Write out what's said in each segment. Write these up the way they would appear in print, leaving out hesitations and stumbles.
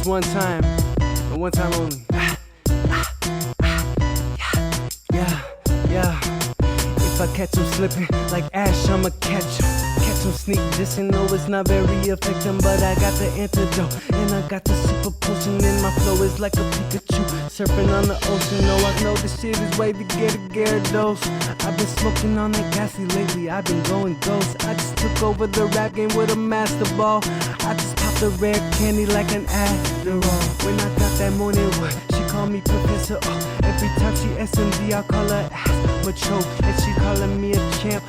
this one time, and one time only. Yeah. If I catch him slipping like Ash, I'ma catch him. Catch him sneak dissing, no, it's not very effective, but I got the antidote, and I got the super potion, and my flow is like a Pikachu surfing on the ocean. No, I know this shit is way to get a Gyarados. I've been smoking on that gassy lately, I've been going ghost. I just took over the rap game with a master ball. I just popped a rare candy like an Adderall. When I got that morning wood, she called me Professor O. Every time she SMD, I call her ass macho, and she calling me a champ,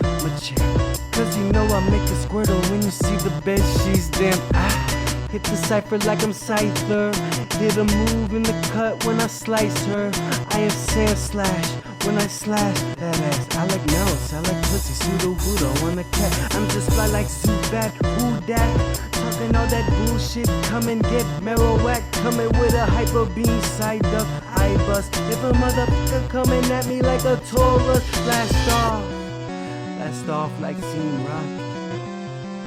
cause you know I make a squirtle when you see the bed she's damn. I hit the cipher like I'm Cypher, hit a move in the cut when I slice her. I am Sand Slash when I slash that ass. I like mouse, I like pussy, pseudo voodoo on the cat. I'm just fly like Zubat, who dat? Talking all that bullshit, come and get Marowak, coming with a hyper beam side up. I bust if a motherfucker coming at me like a Taurus. Blast off like Team Rocket.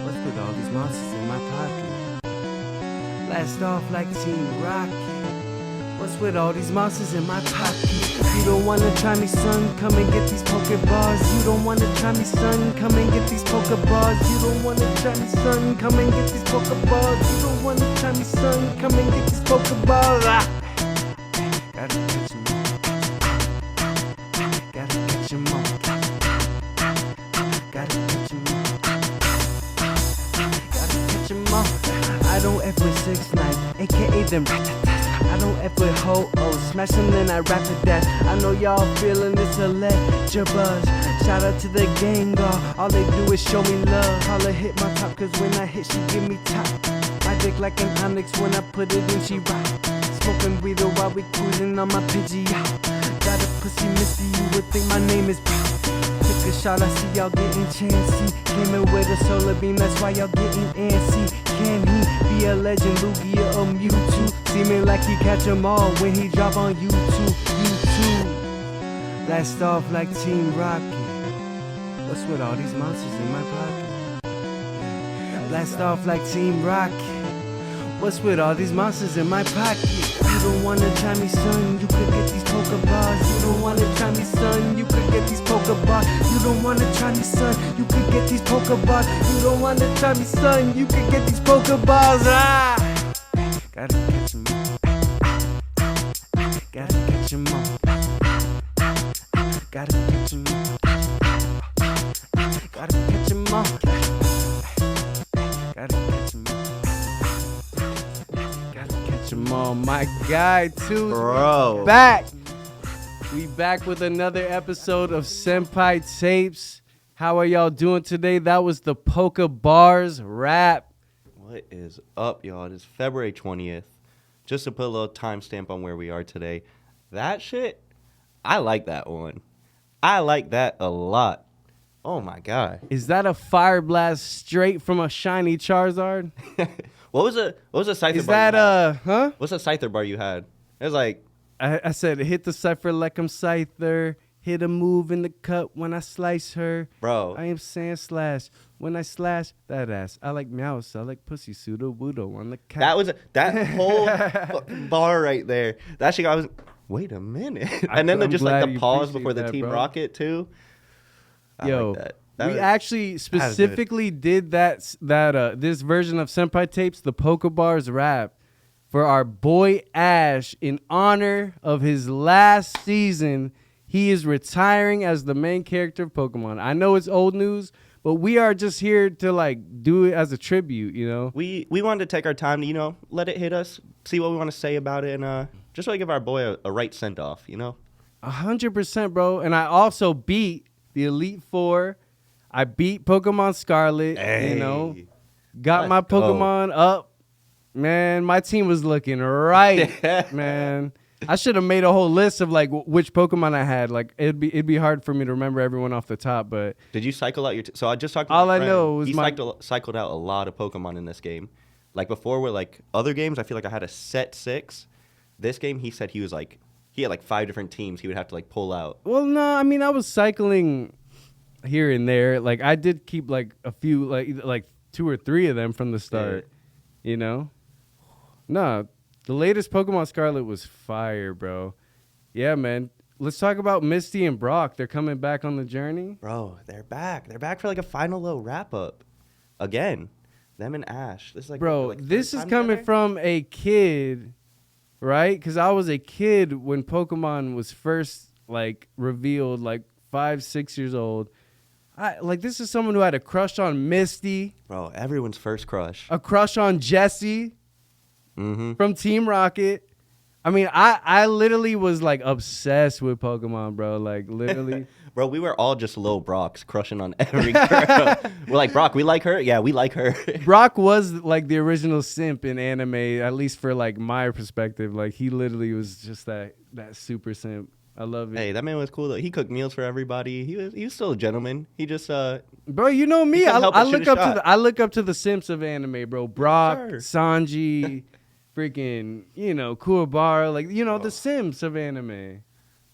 What's with all these monsters in my pocket? Blast off like Team Rocket. What's with all these monsters in my pocket? You don't wanna try me, son, come and get these Pokebars. You don't wanna try me, son, come and get these Pokebars. You don't wanna try me, son, come and get these Pokebars. You don't wanna try me, son, come and get these Pokebars. Gotta catch 'em all. Gotta catch 'em all. Gotta catch 'em all. Gotta catch 'em all. I don't ever 6ix9ine, aka them. I don't ever ho-oh, smash them then I rap it dash. I know y'all feeling this electro buzz. Shout out to the gang, all they do is show me love. Holla hit my top, cause when I hit she give me top. My dick like an onyx when I put it in she rock. Smoking weed while we cruising on my Pidgey out. Got a pussy missy, you would think my name is Pop. Took a shot, I see y'all getting chancy. Came in with a solar beam, that's why y'all getting antsy. Can he be a legend, Lugia or Mewtwo? Seeming like he catch 'em all when he drop on YouTube. Blast off like Team Rocket. What's with all these monsters in my pocket? Blast off like Team Rocket. What's with all these monsters in my pocket? You don't wanna try me, son, you could get these Pokebars. You don't wanna try me, son, you could get these Pokebars. You don't wanna try me, son, you could get these Pokebars. You don't wanna try me, son, you could get these Pokebars. Gotta catch 'em all. Gotta catch 'em all. Gotta catch 'em all. Gotta catch 'em all. Gotta catch 'em all. Oh my guy too, bro. We back with another episode of Senpai Tapes. How are y'all doing today? That was the Barz rap. What is up, y'all? It is February 20th. Just to put a little timestamp on where we are today. That shit, I like that one. I like that a lot. Oh my god. Is that a fire blast straight from a shiny Charizard? What was a Scyther Is bar? That huh? What's a Scyther bar you had? It was like I said hit the cipher like I'm Scyther. Hit a move in the cut when I slice her. Bro. I am Sand Slash when I slash that ass. I like mouse. I like pussy pseudo voodoo on the cat. That was that whole fucking bar right there. That shit, I was wait a minute. And then just like the pause before the Team Rocket too. Yo, like that. We actually specifically did this version of Senpai Tapes, the Barz rap, for our boy Ash in honor of his last season. He is retiring as the main character of Pokemon. I know it's old news, but we are just here to like do it as a tribute, you know? We wanted to take our time to, let it hit us, see what we want to say about it, and just really give our boy a right send-off, 100%, bro. And I also beat the Elite Four. I beat Pokemon Scarlet, hey, got my Pokemon up. Man, my team was looking right, man. I should have made a whole list of like which Pokemon I had. Like it'd be hard for me to remember everyone off the top. But did you cycle out your? So I just talked to all my I friend. know was he cycled out a lot of Pokemon in this game. Like before, with like other games, I feel like I had a set 6. This game, he said he had like 5 different teams. He would have to like pull out. Well, no, I mean I was cycling here and there. Like I did keep like a few, like 2 or 3 of them from the start. No, The latest Pokemon Scarlet was fire, bro. Yeah, man. Let's talk about Misty and Brock. They're coming back on the journey. Bro, they're back. They're back for like a final little wrap up. Again, them and Ash. This is like Bro, like this is time coming together? from a kid, right? Because I was a kid when Pokemon was first like revealed, like 5, 6 years old. This is someone who had a crush on Misty, Bro, everyone's first crush. a crush on Jessie Mm-hmm. from Team Rocket. I mean, I literally was like obsessed with Pokemon, bro. Like literally. Bro, we were all just little Brocks crushing on every girl. We're like, Brock, we like her? Yeah, we like her. Brock was like the original simp in anime, at least for like my perspective. Like he literally was just that super simp. I love it. Hey, that man was cool though. He cooked meals for everybody. He was still a gentleman. He just Bro, you know me. couldn't help I but shoot look a up to shot. I look up to the simps of anime, bro. Brock, Sure. Sanji, freaking, Kuwabara, like Oh. the simps of anime.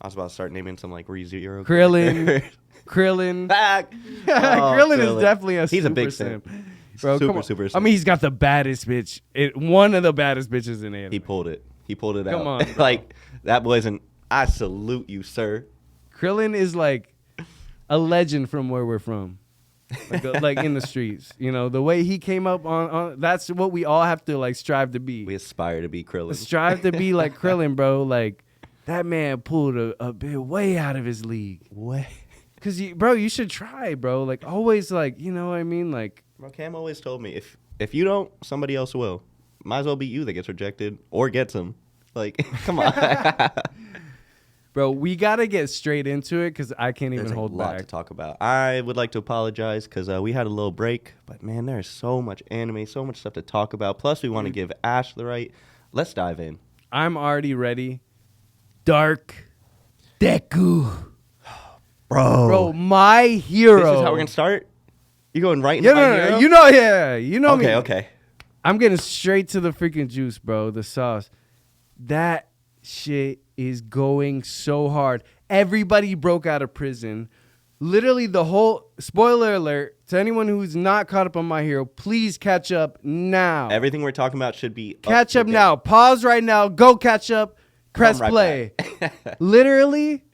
I was about to start naming some like ReZero. Krillin, Krillin. Back. Krillin is definitely a He's super a big simp. simp. Bro, Super, come on. super I simp. mean, he's got the baddest bitch. One of the baddest bitches in anime. He pulled it. He pulled it Come out. on, bro. Like that boy's an. I salute you, sir. Krillin is like a legend from where we're from. Like in the streets. The way he came up on that's what we all have to like strive to be. We aspire to be Krillin. Strive to be like Krillin, bro. Like that man pulled a bit way out of his league. What? Cause bro, you should try, bro. Like always, like what I mean. Like Bro, Cam always told me if you don't, somebody else will. Might as well be you that gets rejected or gets him. Like, come on. bro, we gotta get straight into it because I can't even There's hold a lot back. to talk about. I would like to apologize because we had a little break, but man, there's so much anime, so much stuff to talk about. Plus, we want to give Ash the right. Let's dive in. I'm already ready. Dark Deku, bro, my hero. This is how we're gonna start. You going right into Yeah, my no, hero? you know me. Okay. I'm getting straight to the freaking juice, bro. The sauce. That shit is going so hard. Everybody broke out of prison. Literally the whole, spoiler alert, to anyone who's not caught up on My Hero, please catch up now. Everything we're talking about should be Catch to up date. now. Pause right now. Go catch up. Press Come right play. back. Literally,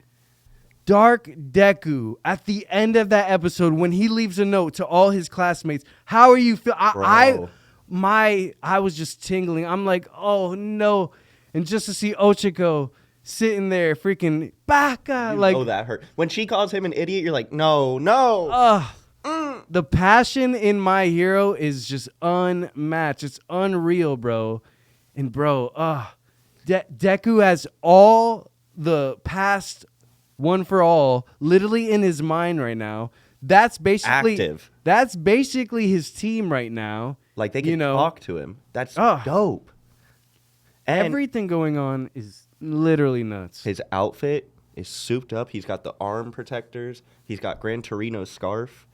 Dark Deku, at the end of that episode, when he leaves a note to all his classmates, how are you feel? I was just tingling. I'm like, oh no. And just to see Ochiko sitting there freaking baka, You like, know that hurt. When she calls him an idiot, you're like, no. the passion in My Hero is just unmatched. It's unreal, bro. And bro, Deku has all the past one for all literally in his mind right now. That's basically Active. That's basically his team right now. Like they can talk to him. That's Ugh. dope. And Everything going on is literally nuts. his outfit is souped up. He's got the arm protectors. He's got Gran Torino's scarf.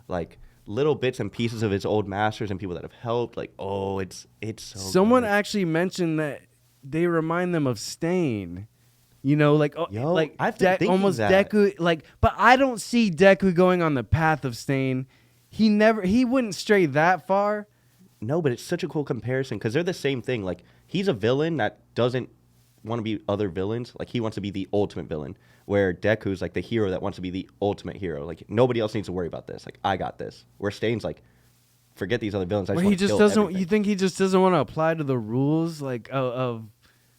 Like little bits and pieces of his old masters and people that have helped. Like, it's so Someone good. actually mentioned that they remind them of Stain. Like Yo, like I've been thinking almost that. Deku. Like, but I don't see Deku going on the path of Stain. He wouldn't stray that far. No, but it's such a cool comparison because they're the same thing. Like, he's a villain that doesn't want to be other villains. Like, he wants to be the ultimate villain, where Deku's like the hero that wants to be the ultimate hero. Like, nobody else needs to worry about this. Like, I got this. Where Stain's like, forget these other villains. I just Where he want to just kill doesn't. everything. You think he just doesn't want to apply to the rules like of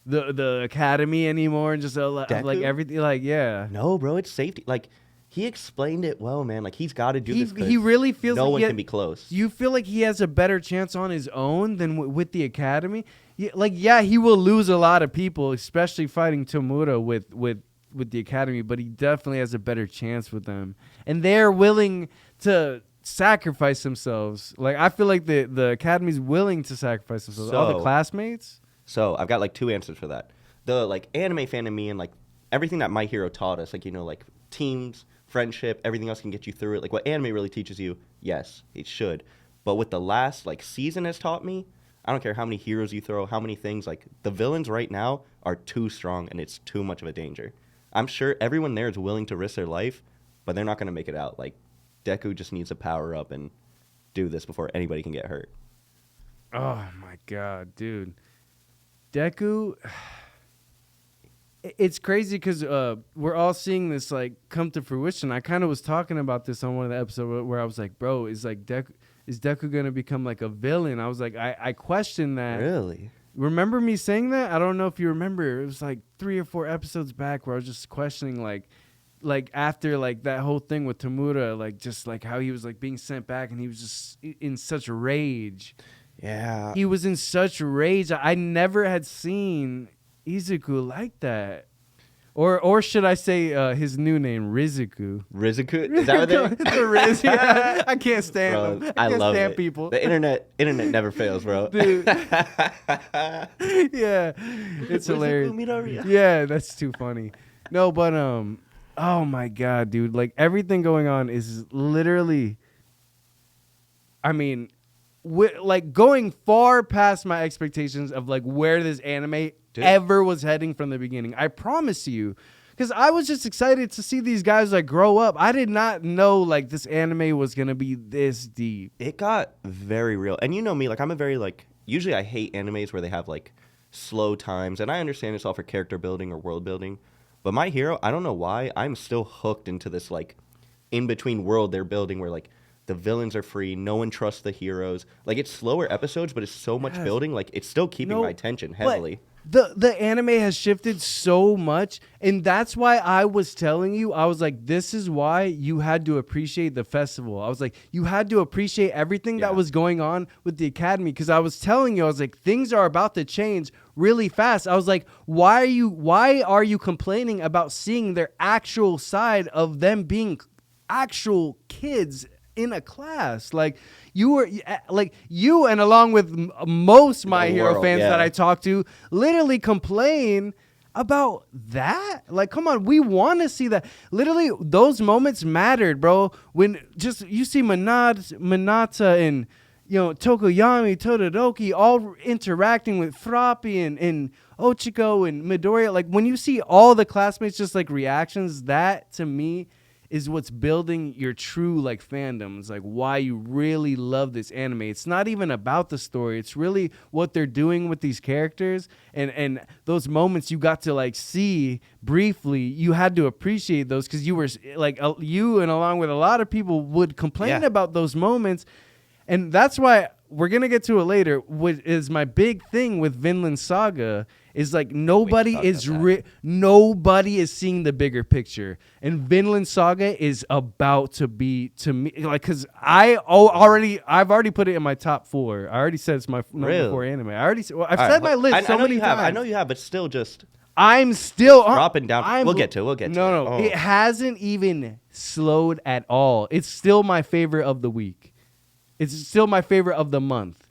the academy anymore and just like Deku? everything. Like, yeah. No, bro, it's safety. Like, he explained it well, man. Like, he's got to do this. 'cause He really feels no like one can be close. You feel like he has a better chance on his own than with the academy. He will lose a lot of people, especially fighting Tomura with the academy. But he definitely has a better chance with them, and they're willing to sacrifice themselves. Like, I feel like the academy's willing to sacrifice themselves. All the So- classmates. So I've got like two answers for that. The like anime fan in me and like everything that My Hero taught us, like like teams, friendship, everything else can get you through it. Like what anime really teaches you, yes, it should. But what the last like season has taught me, I don't care how many heroes you throw, how many things, like the villains right now are too strong and it's too much of a danger. I'm sure everyone there is willing to risk their life, but they're not going to make it out. Like Deku just needs to power up and do this before anybody can get hurt. Oh my god, dude. Deku, it's crazy because we're all seeing this like come to fruition. I kind of was talking about this on one of the episodes where I was like, bro, is Deku gonna become like a villain? I was like, I questioned that. Really? Remember me saying that? I don't know if you remember. It was like 3 or 4 episodes back where I was just questioning like after like that whole thing with Tamura, like just like how he was like being sent back and he was just in such rage. Yeah. He was in such rage. I never had seen Izuku like that. Or should I say his new name, Rizuku? Rizuku? Is that what they The Riz, yeah. I can't stand Bro, him. I can't love stand it. people. The internet never fails, bro. Dude. Yeah. It's hilarious. Midoriya. Yeah, that's too funny. No, but oh my god, dude. Like everything going on is literally, I mean, like going far past my expectations of like where this anime ever was heading from the beginning. I promise you. Because I was just excited to see these guys like grow up. I did not know like this anime was going to be this deep. It got very real. And you know me, like I'm a very like, usually I hate animes where they have like slow times. And I understand it's all for character building or world building. But My Hero, I don't know why, I'm still hooked into this like in-between world they're building where like the villains are free, no one trusts the heroes. Like it's slower episodes, but it's so much building. Like it's still keeping my attention heavily. The anime has shifted so much, and that's why I was telling you, I was like, this is why you had to appreciate the festival. I was like, you had to appreciate everything that was going on with the academy, because I was telling you, I was like, things are about to change really fast. I was like, why are you complaining about seeing their actual side of them being actual kids in a class? Like you and along with most My Hero fans that I talk to literally complain about that. Like, come on, we want to see that. Literally, those moments mattered, bro. When just you see Minata and Tokoyami, Todoroki all interacting with Froppy and Ochiko and Midoriya. Like when you see all the classmates just like reactions, that to me is what's building your true like fandom. It's like why you really love this anime. It's not even about the story. It's really what they're doing with these characters and those moments you got to like see briefly. You had to appreciate those because you were like you and along with a lot of people would complain about those moments. And that's why we're going to get to it later, which is my big thing with Vinland Saga is like nobody is seeing the bigger picture. And Vinland Saga is about to be, to me, like, because I've already put it in my top 4. I already said it's my number 4 anime. I've said my list so many times. I know you have, but still just I'm still dropping down. We'll get to it. No, it hasn't even slowed at all. It's still my favorite of the week. It's still my favorite of the month.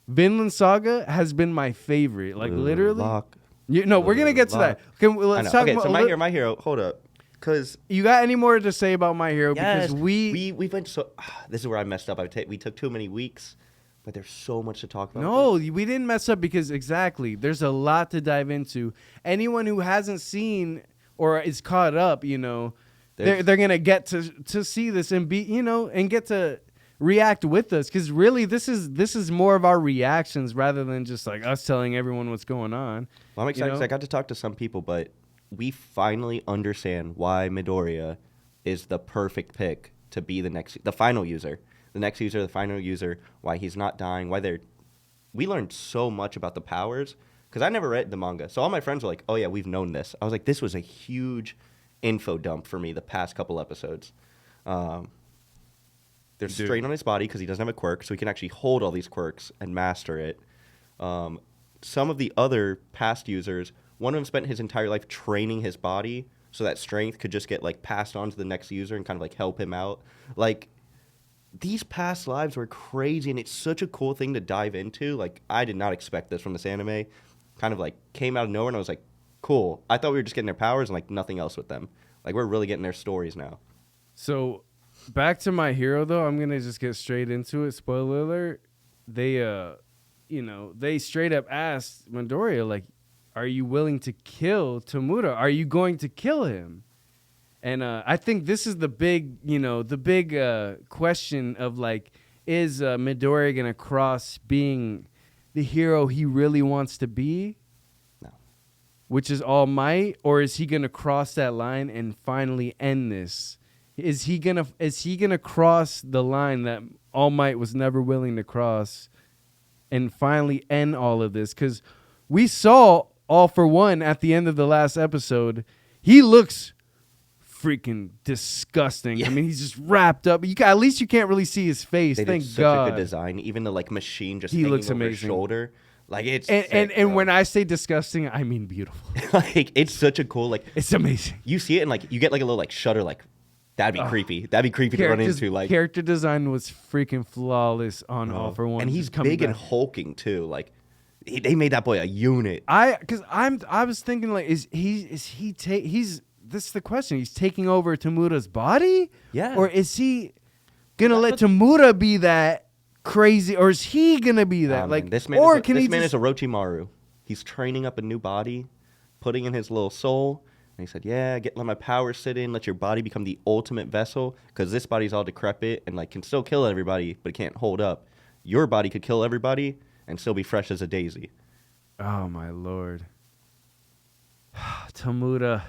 Vinland Saga has been my favorite. Like literally. We're gonna get to that. Let's talk about. So My Hero. Hold up, because you got any more to say about My Hero? Yes, because we went so. This is where I messed up. We took too many weeks, but there's so much to talk about. No, we didn't mess up because exactly there's a lot to dive into. Anyone who hasn't seen or is caught up, they're gonna get to see this and be and get to react with us, because really this is more of our reactions rather than just like us telling everyone what's going on. Well, I'm excited because I got to talk to some people, but we finally understand why Midoriya is the perfect pick to be the final user, why he's not dying, we learned so much about the powers, because I never read the manga, so all my friends were like, oh yeah, we've known this. I was like, this was a huge info dump for me the past couple episodes. There's strain on his body because he doesn't have a quirk, so he can actually hold all these quirks and master it. Some of the other past users, one of them spent his entire life training his body so that strength could just get like passed on to the next user and kind of like help him out. Like these past lives were crazy, and it's such a cool thing to dive into. Like I did not expect this from this anime. Kind of like came out of nowhere, and I was like, cool. I thought we were just getting their powers and like nothing else with them. Like we're really getting their stories now. So back to My Hero, though, I'm gonna just get straight into it. Spoiler alert: they straight up asked Midoriya, like, "Are you willing to kill Tamura? Are you going to kill him?" And I think this is the big, question of like, is Midoriya gonna cross being the hero he really wants to be, which is All Might, or is he gonna cross that line and finally end this? Is he gonna cross the line that All Might was never willing to cross and finally end all of this? Because we saw All for One at the end of the last episode. He looks freaking disgusting. Yeah. I mean, he's just wrapped up. At least you can't really see his face. They Thank did such God. a good design. Even the like machine just He hanging looks over his amazing. shoulder. Like it's And when I say disgusting, I mean beautiful. like it's such a cool like It's amazing. you see it and like you get like a little like shudder like that'd be creepy. That'd be creepy to run into like Character design was freaking flawless on bro. All for One. And he's Just coming big and back. hulking too. Like they made that boy a unit. I was thinking like he's this is the question. He's taking over Tamura's body? Yeah. Or is he gonna let Tamura be that crazy, or is he gonna be that? Man, this man, or is, can this he man just, is a Orochimaru. He's training up a new body, putting in his little soul. And he said, "Yeah, let my power sit in. Let your body become the ultimate vessel, because this body's all decrepit and like can still kill everybody, but it can't hold up. Your body could kill everybody and still be fresh as a daisy." Oh my lord. Tamura.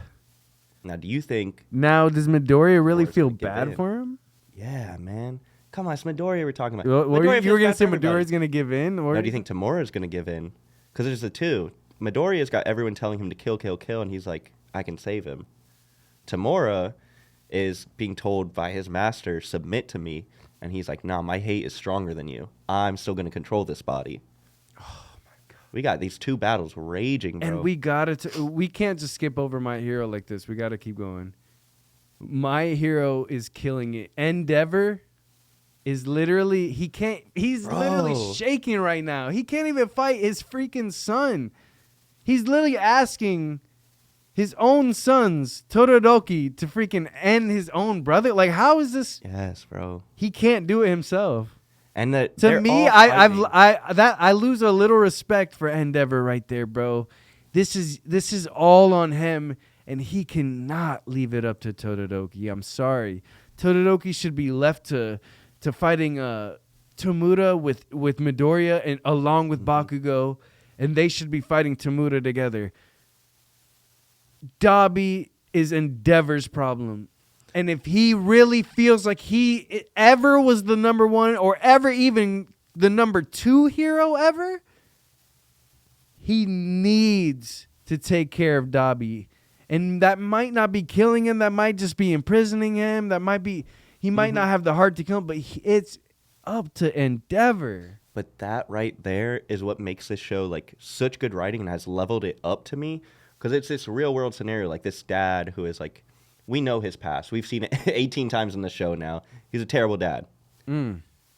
Now, do you think? Now does Midoriya really Midoriya's feel gonna give bad in. for him? Yeah, man. Come on, it's Midoriya we're talking about. You were feels gonna bad say for everybody. Midoriya's gonna give in, or Now, do you think Tamura's gonna give in? Because there's the two. Midoriya's got everyone telling him to kill, kill, kill, and he's like, "I can save him." Tamura is being told by his master, "Submit to me," and he's like, "Nah, my hate is stronger than you. I'm still gonna control this body." Oh my god. We got these two battles raging, bro. And we can't just skip over My Hero like this. We gotta keep going. My Hero is killing it. Endeavor is literally he's literally Bro. shaking right now. He can't even fight his freaking son. He's literally asking his own sons, Todoroki, to freaking end his own brother. Like, how is this? Yes, bro. He can't do it himself. And that To me, I lose a little respect for Endeavor right there, bro. This is all on him, and he cannot leave it up to Todoroki. I'm sorry. Todoroki should be left to fighting Tamura with Midoriya and along with Bakugo, and they should be fighting Tamura together. Dabi is Endeavor's problem. And if he really feels like he ever was the number one or ever even the number 2 hero ever, he needs to take care of Dabi. And that might not be killing him. That might just be imprisoning him. That might be, he might not have the heart to kill him, but it's up to Endeavor. But that right there is what makes this show like such good writing and has leveled it up to me. Because it's this real world scenario, like this dad who is like, we know his past. We've seen it 18 times in the show now. He's a terrible dad.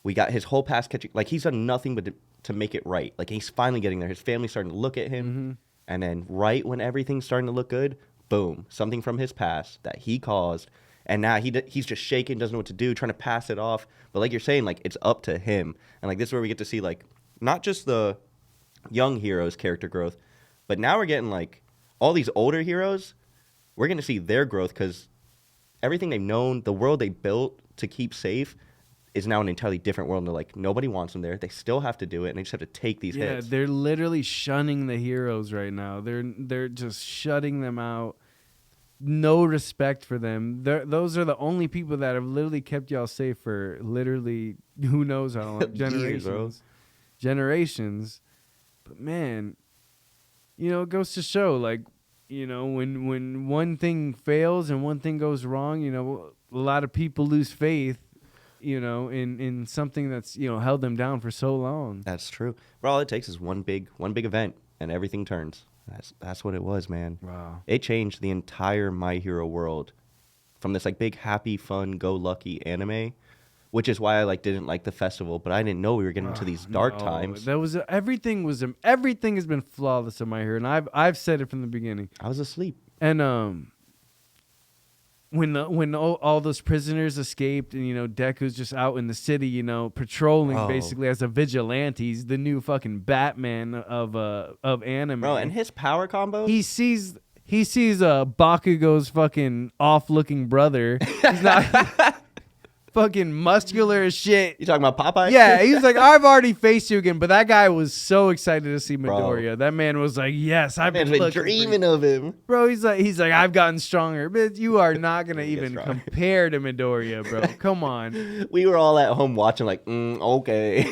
We got his whole past catching, like he's done nothing but to make it right. Like he's finally getting there. His family's starting to look at him. And then right when everything's starting to look good, boom, something from his past that he caused. And now he's just shaking, doesn't know what to do, trying to pass it off. But like you're saying, like it's up to him. And like this is where we get to see like not just the young heroes' character growth, but now we're getting like all these older heroes. We're going to see their growth because everything they've known, the world they built to keep safe, is now an entirely different world. And they're like, nobody wants them there. They still have to do it, and they just have to take these hits. Yeah, they're literally shunning the heroes right now. They're just shutting them out. No respect for them. Those are the only people that have literally kept y'all safe for literally who knows how long. Years, bro. Generations. But man, it goes to show, like, when one thing fails and one thing goes wrong, a lot of people lose faith, in something that's, held them down for so long. That's true. But all it takes is one big event, and everything turns. That's what it was, man. Wow. It changed the entire My Hero world from this like big, happy, fun, go lucky anime, which is why I didn't like the festival. But I didn't know we were getting into these dark times. That was everything has been flawless in My Hero, and I've said it from the beginning. I was asleep. And when all those prisoners escaped, and Deku's just out in the city, patrolling basically as a vigilante. He's the new fucking Batman of anime. Bro, and his power combo. He sees Bakugo's fucking off-looking brother. He's not fucking muscular as shit. You talking about Popeye? Yeah, he was like, I've already faced you again. But that guy was so excited to see Midoriya. Bro. That man was like, yes, I've Man's been been looking for dreaming you. of him. Bro, he's like, I've gotten stronger. But you are not gonna He gets even stronger. compare to Midoriya, bro. Come on. We were all at home watching, like, okay.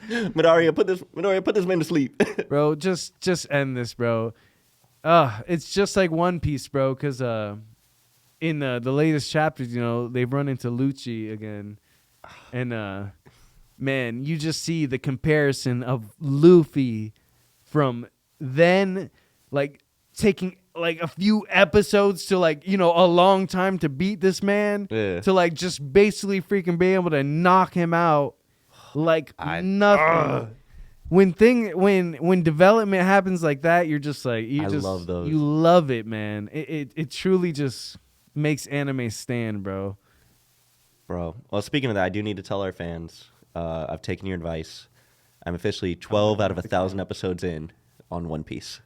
Midoriya, put this man to sleep. Bro, just end this, bro. It's just like One Piece, bro, because in the latest chapters, you know, they've run into Lucci again. And man, you just see the comparison of Luffy from then, like, taking like a few episodes to, like, you know, a long time to beat this man, to like just basically freaking be able to knock him out like nothing. When development happens like that, you're just like, I love those. You love it, man. It truly just makes anime stand, bro. Bro. Well, speaking of that, I do need to tell our fans, I've taken your advice. I'm officially 12 out of 1,000 episodes in on One Piece.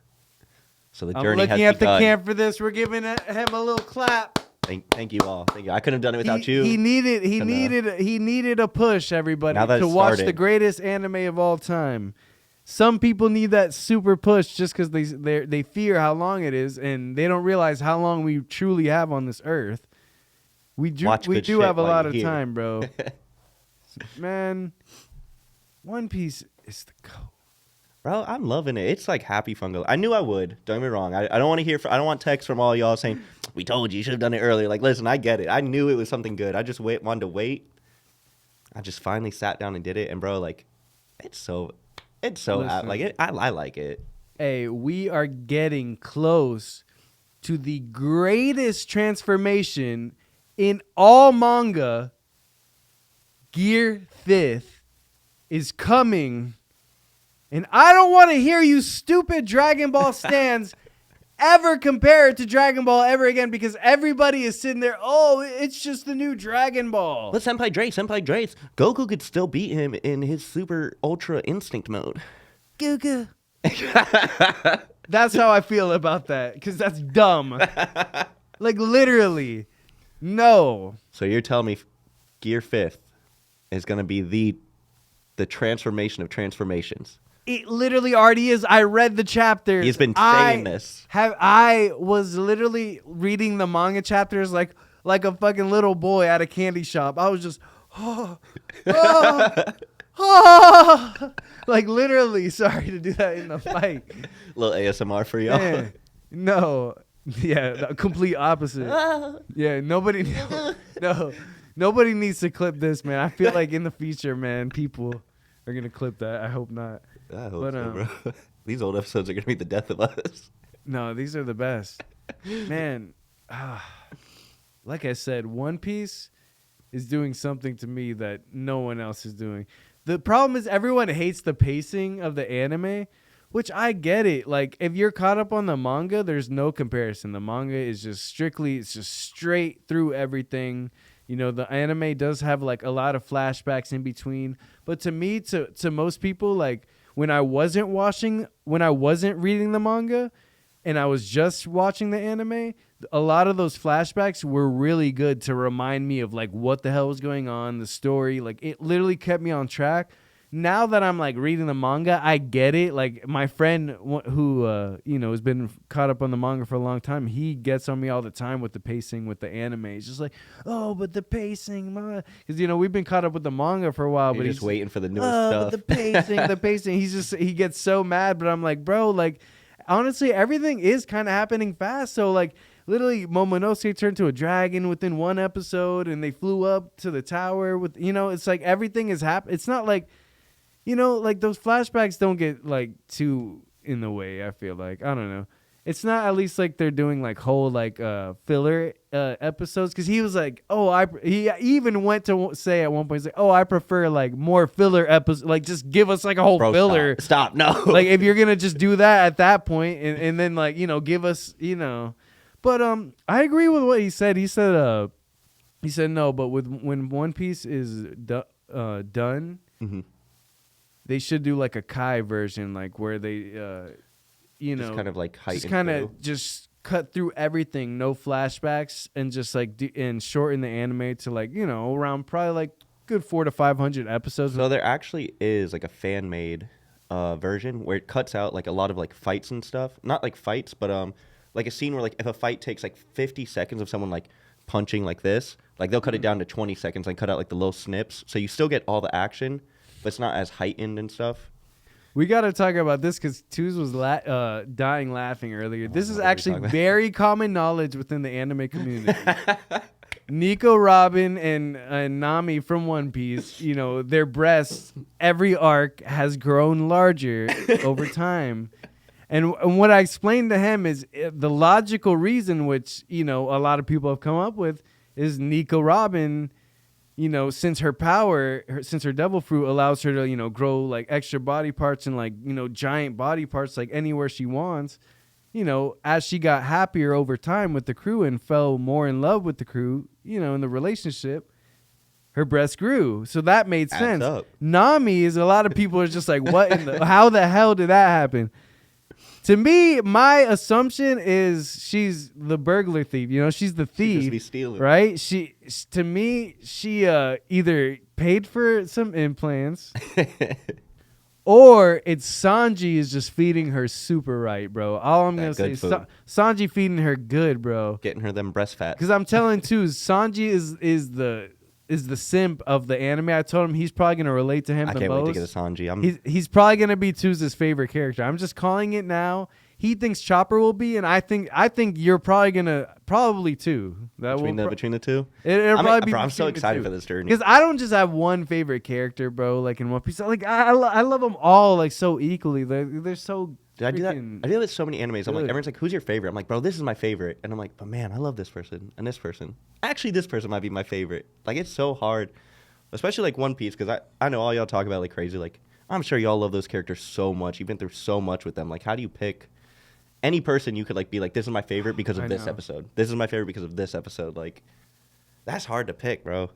So the journey has begun. I'm looking at the camp for this. We're giving him a little clap. Thank you all. Thank you. I couldn't have done it without you. He needed a push, everybody, Now that to it watch started. the greatest anime of all time. Some people need that super push just because they fear how long it is, and they don't realize how long we truly have on this earth. We do Watch good shit have a while lot you're of here. time, bro. Man, One Piece is the goat. Bro, I'm loving it. It's like happy fungal. I knew I would. Don't get me wrong. I don't want to hear. I don't want texts from all y'all saying, "We told you, you should have done it earlier." Like, listen, I get it. I knew it was something good. I just wanted to wait. I just finally sat down and did it, and bro, like, it's so Listen. like it. I like it. Hey, we are getting close to the greatest transformation in all manga. Gear 5th is coming. And I don't want to hear you stupid Dragon Ball stands ever compare it to Dragon Ball ever again, because everybody is sitting there, oh, it's just the new Dragon Ball. But Senpai Drace, Goku could still beat him in his super ultra instinct mode. Goku. That's how I feel about that, because that's dumb. Like, literally. No. So you're telling me Gear 5th is going to be the transformation of transformations. It literally already is. I read the chapters. He's been saying this. I was literally reading the manga chapters like a fucking little boy at a candy shop. I was just, like, literally. Sorry to do that in the fight. Little ASMR for y'all. Man, no. Yeah, the complete opposite. Yeah, nobody needs to clip this, man. I feel like in the future, man, people are going to clip that. I hope not. I hope But, so, bro. These old episodes are going to be the death of us. No, these are the best. Man, like I said, One Piece is doing something to me that no one else is doing. The problem is everyone hates the pacing of the anime, which I get it. Like, if you're caught up on the manga, there's no comparison. The manga is just straight through everything. You know, the anime does have like a lot of flashbacks in between. But to me, to most people, like, when I wasn't reading the manga and I was just watching the anime, a lot of those flashbacks were really good to remind me of like what the hell was going on, the story. Like, it literally kept me on track. Now that I'm like reading the manga, I get it. Like, my friend who you know, has been caught up on the manga for a long time, he gets on me all the time with the pacing with the anime. He's just like, oh, but the pacing, because, you know, we've been caught up with the manga for a while, You're but just he's waiting for the newest but stuff. the pacing. He gets so mad, but I'm like, bro, like, honestly, everything is kind of happening fast. So, like, literally, Momonosuke turned to a dragon within one episode, and they flew up to the tower with, you know, it's like everything is happening. It's not like, you know, like, those flashbacks don't get like too in the way. I feel like, I don't know. It's not at least like they're doing like whole like filler episodes, because he was like, he even went to say at one point, he's like, oh, I prefer like more filler episodes. Like, just give us like a whole Bro, filler. Stop. No. Like, if you're gonna just do that at that point, and then, like, you know, give us, you know. But I agree with what he said. He said no, but when One Piece is done. Mm-hmm. They should do like a Kai version, like where they, you know, just kind of like heighten just kind through. of just cut through everything, no flashbacks, and just like and shorten the anime to like, you know, around probably like good 400 to 500 episodes. So there actually is like a fan made version where it cuts out like a lot of like fights and stuff. Not like fights, but like a scene where like if a fight takes like 50 seconds of someone like punching like this, like they'll cut it down to 20 seconds and cut out like the little snips, so you still get all the action, but it's not as heightened and stuff. We got to talk about this because Tuz was dying laughing earlier. This is actually very common knowledge within the anime community. Nico Robin and Nami from One Piece, you know, their breasts, every arc has grown larger over time. And what I explained to him is the logical reason, which, you know, a lot of people have come up with, is Nico Robin, you know, since her power, since her devil fruit allows her to, you know, grow like extra body parts and like, you know, giant body parts like anywhere she wants, you know, as she got happier over time with the crew and fell more in love with the crew, you know, in the relationship, her breasts grew. So that made sense. Nami is, a lot of people are just like, what in the, how the hell did that happen? To me, my assumption is she's the burglar thief. You know, she's the thief, She just be stealing. right? She either paid for some implants, or it's Sanji is just feeding her super right, bro. All I'm gonna say is Sanji feeding her good, bro. Getting her them breast fat. Because I'm telling too, Sanji is the simp of the anime. I told him he's probably gonna relate to him the most. I can't wait to get a Sanji. He's probably gonna be Tuz's favorite character. I'm just calling it now. He thinks Chopper will be, and I think you're probably too. Between the two. It'll probably be. I'm so excited for this journey because I don't just have one favorite character, bro. Like in One Piece, like I love them all like so equally. They're so. Did I do that? I do that with so many animes. I'm like, everyone's like, who's your favorite? I'm like, bro, this is my favorite. And I'm like, but man, I love this person and this person. Actually, this person might be my favorite. Like, it's so hard, especially like One Piece, because I know all y'all talk about like crazy. Like, I'm sure y'all love those characters so much. You've been through so much with them. Like, how do you pick any person you could like be like, this is my favorite because of this episode. This is my favorite because of this episode. Like, that's hard to pick, bro.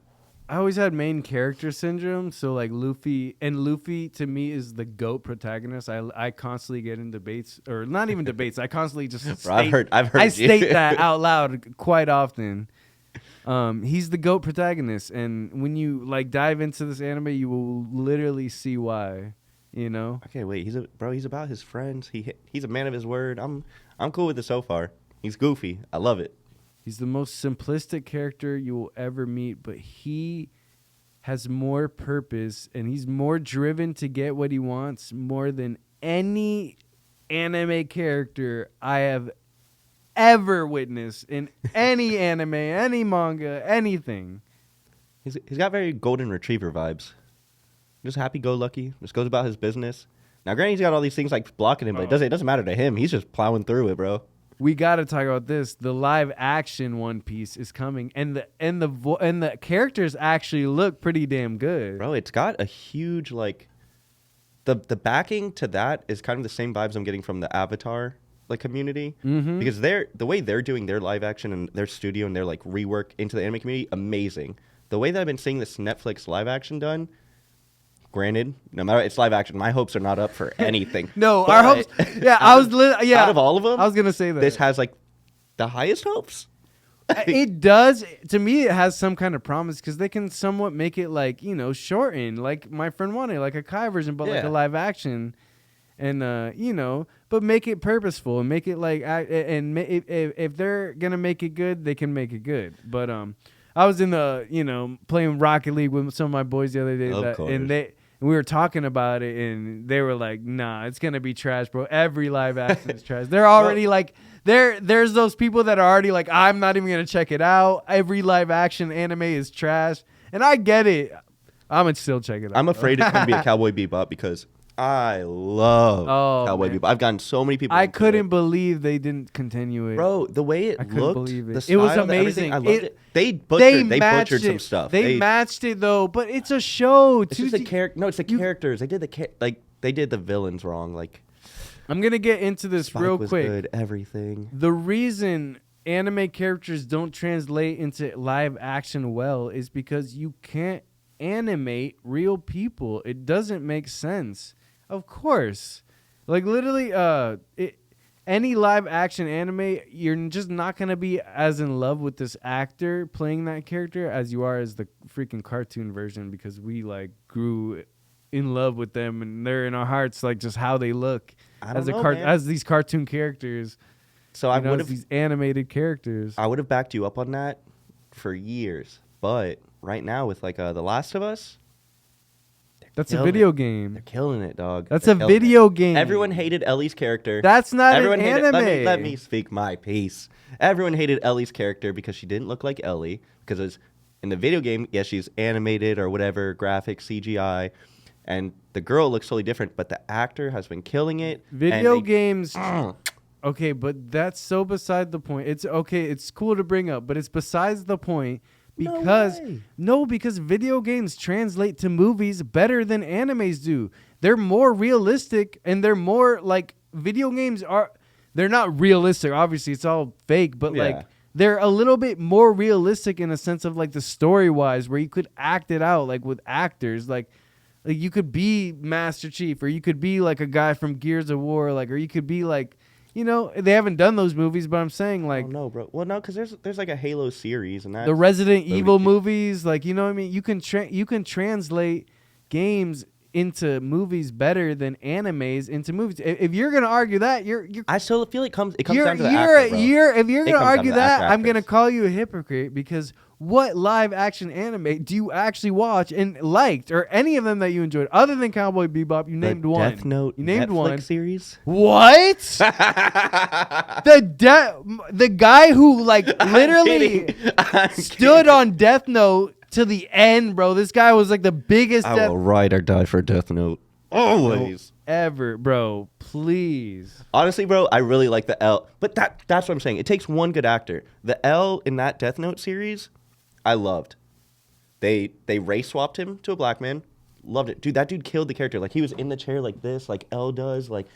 I always had main character syndrome, so like Luffy to me is the GOAT protagonist. I constantly get in debates, or not even debates. I constantly just Bro, I've heard I state that out loud quite often. He's the GOAT protagonist, and when you like dive into this anime, you will literally see why. You know? Okay, wait. He's about his friends. He's a man of his word. I'm cool with it so far. He's goofy. I love it. He's the most simplistic character you will ever meet, but he has more purpose and he's more driven to get what he wants more than any anime character I have ever witnessed in any anime, any manga, anything. He's got very golden retriever vibes. Just happy-go-lucky. Just goes about his business. Now, granted, he's got all these things like blocking him, but it doesn't matter to him. He's just plowing through it, bro. We got to talk about this. The live action One Piece is coming, and the characters actually look pretty damn good. Bro, it's got a huge like the backing to that is kind of the same vibes I'm getting from the Avatar like community, because the way they're doing their live action and their studio and their like rework into the anime community, amazing. The way that I've been seeing this Netflix live action done. Granted, no matter it's live action, my hopes are not up for anything. No, our hopes. Yeah, out of all of them, I was gonna say that this has like the highest hopes. It does. To me, it has some kind of promise because they can somewhat make it like, you know, shortened, like my friend wanted, like a Kai version, but like a live action, and you know, but make it purposeful and make it like, if they're gonna make it good, they can make it good. But I was in the, you know, playing Rocket League with some of my boys the other day, and we were talking about it, and they were like, nah, it's going to be trash, bro. Every live action is trash. They're already like, there's those people that are already like, I'm not even going to check it out. Every live action anime is trash. And I get it. I'm going to still check it out. I'm afraid it's going to be a Cowboy Bebop because I love Cowboy Bebop. I've gotten so many people. I couldn't believe they didn't continue it. Bro, the way it looked, believe it. The style, It was amazing. I loved it. They butchered some stuff. They matched it though, but it's a show. It's just the character. No, it's the characters. They did they did the villains wrong. Like, I'm gonna get into this Spike real was quick. Good, everything. The reason anime characters don't translate into live action well is because you can't animate real people. It doesn't make sense. Of course, like literally, any live action anime, you're just not gonna be as in love with this actor playing that character as you are as the freaking cartoon version, because we like grew in love with them and they're in our hearts, like just how they look I don't know, man. as these cartoon characters. So I you know, would as have these animated characters. I would have backed you up on that for years, but right now with like The Last of Us, That's a killing video it. game. They're killing it, dog. That's They're a killing it. video game. Everyone hated Ellie's character. That's not Everyone an hated, anime. let me speak my piece. Everyone hated Ellie's character because she didn't look like Ellie. Because it was, in the video game, yes, she's animated or whatever, graphic, CGI, and the girl looks totally different. But the actor has been killing it. Video games. Okay, but that's so beside the point. It's okay. It's cool to bring up, but it's besides the point. Because because video games translate to movies better than animes do. They're more realistic and they're more like video games are. They're not realistic. Obviously, it's all fake, but like they're a little bit more realistic in a sense of like the story wise, where you could act it out like with actors, like you could be Master Chief, or you could be like a guy from Gears of War, like, or you could be like. You know, they haven't done those movies, but I'm saying like no, bro. Well, no, because there's like a Halo series and that the Resident Evil movies, like you know what I mean. You can translate games into movies better than animes into movies. If you're gonna argue that, you're I still feel it comes down to the actor, bro. If you're It gonna comes down argue to the that, actor, I'm gonna actress. call you a hypocrite, because what live action anime do you actually watch and liked, or any of them that you enjoyed other than Cowboy Bebop? You named the one. Death Note You named Netflix one series. What? the guy who like literally I'm stood on Death Note to the end, bro. This guy was like the biggest I Death will ride or die for Death Note. Always. ever, bro. Please. Honestly, bro, I really like the L. But that's what I'm saying. It takes one good actor. The L in that Death Note series, I loved. They race swapped him to a black man. Loved it. Dude, that dude killed the character. Like, he was in the chair like this, like L does. Like,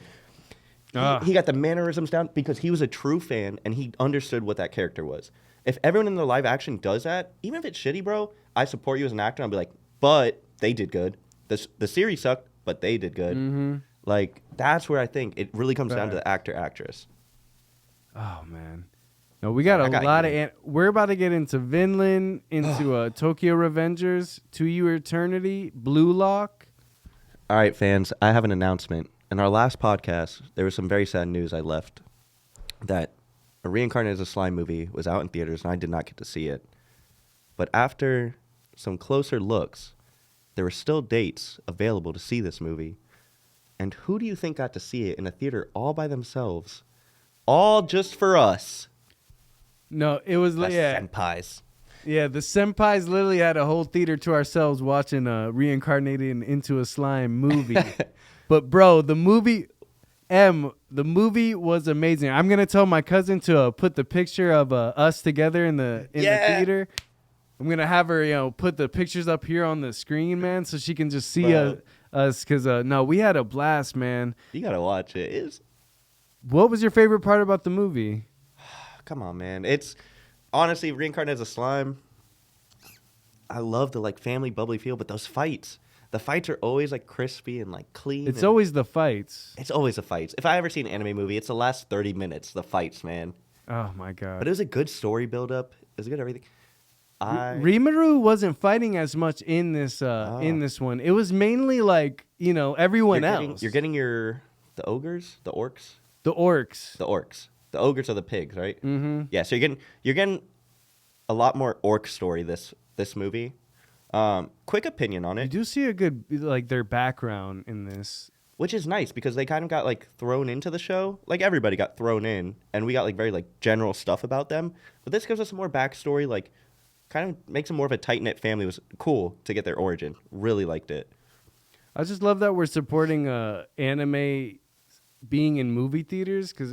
he got the mannerisms down because he was a true fan and he understood what that character was. If everyone in the live action does that, even if it's shitty, bro, I support you as an actor. I'll be like, but they did good. The series sucked, but they did good. Mm-hmm. Like, that's where I think it really comes down to the actor, actress. Oh, man. No, we got I a got lot you. of... We're about to get into Vinland, into Tokyo Revengers, To You Eternity, Blue Lock. All right, fans, I have an announcement. In our last podcast, there was some very sad news I left that a Reincarnated as a Slime movie was out in theaters, and I did not get to see it. But after some closer looks, there were still dates available to see this movie. And who do you think got to see it in a theater all by themselves? All just for us. No, it was... The yeah. Senpais. Yeah, the Senpais literally had a whole theater to ourselves watching Reincarnated into a Slime movie. But, bro, the movie was amazing. I'm going to tell my cousin to put the picture of us together in the theater. I'm going to have her, put the pictures up here on the screen, man, so she can just see us. Because, no, we had a blast, man. You got to watch it. What was your favorite part about the movie? Come on, man. It's honestly Reincarnated as a Slime. I love the like family bubbly feel, but those fights. The fights are always like crispy and like clean. It's always the fights. It's always the fights. If I ever see an anime movie, it's the last 30 minutes, the fights, man. Oh my god. But it was a good story build up. It was good everything. Rimaru wasn't fighting as much in this one. It was mainly like, everyone else. You're getting the ogres, the orcs? The orcs. The orcs. The ogres are the pigs, right? Mm-hmm. Yeah, so you're getting a lot more orc story this movie. Quick opinion on You it, do see a good, like, their background in this. which is nice because they kind of got like thrown into the show. Like everybody got thrown in, and we got like very like general stuff about them. But this gives us some more backstory, like kind of makes them more of a tight knit family. It was cool to get their origin. Really liked it. I just love that we're supporting anime being in movie theaters, because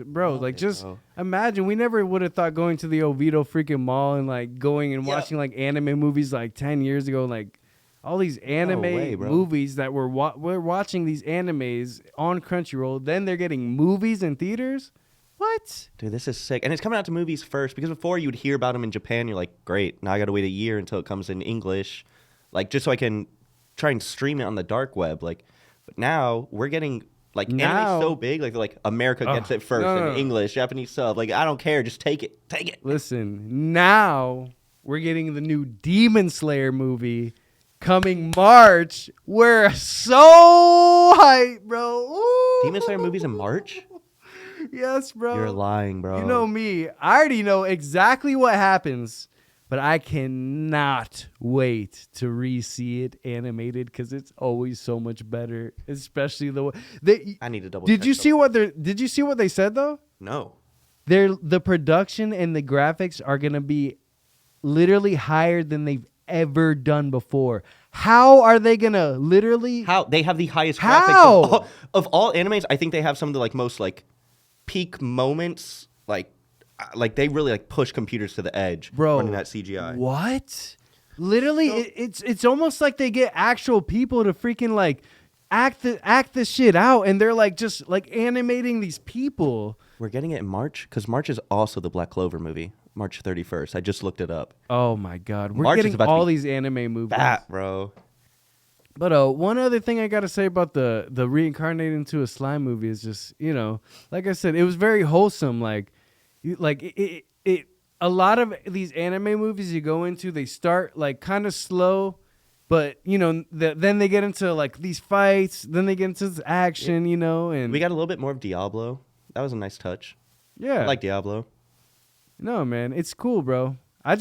imagine, we never would have thought going to the Oviedo freaking mall and like going and watching like anime movies like 10 years ago, like all these anime movies that we're watching these animes on Crunchyroll, then they're getting movies in theaters. What? Dude, this is sick. And it's coming out to movies first, because before you would hear about them in Japan, you're like, great, now I gotta wait a year until it comes in English, like just so I can try and stream it on the dark web. Like, but now we're getting Like Now- anime's so big, like America gets it first no. in English, Japanese sub. Like I don't care, just take it. Listen, now we're getting the new Demon Slayer movie coming March. We're so hyped, bro. Ooh. Demon Slayer movies in March? Yes, bro. You're lying, bro. You know me. I already know exactly what happens, but I cannot wait to re-see it animated because it's always so much better. Especially the way I need to double. Did check you see something. Did you see what they said though? No. The production and the graphics are gonna be literally higher than they've ever done before. How are they gonna literally? How they have the highest How? graphics of all animes. I think they have some of the like most like peak moments. Like they really like push computers to the edge, Bro, running that CGI. What? Literally, it's almost like they get actual people to freaking like act the shit out, and they're like just like animating these people. We're getting it in March because March is also the Black Clover movie. March 31st. I just looked it up. Oh my god, we're March is getting about to all be these anime movies. That, bro. But one other thing I gotta say about the reincarnated into a slime movie is just, you know, like I said, it was very wholesome. Like it a lot of these anime movies you go into, they start like kind of slow, but you know, then they get into like these fights, then they get into this action, you know, and We got a little bit more of Diablo. That was a nice touch. yeah, I like Diablo. no man, it's cool, bro. I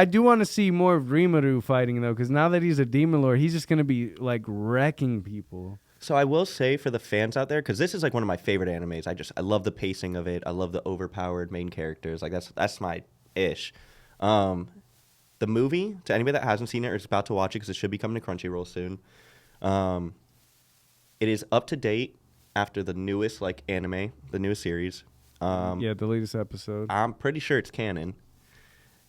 do want to see more of Rimuru fighting though, because now that he's a demon lord, he's just gonna be like wrecking people. So I will say for the fans out there, because this is like one of my favorite animes. I love the pacing of it. I love the overpowered main characters. Like that's my ish. The movie, to anybody that hasn't seen it or is about to watch it, because it should be coming to Crunchyroll soon. It is up to date after the newest like anime, the newest series. Yeah, the latest episode. I'm pretty sure it's canon.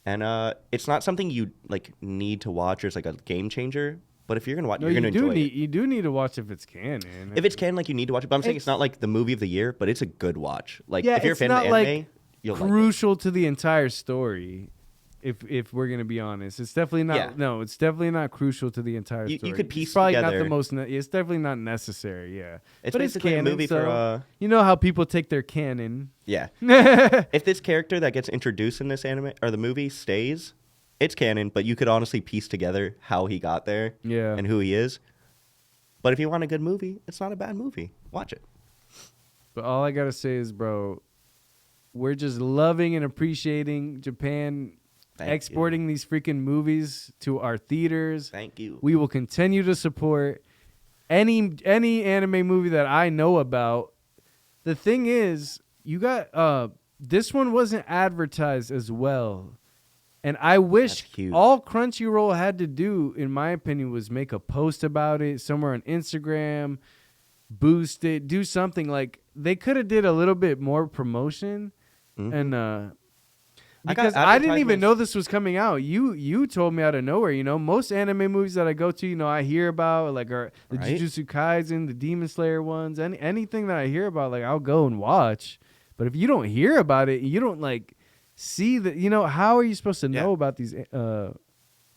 And it's not something you like need to watch or it's like a game changer. But if you're gonna watch, No, you're gonna enjoy it. You do need to watch if it's canon. If it's canon, like you need to watch it. But I'm saying it's not like the movie of the year, but it's a good watch. Like yeah, if you're a it's fan of not the like anime, you'll like crucial to the entire story. If we're gonna be honest, it's definitely not. Yeah. No, it's definitely not crucial to the entire You story. could piece it's probably not together- the most. It's definitely not necessary. Yeah, It's but basically it's canon, a movie so for you know how people take their canon. yeah. If this character that gets introduced in this anime or the movie stays, it's canon. But you could honestly piece together how he got there, Yeah. and who he is. But if you want a good movie, it's not a bad movie. Watch it. But all I gotta say is, bro, we're just loving and appreciating Japan Thank exporting these freaking movies to our theaters. Thank you. We will continue to support any anime movie that I know about. The thing is, you got this one wasn't advertised as well. And I wish That's huge. all Crunchyroll had to do, in my opinion, was make a post about it somewhere on Instagram, boost it, do something. Like they could have did a little bit more promotion. Mhm. And I got because I didn't even advertisements- know this was coming out. You told me out of nowhere. You know, most anime movies that I go to, you know, I hear about like are the Right. Jujutsu Kaisen, the Demon Slayer ones, anything that I hear about, like I'll go and watch. But if you don't hear about it, you don't like see that. You know, how are you supposed to know Yeah. about these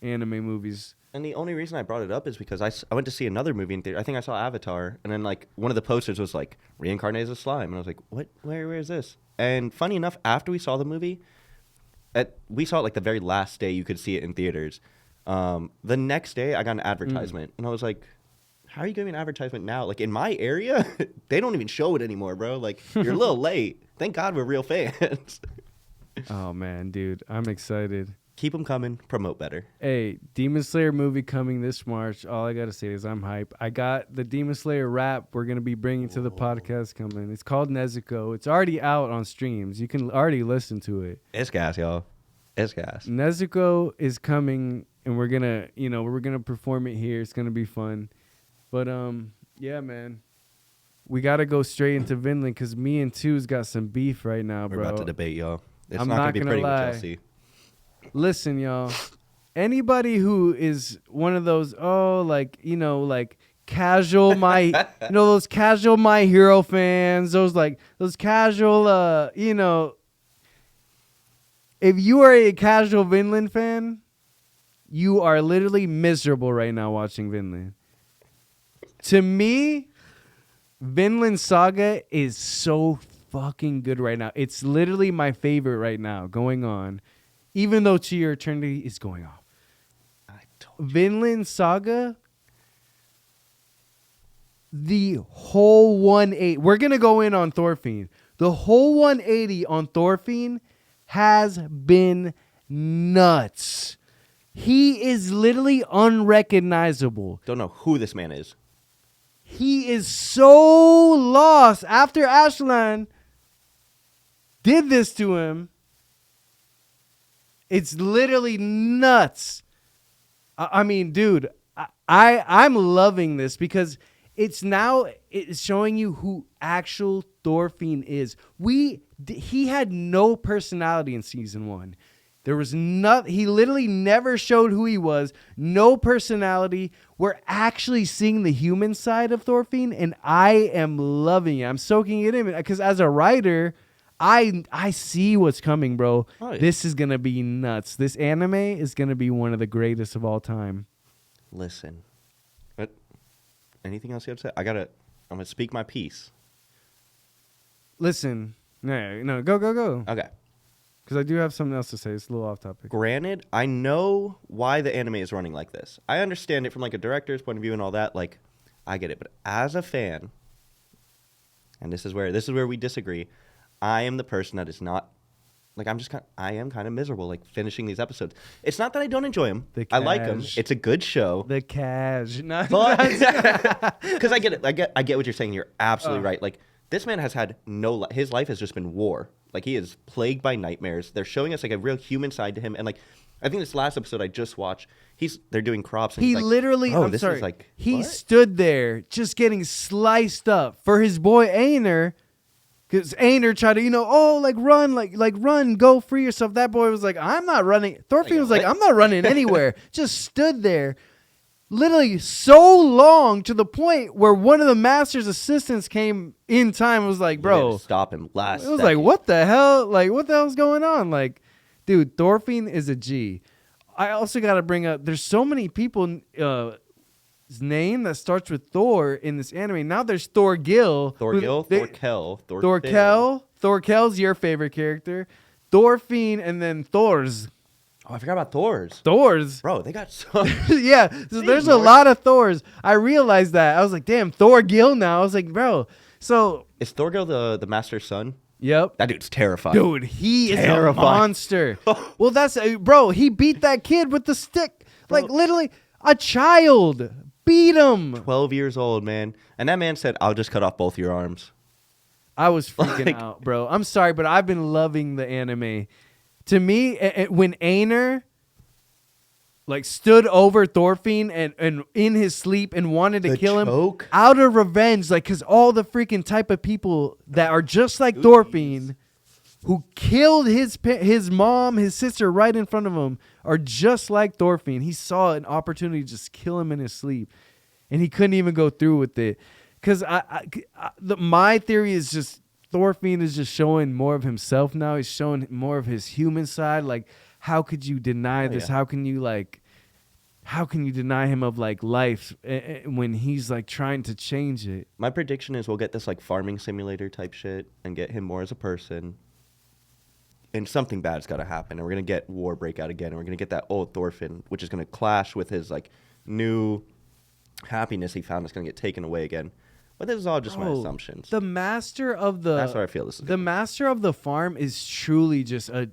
anime movies? And the only reason I brought it up is because I went to see another movie in theater. I think I saw Avatar, and then like one of the posters was like reincarnated as a slime, and I was like, "What? Where is this?" And funny enough, after we saw the movie, we saw it like the very last day you could see it in theaters. The next day, I got an advertisement, and I was like, "How are you giving an advertisement now? Like in my area, they don't even show it anymore, bro. Like you're a little late. Thank God we're real fans." Oh man, dude, I'm excited. Keep them coming. Promote better. Hey, Demon Slayer movie coming this March. All I gotta say is I'm hype. I got the Demon Slayer rap we're gonna be bringing to the podcast coming. It's called Nezuko. It's already out on streams. You can already listen to it. It's gas, y'all. It's gas. Nezuko is coming, and we're gonna perform it here. It's gonna be fun. But yeah, man, we gotta go straight into Vinland because me and Two's got some beef right now, We're bro. about to debate, y'all. It's I'm not not gonna be gonna pretty lie. what y'all see. Listen, y'all. Anybody who is one of those, like casual those casual My Hero fans, those casual, if you are a casual Vinland fan, you are literally miserable right now watching Vinland. To me, Vinland Saga is so fucking good right now. It's literally my favorite right now going on. Even though To Your Eternity is going off. I told you. Vinland Saga, the whole 180. We're going to go in on Thorfinn. The whole 180 on Thorfinn has been nuts. He is literally unrecognizable. Don't know who this man is. He is so lost after Ashland did this to him. It's literally nuts. I mean, dude, I'm loving this because it's showing you who actual Thorfinn is. He had no personality in season 1. There was he literally never showed who he was. No personality. We're actually seeing the human side of Thorfinn, and I am loving it. I'm soaking it in because as a writer, I see what's coming, bro. Oh, yeah. This is gonna be nuts. This anime is gonna be one of the greatest of all time. Listen. What? Anything else you have to say? I'm gonna speak my piece. Listen, no, go. Okay. Because I do have something else to say. It's a little off topic. Granted, I know why the anime is running like this. I understand it from like a director's point of view and all that. Like, I get it. But as a fan, and this is where we disagree. I am the person that is not like I am kind of miserable like finishing these episodes. It's not that I don't enjoy them. I like them. Cash. It's a good show. The cash. No, Because I get it. I get what you're saying. You're absolutely right. Like this man has had his life has just been war. Like he is plagued by nightmares. They're showing us like a real human side to him. And like I think this last episode I just watched, they're doing crops. And he he's like, literally, oh, I'm this sorry, is like, he what? stood there just getting sliced up for his boy Aner. Because Aner tried to, run, go free yourself. That boy was like, I'm not running. Thorfinn was like, I'm not running anywhere. Just stood there literally so long to the point where one of the master's assistants came in time and was like, bro. Stop him last It was second. like, what the hell? Like, what the hell's going on? Like, dude, Thorfinn is a G. I also got to bring up, there's so many people, his name that starts with Thor in this anime. Now there's Thorgil. Thorkel's your favorite character. Thorfinn, and then Thor's. Oh, I forgot about Thor's. Bro, they got so... Yeah, so there's a lot of Thors. I realized that. I was like, damn, Thorgil now. I was like, bro. So... Is Thorgil the master's son? Yep. That dude's terrifying. Dude, he is a monster. Well, that's... bro, he beat that kid with the stick. Like, literally, a child. Beat him. 12 years old, man. And that man said, I'll just cut off both your arms. I was freaking out, bro. I'm sorry, but I've been loving the anime. To me, when Aner stood over Thorfinn and in his sleep and wanted to kill him out of revenge, because all the freaking type of people that are just like Thorfinn, who killed his mom, his sister right in front of him, are just like Thorfinn. He saw an opportunity to just kill him in his sleep, and he couldn't even go through with it. Because my theory is just Thorfinn is just showing more of himself now. He's showing more of his human side. Like, how could you deny this? Yeah. How can you deny him of life when he's trying to change it? My prediction is we'll get this farming simulator type shit and get him more as a person. And something bad's got to happen, and we're gonna get war break out again, and we're gonna get that old Thorfinn, which is gonna clash with his new happiness he found. That's gonna get taken away again. But this is all just my assumptions. The master of That's what I feel this is. The master of the farm is truly just a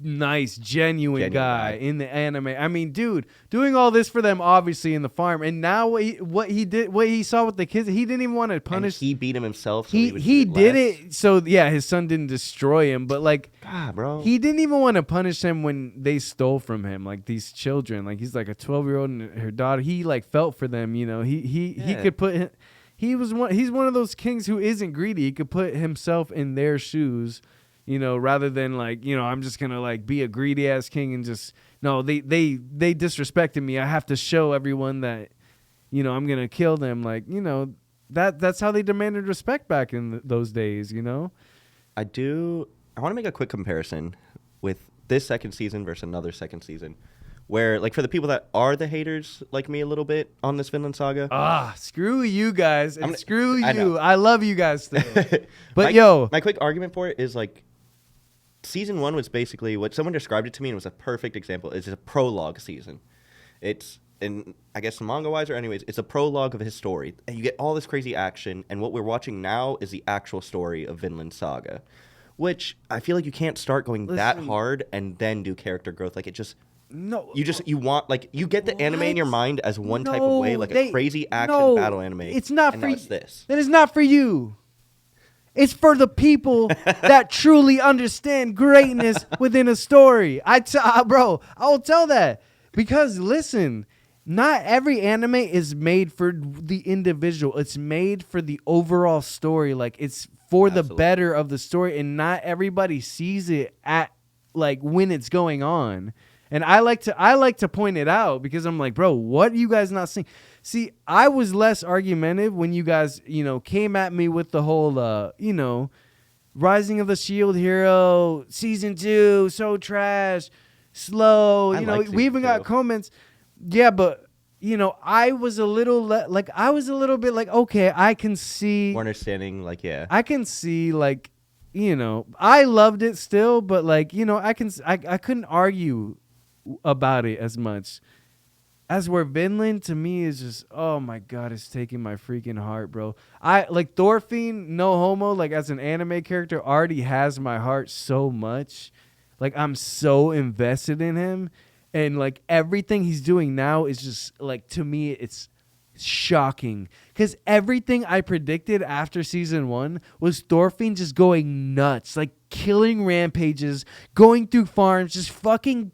nice, genuine guy in the anime. I mean, dude, doing all this for them, obviously in the farm, and now what he saw with the kids, he didn't even want to punish. And he beat him himself. So he did it. So yeah, his son didn't destroy him, but God, bro, he didn't even want to punish them when they stole from him, these children. He's a 12-year-old and her daughter. He felt for them. He could put. He's one of those kings who isn't greedy. He could put himself in their shoes. Rather than I'm just gonna be a greedy ass king and just no, they disrespected me. I have to show everyone that, I'm gonna kill them. That's how they demanded respect back in those days. I want to make a quick comparison with this second season versus another second season. where like for the people that are the haters like me a little bit on this Vinland Saga. Screw you guys and screw I know. you. I love you guys still. But my quick argument for it is like season 1 was basically what someone described it to me and was a perfect example. It's a prologue season. It's in I guess manga wise or anyways, it's a prologue of his story. And you get all this crazy action, and what we're watching now is the actual story of Vinland Saga. Which I feel like you can't start going that hard and then do character growth. Like it just you want like you get the anime in your mind as one type of way, like a crazy action battle anime. It's not for it's this. That is not for you. It's for the people that truly understand greatness within a story. Bro, I will tell that because listen, not every anime is made for the individual. It's made for the overall story. Like it's for the better of the story, and not everybody sees it at like when it's going on. And I like to point it out because I'm like, bro, what are you guys not seeing? See, I was less argumentative when you guys, came at me with the whole, Rising of the Shield Hero season 2, so trash, slow. We even got comments. Yeah, but I was a little bit like, okay, I can see more understanding. Like, yeah, I can see like, I loved it still, but like, I couldn't argue about it as much. As where Vinland to me is just, oh my god, it's taking my freaking heart, bro. I like Thorfinn, no homo, like as an anime character, already has my heart so much. Like I'm so invested in him, and like everything he's doing now is just like, to me, it's shocking. Because everything I predicted after season 1 was Thorfinn just going nuts, like killing rampages, going through farms, just fucking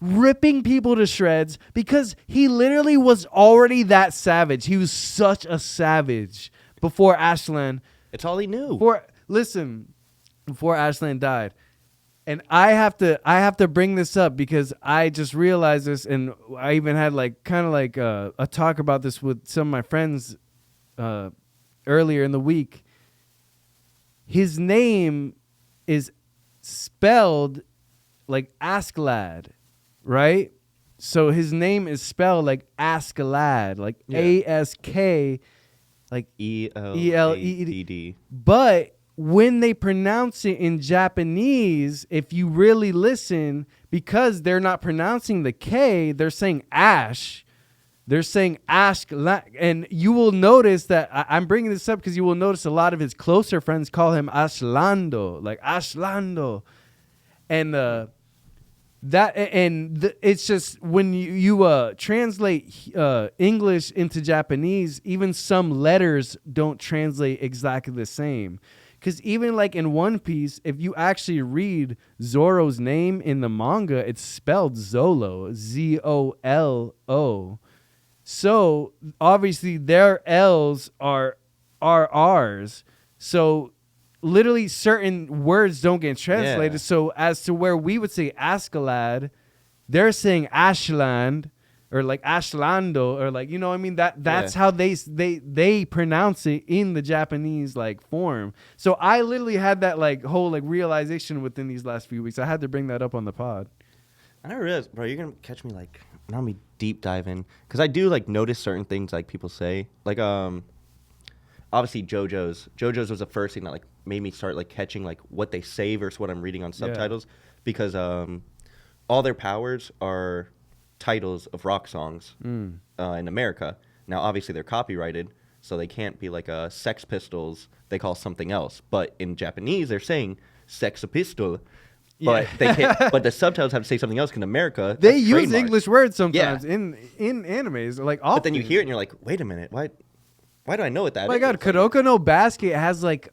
ripping people to shreds, because he literally was already that savage. He was such a savage before Ashland. It's all he knew. Before Ashland died. And I have to bring this up because I just realized this, and I even had like kind of like a talk about this with some of my friends earlier in the week. His name is spelled like Askeladd. Right? So his name is spelled like Askeladd, like Ask, like Eledd. But when they pronounce it in Japanese, if you really listen, because they're not pronouncing the K, they're saying Ash. They're saying Askeladd. And you will notice that I'm bringing this up because you will notice a lot of his closer friends call him Ashlando, like Ashlando. And it's just when you translate English into Japanese, even some letters don't translate exactly the same. Because even like in One Piece, if you actually read Zoro's name in the manga, it's spelled Zolo, Zolo. So obviously their L's are R's. So literally certain words don't get translated. Yeah. So as to where we would say Askeladd, they're saying Ashland or like Ashlando or like, what I mean? That's how they pronounce it in the Japanese like form. So I literally had that like whole like realization within these last few weeks. I had to bring that up on the pod. I never realized, bro, you're going to catch me like, not me deep diving. Because I do like notice certain things like people say. Like, obviously JoJo's was the first thing that like made me start like catching like what they say versus what I'm reading on subtitles, because all their powers are titles of rock songs in America. Now obviously they're copyrighted, so they can't be like a Sex Pistols, they call something else, but in Japanese they're saying Sex Pistol. But they can't. But the subtitles have to say something else. Because in America, they use trademarked English words sometimes in animes, like often. But then you hear it and you're like, wait a minute, why do I know what that is? Oh my god, Kuroko no Basket has like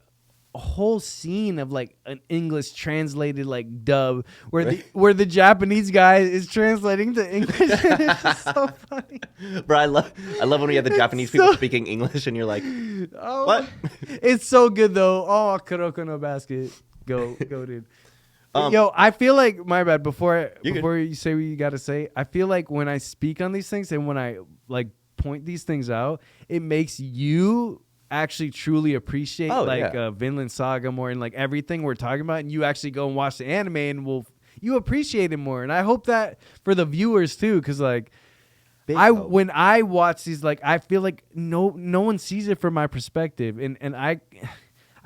a whole scene of like an English translated like dub where the Japanese guy is translating to English. It's just so funny. Bro, I love when we have the Japanese people speaking English and you're like, what? It's so good though. Oh, Kuroko no Basket. Go dude. Yo, I feel like, my bad, before you say what you got to say, I feel like when I speak on these things and when I like point these things out, it makes you actually truly appreciate Vinland Saga more and like everything we're talking about, and you actually go and watch the anime and will you appreciate it more. And I hope that for the viewers too, because like Big hope. when I watch these, like I feel like no one sees it from my perspective, and I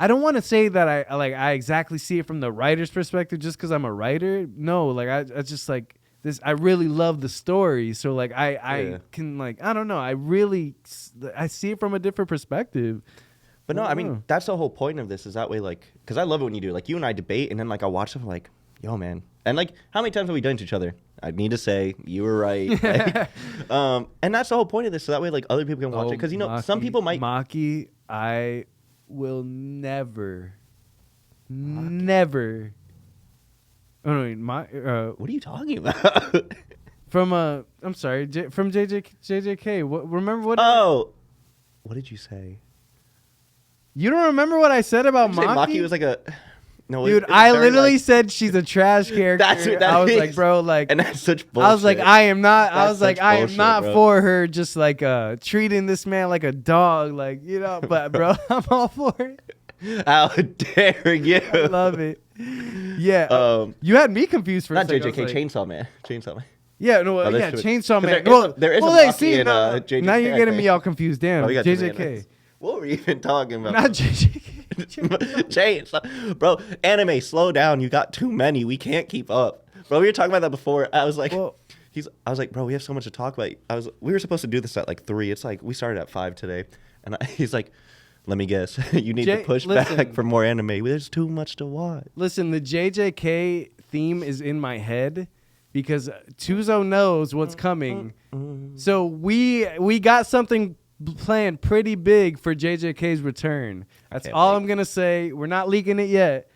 don't want to say that I exactly see it from the writer's perspective just because I'm a writer. No, like I just like this. I really love the story, so like I can like I don't know. I see it from a different perspective. But no, I mean that's the whole point of this. Is that way, like, because I love it when you do. Like you and I debate, and then like I watch stuff, I'm like, yo, man, and like how many times have we done to each other? I need to say you were right. Like, and that's the whole point of this. So that way, like other people can watch it, because some people might. Maki, I will never. Oh no, What are you talking about? I'm sorry, from JJK. Remember what? Oh, what did you say? You don't remember what I said about Did you say Maki? Maki was like a. No, dude, I literally said she's a trash character. That's what that I was is. like, bro, like, and that's such bullshit. I was like, I am not. I That's was like, such I am bullshit, not bro. for her. Just like treating this man like a dog, like But bro, I'm all for it. How dare you? I love it. Yeah, you had me confused for Not a second. JJK, Chainsaw Man. Chainsaw Man. Yeah, no, Oh, yeah, that's Chainsaw true. Man. 'Cause there is a hey, Maki see, in, no, JJK, now you're I getting me think. all confused. Damn, Oh, we got too many JJK, animes. What were we even talking about? not JJK. Chainsaw. Bro, anime, slow down. You got too many. We can't keep up. Bro, we were talking about that before. I was like, Well- I was like, bro, we have so much to talk about. We were supposed to do this at like 3. It's like we started at 5 today, and he's like, let me guess, you need to push back for more anime. There's too much to watch. Listen, the JJK theme is in my head because Tuzo knows what's coming. So we got something planned pretty big for JJK's return. That's can't all wait. I'm going to say. We're not leaking it yet,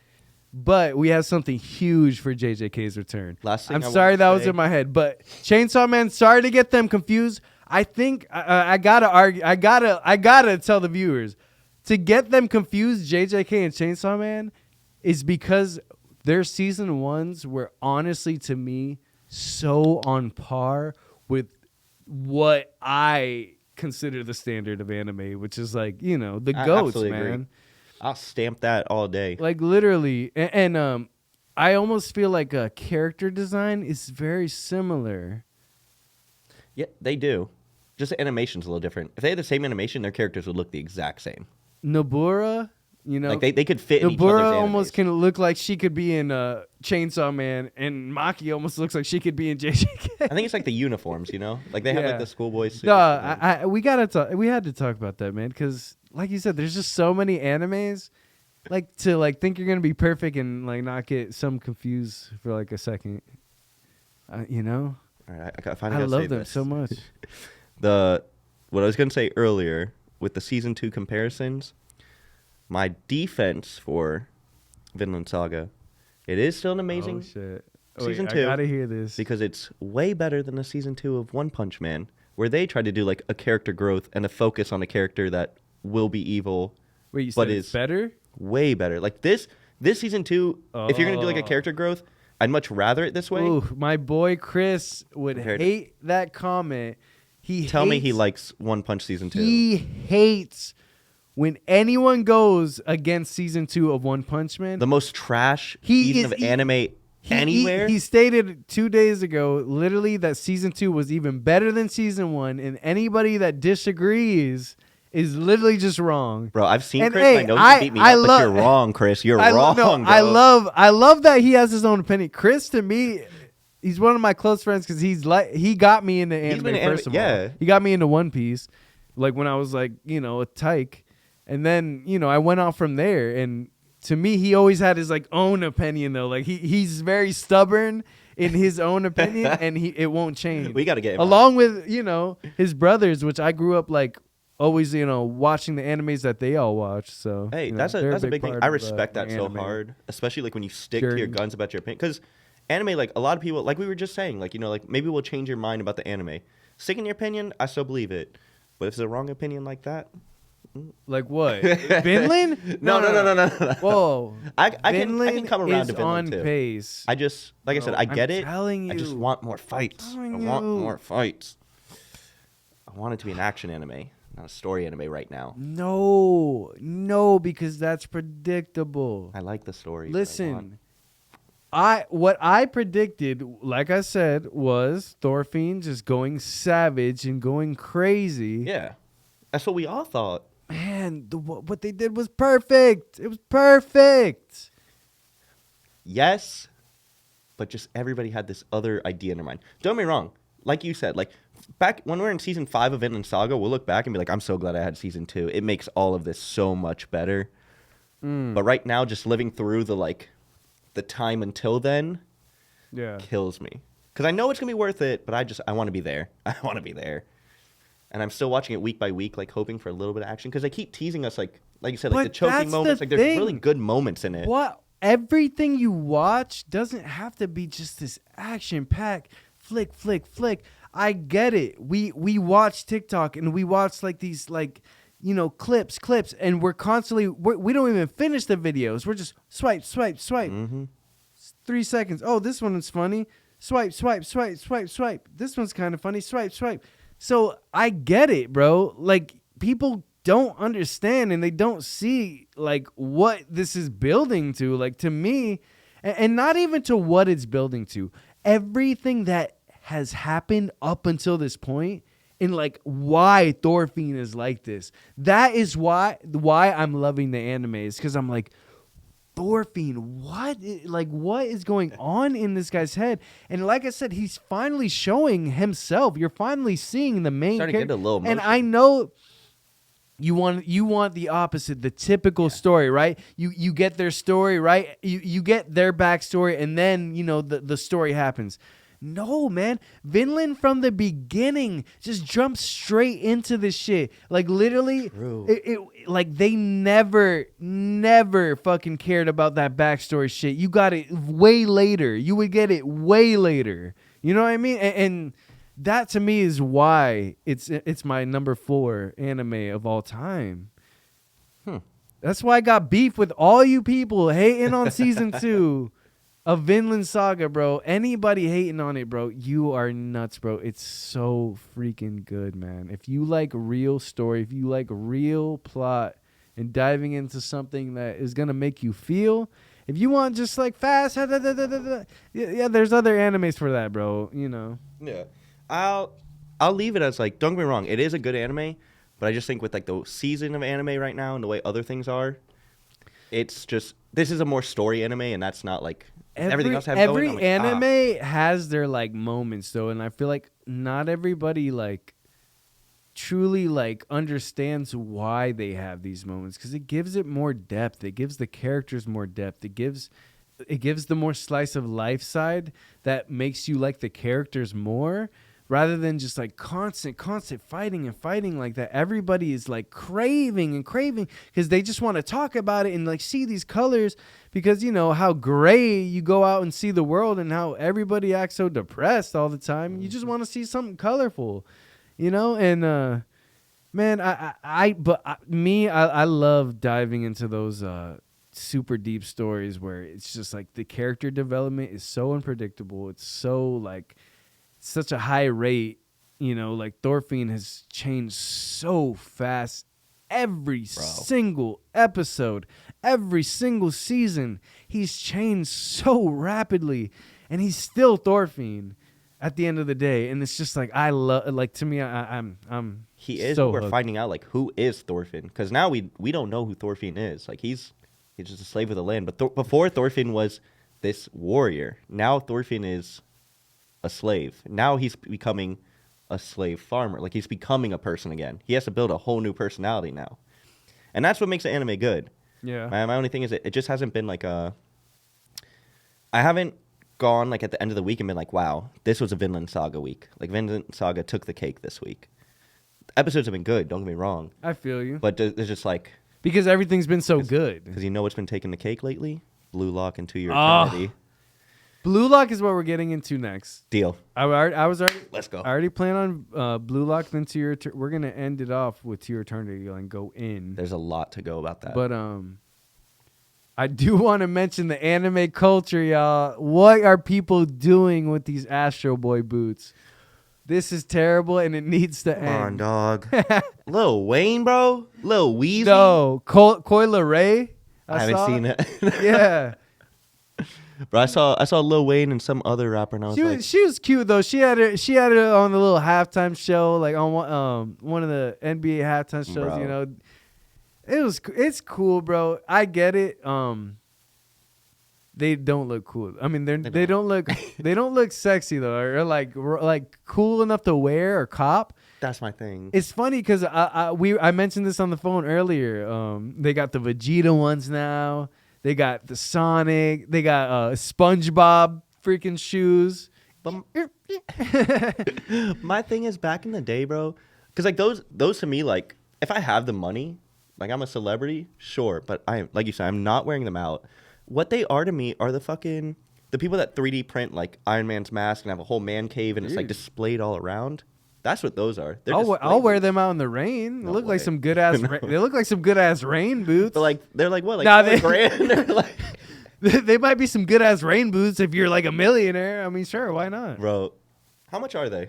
but we have something huge for JJK's return. Last thing I'm I sorry wanna that was say- in my head, but Chainsaw Man, sorry to get them confused. I think I got to argue. I got to tell the viewers to get them confused. JJK and Chainsaw Man is because their season 1s were honestly to me so on par with what I consider the standard of anime, which is like, the I goats, absolutely man. agree. I'll stamp that all day. Like literally, and I almost feel like a character design is very similar. Yeah, they do. Just the animation's a little different. If they had the same animation, their characters would look the exact same. Nobura, Like they could fit in each other's Nobura animes. almost can look like she could be in Chainsaw Man, and Maki almost looks like she could be in JJK. I think it's like the uniforms, Like they have Yeah. like the schoolboy suits. No, we had to talk about that, man, because like you said, there's just so many animes. Like to like think you're gonna be perfect and like not get some confused for like a second. All right, I finally I gotta love say them this. so much. What I was gonna say earlier with the season 2 comparisons, my defense for Vinland Saga, it is still an amazing Oh shit! season Wait, 2 I gotta hear this. because it's way better than the season 2 of One Punch Man, where they tried to do like a character growth and a focus on a character that will be evil. Wait, you but said it's better? Way better. Like this season 2, if you're gonna do like a character growth, I'd much rather it this way. Ooh, my boy Chris would Compared to- hate that comment. Tell me he likes One Punch season 2. He hates when anyone goes against season 2 of One Punch Man. The most trash He season is- of anime anywhere. He stated 2 days ago, literally, that season 2 was even better than season 1, and anybody that disagrees is literally just wrong. Bro, I've seen And Chris. hey, I know you I- can beat me I up, but love- you're wrong, Chris. You're I wrong. no, bro. I love that he has his own opinion. Chris, to me, he's one of my close friends because he got me into anime been in first anime- of all. yeah. He got me into One Piece, like when I was like a tyke, and then I went off from there. And to me, he always had his like own opinion though. Like he's very stubborn in his own opinion, and it won't change. We got to get him Along with his brothers, which I grew up like always watching the animes that they all watch. So Hey, you know, that's they're a big thing. part I of, respect that so anime. hard, especially like when you stick to your Journey. guns about your opinion. Because anime, like a lot of people, like we were just saying, like like maybe we'll change your mind about the anime. Sticking to your opinion, I still believe it. But if it's a wrong opinion like that, Like what? Vinland? no. Whoa. I can Vinland come around is to Vinland on too. pace. I just like I said, Bro, I get I'm it. telling I just you. want more fights. I telling want you. more fights. I want it to be an action anime, not a story anime right now. No, because that's predictable. I like the story. Listen, What I predicted, like I said, was Thorfinn just going savage and going crazy. Yeah, that's what we all thought. Man, what they did was perfect. It was perfect. Yes, but just everybody had this other idea in their mind. Don't get me wrong. Like you said, like back when we're in season 5 of Vinland Saga, we'll look back and be like, I'm so glad I had season 2. It makes all of this so much better. But right now, just living through the time until then kills me. Because I know it's going to be worth it, but I want to be there. I want to be there. And I'm still watching it week by week, like hoping for a little bit of action. Because they keep teasing us, like you said, like But the choking that's moments. the Like there's thing. really good moments in it. What? Everything you watch doesn't have to be just this action-packed flick, flick, flick. I get it. We watch TikTok and we watch like these like, you know, clips, and we're constantly we don't even finish the videos. We're just swipe. 3 seconds. Oh, this one is funny. Swipe. This one's kind of funny. Swipe. So I get it, bro. Like people don't understand and they don't see like what this is building to. Like to me, and not even to what it's building to. Everything that has happened up until this point, and like why Thorfinn is like this. That is why I'm loving the anime, is because I'm like, Thorfinn, what is going on in this guy's head? And like I said, he's finally showing himself. You're finally seeing the main Starting to character. get a little And emotional. I know you want the opposite, the typical story, right? You get their story, right? You get their backstory, and then you know the story happens. No, man. Vinland from the beginning just jumped straight into this shit. Like literally, like they never fucking cared about that backstory shit. You got it way later. You would get it way later. You know what I mean? And that to me is why it's my number 4 anime of all time. That's why I got beef with all you people hating on season 2 of Vinland Saga, bro. Anybody hating on it, bro, you are nuts, bro. It's so freaking good, man. If you like real story, if you like real plot and diving into something that is going to make you feel, if you want just like fast, yeah, there's other animes for that, bro, you know. Yeah. I'll leave it as like, don't get me wrong, it is a good anime, but I just think with like the season of anime right now and the way other things are, it's just, this is a more story anime, and that's not like everything else I have going. Every anime has their like moments though, and I feel like not everybody like truly like understands why they have these moments, because it gives it more depth. It gives the characters more depth. It gives the more slice of life side that makes you like the characters more, rather than just like constant fighting like that. Everybody is like craving because they just want to talk about it and like see these colors, because you know how gray you go out and see the world and how everybody acts so depressed all the time. You just want to see something colorful, you know? And man, I love diving into those super deep stories where it's just like the character development is so unpredictable. It's so like such a high rate, you know, like Thorfinn has changed so fast every single episode, every single season. He's changed so rapidly, and he's still Thorfinn at the end of the day. And it's just like, I love, like, to me, I'm he is, so we're hooked. finding out like who is Thorfinn, because now we don't know who Thorfinn is. Like he's just a slave of the land, but before Thorfinn was this warrior. Now Thorfinn is a slave. Now he's becoming a slave farmer. Like he's becoming a person again. He has to build a whole new personality now, and that's what makes the anime good. Yeah. My only thing is it just hasn't been like I haven't gone like at the end of the week and been like, wow, this was a Vinland Saga week. Like Vinland Saga took the cake this week. Episodes have been good, don't get me wrong, I feel you. but there's just like, Because everything's been so good. because you know what's been taking the cake lately? Blue Lock and To Your Oh. Eternity. Blue Lock is what we're getting into next. Deal. I was already Let's go. I already plan on Blue Lock, then To Your we're gonna end it off with To Your Eternity and go in. There's a lot to go about that. But I do want to mention the anime culture, y'all. What are people doing with these Astro Boy boots? This is terrible, and it needs to Come end. on, dog. Lil Wayne, bro. Lil Weezy. No, Coil Ray. I haven't seen it. Yeah. But I saw Lil Wayne and some other rapper, and I was like, She was cute though. She had it on the little halftime show, like on one of the NBA halftime shows. Bro. You know, it's cool, bro. I get it. They don't look cool. I mean, they don't look sexy though, or like cool enough to wear or cop. that's my thing. It's funny because I mentioned this on the phone earlier. They got the Vegeta ones now. They got the Sonic. They got SpongeBob freaking shoes. But my thing is back in the day, bro, because like those to me, like if I have the money, like I'm a celebrity, sure, but like you said, I'm not wearing them out. What they are to me are the people that 3D print like Iron Man's mask and have a whole man cave and it's like displayed all around. That's what those are. I'll wear them out in the rain. No they look way. like some good ass. They look like some good ass rain boots. But like they're like what? Like Nah, $4,000? They're like, they might be some good ass rain boots if you're like a millionaire. I mean, sure, why not? bro, how much are they?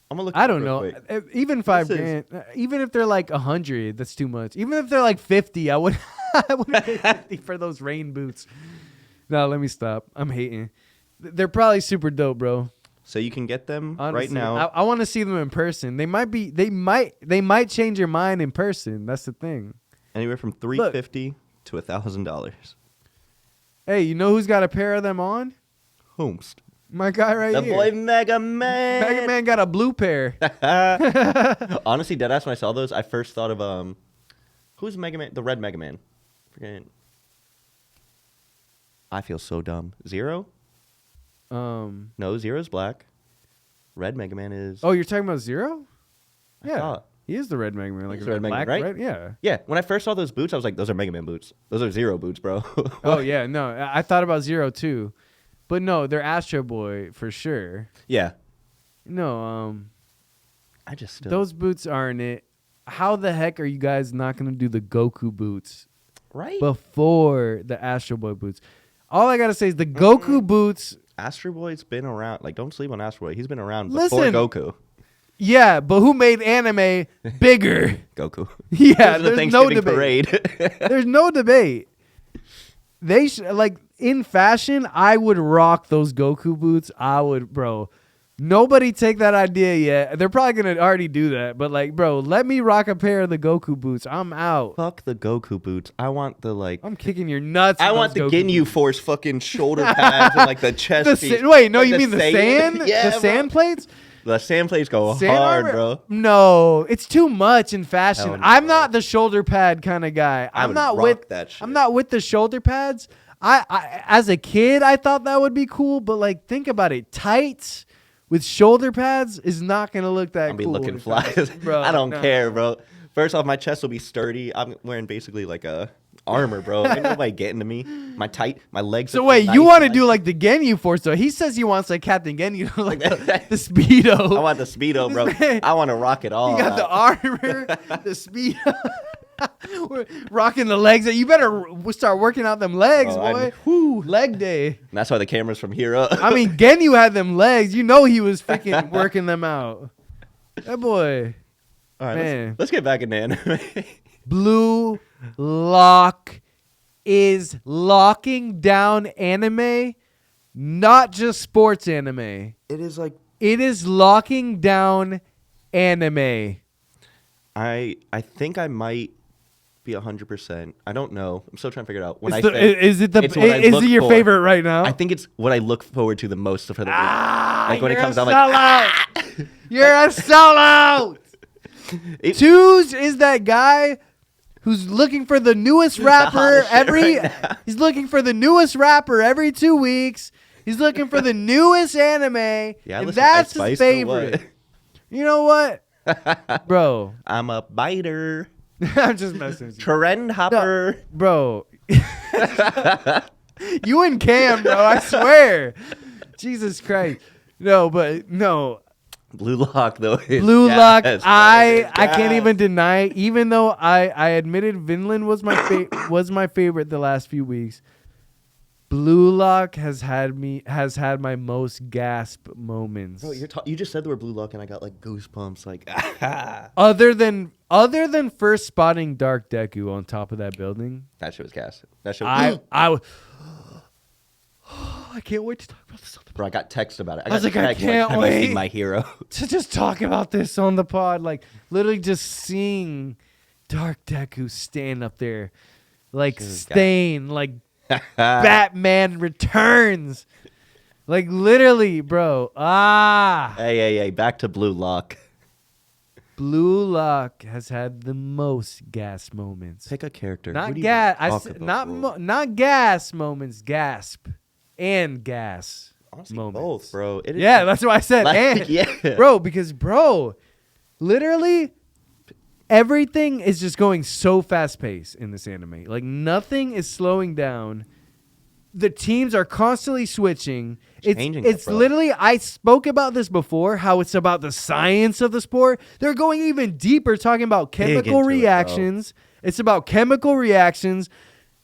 I'm gonna look. I don't real know. quick. Even $5,000, even if they're like 100, that's too much. Even if they're like 50, I wouldn't pay 50 for those rain boots. No, let me stop. I'm hating. They're probably super dope, bro. So you can get them Honestly, right now. I want to see them in person. They might change your mind in person. That's the thing. Anywhere from $350 to $1,000. Hey, you know who's got a pair of them on? Homest. My guy right The here. boy Mega Man. Mega Man got a blue pair. Honestly, deadass, when I saw those, I first thought of who's Mega Man? The red Mega Man. Forget. I feel so dumb. Zero? No, Zero's black. Red Mega Man is. Oh, you're talking about Zero? Yeah, thought. he is the red Mega Man. Like He's the red Mega Man, black, right? Yeah. Yeah, when I first saw those boots, I was like, those are Mega Man boots. Those are Zero boots, bro. Oh yeah, no, I thought about Zero too, but no, they're Astro Boy for sure. Yeah. No, I just still. those boots aren't it. How the heck are you guys not gonna do the Goku boots Right? before the Astro Boy boots? All I gotta say is the Goku boots. Astro Boy's been around. Like, don't sleep on Astro Boy. He's been around Listen. before Goku. Yeah, but who made anime bigger? Goku. Yeah, This is the there's no Thanksgiving debate. parade. There's no debate. They like in fashion. I would rock those Goku boots. I would, bro. Nobody take that idea yet. They're probably gonna already do that. But like, bro, let me rock a pair of the Goku boots. I'm out. Fuck the Goku boots. I want the like. I'm kicking your nuts. I with want the those Goku Ginyu boots. Force fucking shoulder pads and like the chest piece. Wait, no, Like you mean the sand? Yeah, The bro. sand plates? The sand plates go Sand hard, armor? bro. No, it's too much in fashion. Hell no, I'm bro. not the shoulder pad kind of guy. I I'm would not rock with that shit. I'm not with the shoulder pads. I as a kid I thought that would be cool, but like think about it, tights with shoulder pads is not gonna look that I'll be cool. looking in fly. fashion, bro. I don't No. care, bro. First off, my chest will be sturdy. I'm wearing basically like a armor, bro. Ain't nobody getting to me. My legs. So are wait, nice you want to and, do like like the Ginyu Force though? He says he wants like Captain Ginyu, like the Speedo. I want the speedo, bro. man- I want to rock it all. You got the out. armor, the Speedo. We're rocking the legs. You better start working out them legs, Bro, boy. I'm- whew. Leg day. And that's why the camera's from here up. I mean, Ginyu had them legs. You know he was freaking working them out. That boy. all right, man. let's get back in anime. Blue Lock is locking down anime, not just sports anime. It is like It is locking down anime. I think I might be 100%. I don't know. I'm still trying to figure it out. When Is it it's what I is look it your for. favorite right now? I think it's what I look forward to the most for the week. Ah, Like when it you're comes a out, like sellout. You're a sellout. It- Twos is that guy who's looking for the newest rapper hottest shit right now. He's looking for the newest rapper every 2 weeks. He's looking for the newest anime. Yeah, I and listen to that's Ice his Spice or what? favorite. You know what? Bro, I'm a biter, I'm just messing with you. trend hopper. Bro. You and Cam, bro, I swear. Jesus Christ. No, but no. Blue Lock though. is Blue Lock, gas, bro. I It's can't gas. even deny, even though I admitted Vinland was my favorite the last few weeks. Blue Lock has had my most gasp moments. Bro, you just said the word Blue Lock and I got like goosebumps. Like other than first spotting Dark Deku on top of that building, that shit was gas. That shit. Was, I I can't wait to talk about this on the pod. Bro, I got text about it. I was like, I text, can't have you seen wait. My Hero. To just talk about this on the pod. Like, literally just seeing Dark Deku stand up there. Like, Stain. Like, Batman Returns. Like, literally, bro. Hey, back to Blue Lock. Blue Lock has had the most gas moments. Pick a character. Not Who do you gas. wanna talk about, bro? Not gas moments. Gasp and gas Honestly, moments. both, bro. It is Yeah, that's what I said. like, and, yeah. bro, because literally everything is just going so fast paced in this anime. Like nothing is slowing down. The teams are constantly switching. Changing It's it, bro. literally, I spoke about this before, how it's about the science of the sport. They're going even deeper, talking about chemical into it, bro. reactions. It's about chemical reactions.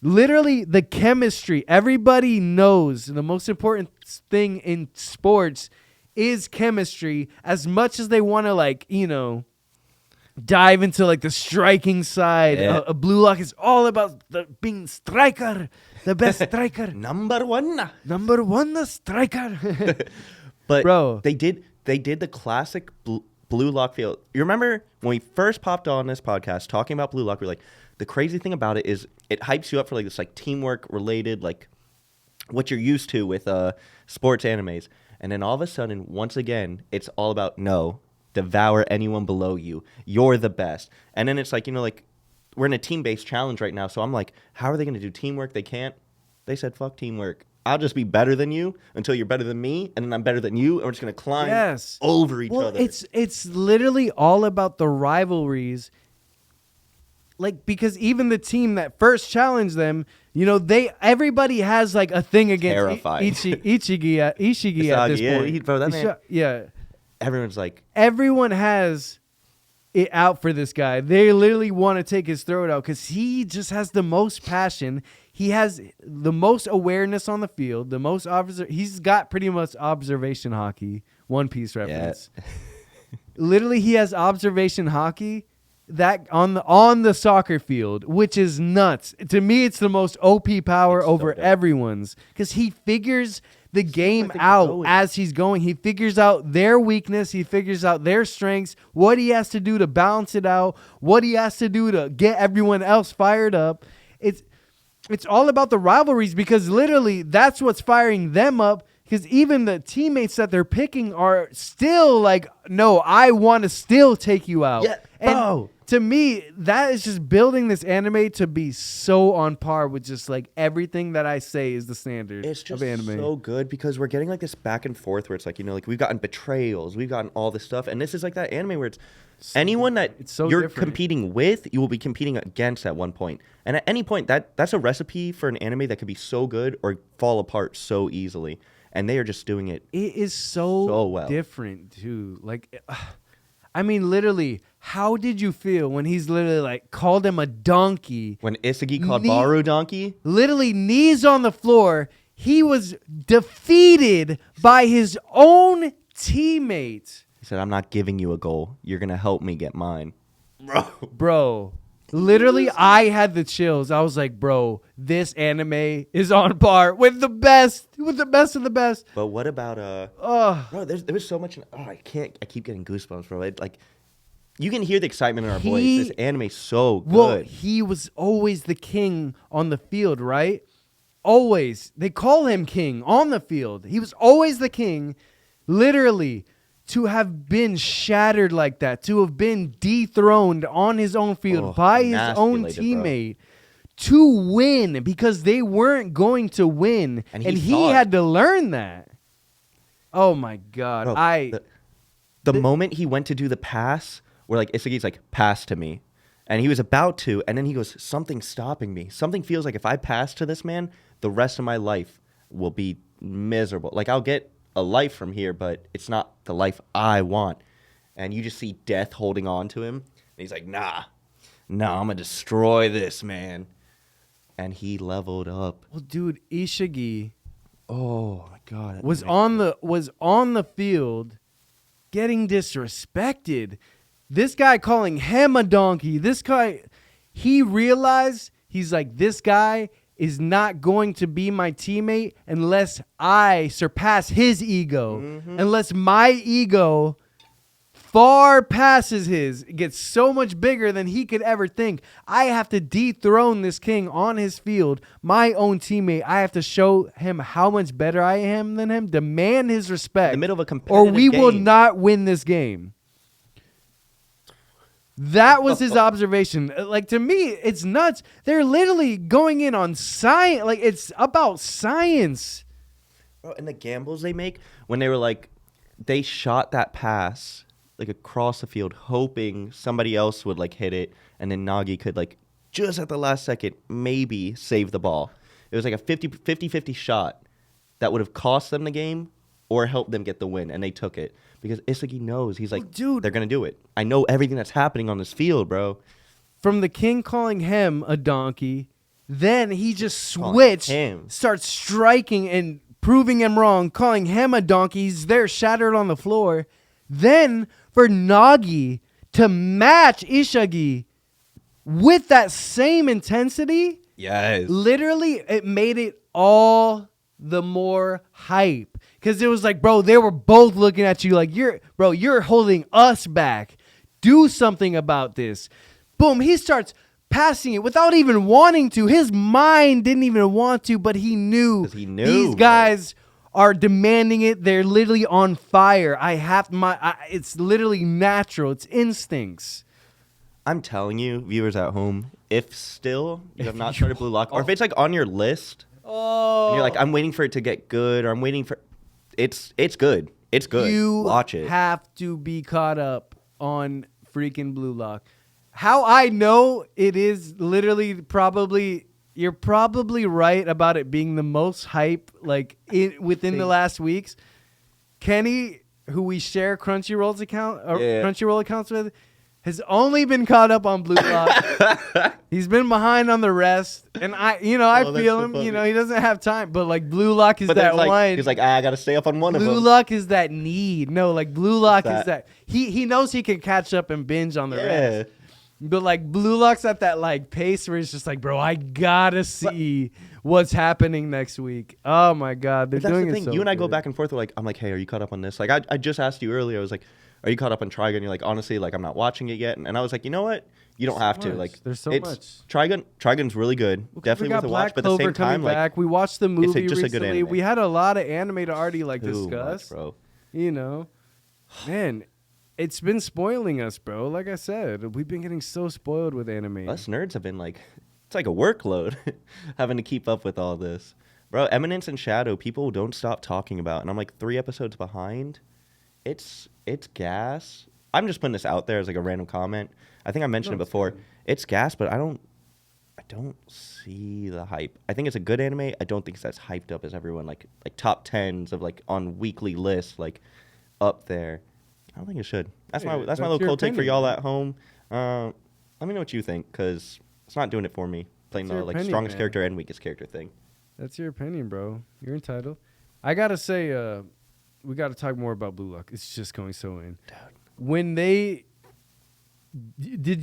Literally, the chemistry. Everybody knows the most important thing in sports is chemistry. As much as they want to, like, you know, dive into like the striking side. Yeah. A Blue Lock is all about being striker, the best striker, Number one. the striker. But Bro. they did the classic Blue Lock feel. You remember when we first popped on this podcast talking about Blue Lock, we were like, the crazy thing about it is it hypes you up for like this like teamwork related, like what you're used to with sports animes. And then all of a sudden, once again, it's all about devour anyone below you. You're the best. And then it's like, you know, like we're in a team-based challenge right now. So I'm like, how are they going to do teamwork? They can't. They said, fuck teamwork. I'll just be better than you until you're better than me. And then I'm better than you. And we're just going to climb over each other. It's literally all about the rivalries. Like, because even the team that first challenged them, you know, everybody has like a thing against Terrifying. Ishigi at this point. Bro, that man, yeah. everyone's like, Everyone has it out for this guy. They literally want to take his throat out because he just has the most passion. He has the most awareness on the field, the most he's got pretty much observation hockey, One Piece reference. Yeah. Literally, he has observation hockey that on the soccer field, which is nuts. To me, it's the most OP power It's over so dope. everyone's because he figures the game things out going. as he's going. He figures out their weakness. He figures out their strengths, what he has to do to balance it out, what he has to do to get everyone else fired up. It's all about the rivalries because literally that's what's firing them up. Because even the teammates that they're picking are still like, no, I want to still take you out. Yeah, and bro. to me, that is just building this anime to be so on par with just like everything that I say is the standard it's just of anime. so good because we're getting like this back and forth where it's like, you know, like we've gotten betrayals, we've gotten all this stuff. And this is like that anime where it's anyone that It's so you're different. competing with, you will be competing against at one point. And at any point, that's a recipe for an anime that could be so good or fall apart so easily. And they are just doing it. It is so well. different too. Like, I mean, literally, how did you feel when he's literally like called him a donkey? When Isagi called Baru donkey, Literally knees on the floor. He was defeated by his own teammate. he said, I'm not giving you a goal. You're going to help me get mine. Bro, literally, I had the chills. I was like, bro, this anime is on par with the best of the best. But what about, bro, there was so much, I keep getting goosebumps, bro. Like, you can hear the excitement in our voice. This anime's so good. Well, he was always the king on the field, right? Always. They call him king on the field. He was always the king. Literally, to have been shattered like that, to have been dethroned on his own field by his own emasculated, bro. teammate, to win because they weren't going to win. And And he he thought- had to learn that. Oh, my God. Bro, the moment he went to do the pass, where like Isagi's like, pass to me. And he was about to, and then he goes, something's stopping me. Something feels like if I pass to this man, the rest of my life will be miserable. Like I'll get a life from here, but it's not the life I want. And you just see death holding on to him. And he's like, nah, I'm going to destroy this, man. And he leveled up. Well, dude, Ishigi Oh, my God. was on the field getting disrespected. This guy calling him a donkey. This guy, he realized, he's like, this guy is not going to be my teammate unless I surpass his ego. Unless my ego far passes his, it gets so much bigger than he could ever think. I have to dethrone this king on his field, my own teammate. I have to show him how much better I am than him, demand his respect. In the middle of a or competitive we will game. not win this game. That was his observation. Like, to me, it's nuts. They're literally going in on science. Like, it's about science. Bro, and the gambles they make when they were like, they shot that pass like across the field, hoping somebody else would like hit it, and then Nagi could like just at the last second maybe save the ball. It was like a 50-50 shot that would have cost them the game or helped them get the win, and they took it because Isagi knows. He's like, dude, they're gonna do it. I know everything that's happening on this field, bro. From the king calling him a donkey, then he just Calling switched, him. starts striking and proving him wrong, calling him a donkey. He's there shattered on the floor. Then for Nagi to match Ishagi with that same intensity, Yes. literally it made it all the more hype. Because it was like, bro, they were both looking at you like, you're holding us back. Do something about this. Boom, he starts passing it without even wanting to. His mind didn't even want to, but he knew. 'Cause he knew, These guys are demanding it. They're literally on fire. It's literally natural. It's instincts. I'm telling you, viewers at home, if still you have not started Blue Lock, or if it's like on your list, Oh, and you're like, I'm waiting for it to get good, or I'm waiting for, it's good. It's good. You Watch it. have to be caught up on freaking Blue Lock. How I know it is literally probably, you're probably right about it being the most hype like within the last weeks. Kenny, who we share Crunchyroll's account or Crunchyroll accounts with, has only been caught up on Blue Lock. He's been behind on the rest, and I that's feel so him. funny. He doesn't have time, but like Blue Lock is But that then, like, one. he's like, I gotta stay up on one of Blue them. Lock is that need. No, like Blue Lock is that? that he knows he can catch up and binge on the Yeah. rest. But like Blue Lock's at that like pace where it's just like, bro, I gotta see what's happening next week. Oh my god, they're But that's doing the it thing. so You and I go good. back and forth. We're like, I'm like, hey, are you caught up on this? Like, I just asked you earlier. I was like, are you caught up on Trigun? You're like, honestly, like, I'm not watching it yet. And I was like, you know what? You don't have to. much. Like, There's so it's, much. Trigun's really good. Well, 'cause Definitely we worth got a Black watch. But at the Clover same coming time, like, back. We watched the movie just a good recently. anime. We had a lot of anime to already like too discuss. much, bro. You know, man, it's been spoiling us, bro. Like I said, we've been getting so spoiled with anime. Us nerds have been like, it's like a workload having to keep up with all this. Bro, Eminence and Shadow, people don't stop talking about. And I'm like 3 episodes behind. It's gas. I'm just putting this out there as like a random comment. I think I mentioned it before. It's gas, but I don't see the hype. I think it's a good anime. I don't think it's as hyped up as everyone like top 10s of like on weekly lists like up there. I don't think it should. That's my That's little your cold take for opinion, y'all man. at home. Let me know what you think, because it's not doing it for me. Playing That's the your like opinion, strongest man. character and weakest character thing. That's your opinion, bro. You're entitled. I gotta say, we gotta talk more about Blue Lock. It's just going so in. When did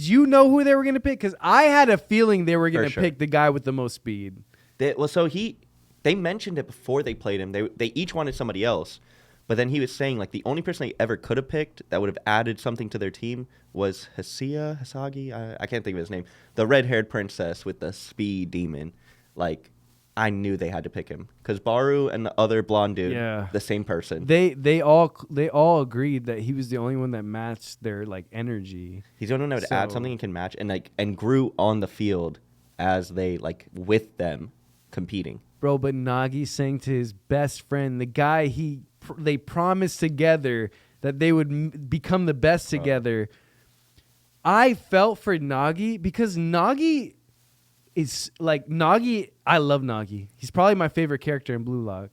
you know who they were gonna pick? Because I had a feeling they were gonna sure. pick the guy with the most speed. They mentioned it before they played him. They each wanted somebody else, but then he was saying like the only person they ever could have picked that would have added something to their team was Hisagi. I can't think of his name. The red-haired princess with the speed demon. Like, I knew they had to pick him because Baru and the other blonde dude, the same person. They all agreed that he was the only one that matched their like energy. He's the only one that would add So- something and can match and grew on the field as they like with them competing. Bro, but Nagi saying to his best friend, the guy they promised together that they would become the best together. I felt for Nagi because Nagi is like I love Nagi. He's probably my favorite character in Blue Lock.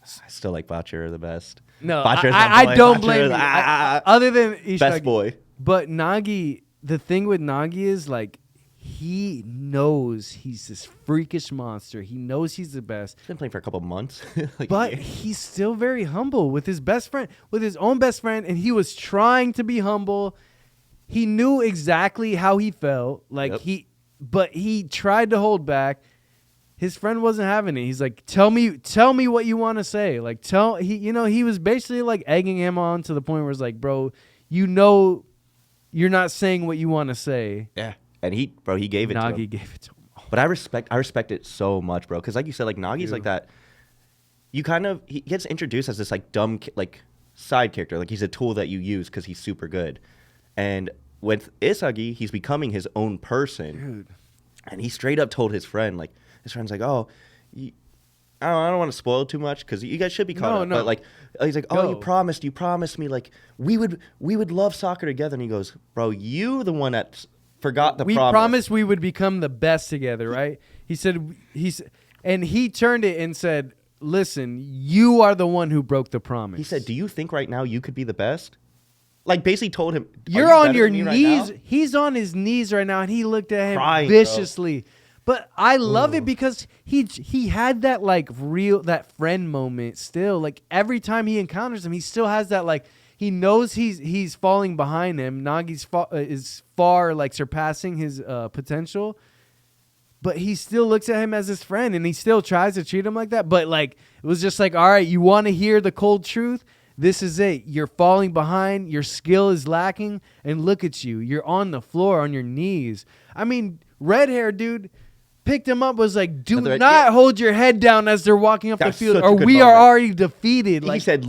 I still like Bachir the best. No, Bachir's my I boy. don't Bachir blame is- you. ah. Other than Ishagi. Best boy. But Nagi, the thing with Nagi is like he knows he's this freakish monster. He knows he's the best. He's been playing for a couple months. Like, But yeah. he's still very humble with his best friend, with his own best friend, and he was trying to be humble. He knew exactly how he felt. Like Yep. but he tried to hold back. his friend wasn't having it. He's like, tell me what you want to say. Like, he was basically like egging him on to the point where it's like, bro, you're not saying what you want to say. Yeah. And he gave it to him. Nagi gave it to him. But I respect it so much, bro. Because like you said, like Nagi's like that. He gets introduced as this like dumb like side character. Like he's a tool that you use because he's super good. And with Isagi, he's becoming his own person. Dude. And he straight up told his friend, like, his friend's like, oh, I don't want to spoil too much because you guys should be caught up. No. But like, he's like, oh, you promised me, like, we would love soccer together. And he goes, bro, you the one that forgot the promise. We promised we would become the best together, right? And he turned it and said, listen, you are the one who broke the promise. He said, do you think right now you could be the best? Like, basically told him, you're you on your knees. Right, he's on his knees right now, and he looked at him crying, viciously. Bro. But I love it because he had that like that friend moment still. Like every time he encounters him, he still has that like he knows he's falling behind him. Nagi's is far like surpassing his potential, but he still looks at him as his friend, and he still tries to treat him like that. But like it was just like, all right, you want to hear the cold truth? This is it. You're falling behind. Your skill is lacking, and look at you. You're on the floor on your knees. I mean, red hair dude picked him up, was like, do not hold your head down as they're walking up the field, or we are already defeated. Like, he said,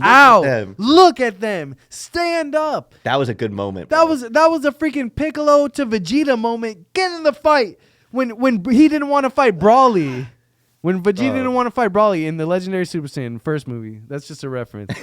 look at them. Stand up. That was a good moment. That was a freaking Piccolo to Vegeta moment. Get in the fight. When he didn't want to fight Brawly. When Vegeta didn't want to fight Brawly in the Legendary Super Saiyan first movie. That's just a reference.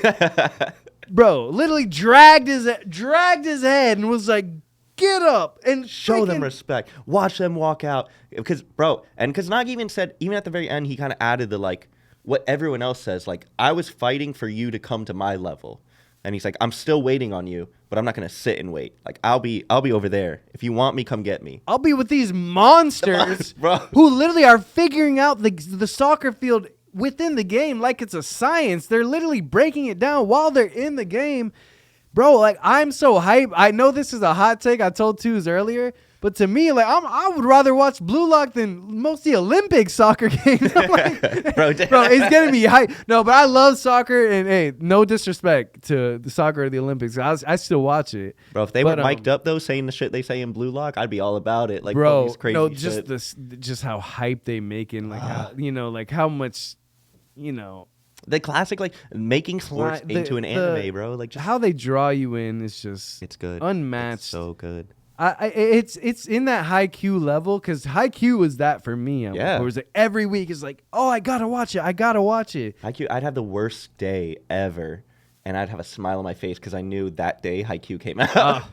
Bro, literally dragged his head and was like, get up and show them respect. Watch them walk out. Because Nagi even said, even at the very end, he kind of added the like what everyone else says. Like, I was fighting for you to come to my level. And he's like, I'm still waiting on you, but I'm not gonna sit and wait. Like, I'll be over there. If you want me, come get me. I'll be with these monsters bro, who literally are figuring out the soccer field within the game like it's a science. They're literally breaking it down while they're in the game. Bro, like, I'm so hyped. I know this is a hot take. I told Twos earlier. But to me, like, I would rather watch Blue Lock than most of the Olympic soccer games. I'm like, bro, it's getting me hype. No, but I love soccer, and hey, no disrespect to the soccer or the Olympics. I still watch it. Bro, if they were mic'd up though, saying the shit they say in Blue Lock, I'd be all about it. Like, bro, crazy no, shit. just how hype they make it, like how, like how much, the classic, like, making sports into an anime, bro. Like, just how they draw you in is just it's good, unmatched. It's so good. It's in that Haikyuu level, because Haikyuu was that for me. Yeah, it was like every week is like, oh, I gotta watch it. Haikyuu, I'd have the worst day ever, and I'd have a smile on my face because I knew that day Haikyuu came out.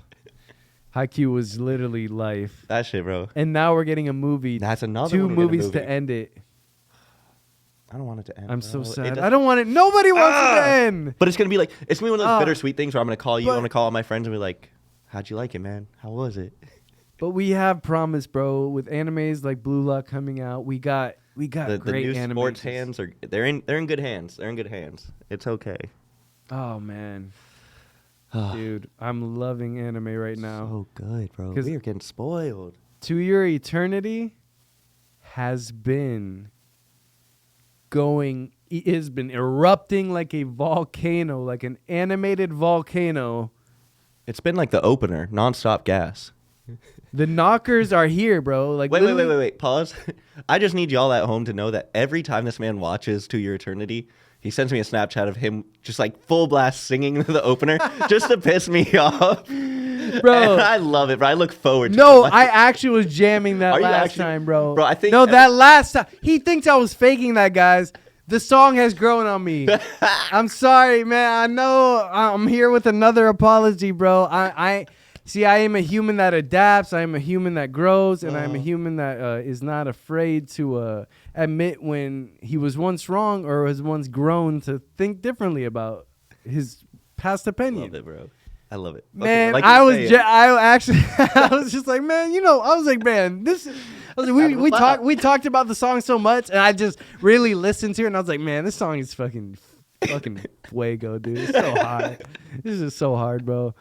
Haikyuu was literally life. That shit, bro. And now we're getting a movie. That's another 2 movies to end it. I don't want it to end. I'm so sad. I don't want it. Nobody wants it to end. But it's gonna be like, it's gonna be one of those bittersweet things where I'm gonna call you. I'm gonna call all my friends and be like, how'd you like it, man? How was it? But we have promise, bro. With animes like Blue Lock coming out, we got great the new animes. Sports hands they're in good hands. They're in good hands. It's okay. Oh man, dude, I'm loving anime right now. So good, bro. We are getting spoiled. To Your Eternity has been erupting like a volcano, like an animated volcano. It's been like the opener, nonstop gas. The knockers are here, bro. Like, wait. Pause. I just need y'all at home to know that every time this man watches To Your Eternity, he sends me a Snapchat of him just like full blast singing the opener just to piss me off. Bro, and I love it, bro. I look forward to it. No, I actually was jamming that last time, bro. Bro, I think that last time. He thinks I was faking that, guys. The song has grown on me. I'm sorry, man. I know I'm here with another apology, bro. I am a human that adapts. I am a human that grows, and I'm a human that is not afraid to admit when he was once wrong or was once grown to think differently about his past opinion. I love it, bro. I love it. Man, okay, I was just like, man, I was like, man, we talked about the song so much, and I just really listened to it, and I was like, man, this song is fucking fuego, dude. It's so hard. This is so hard, bro.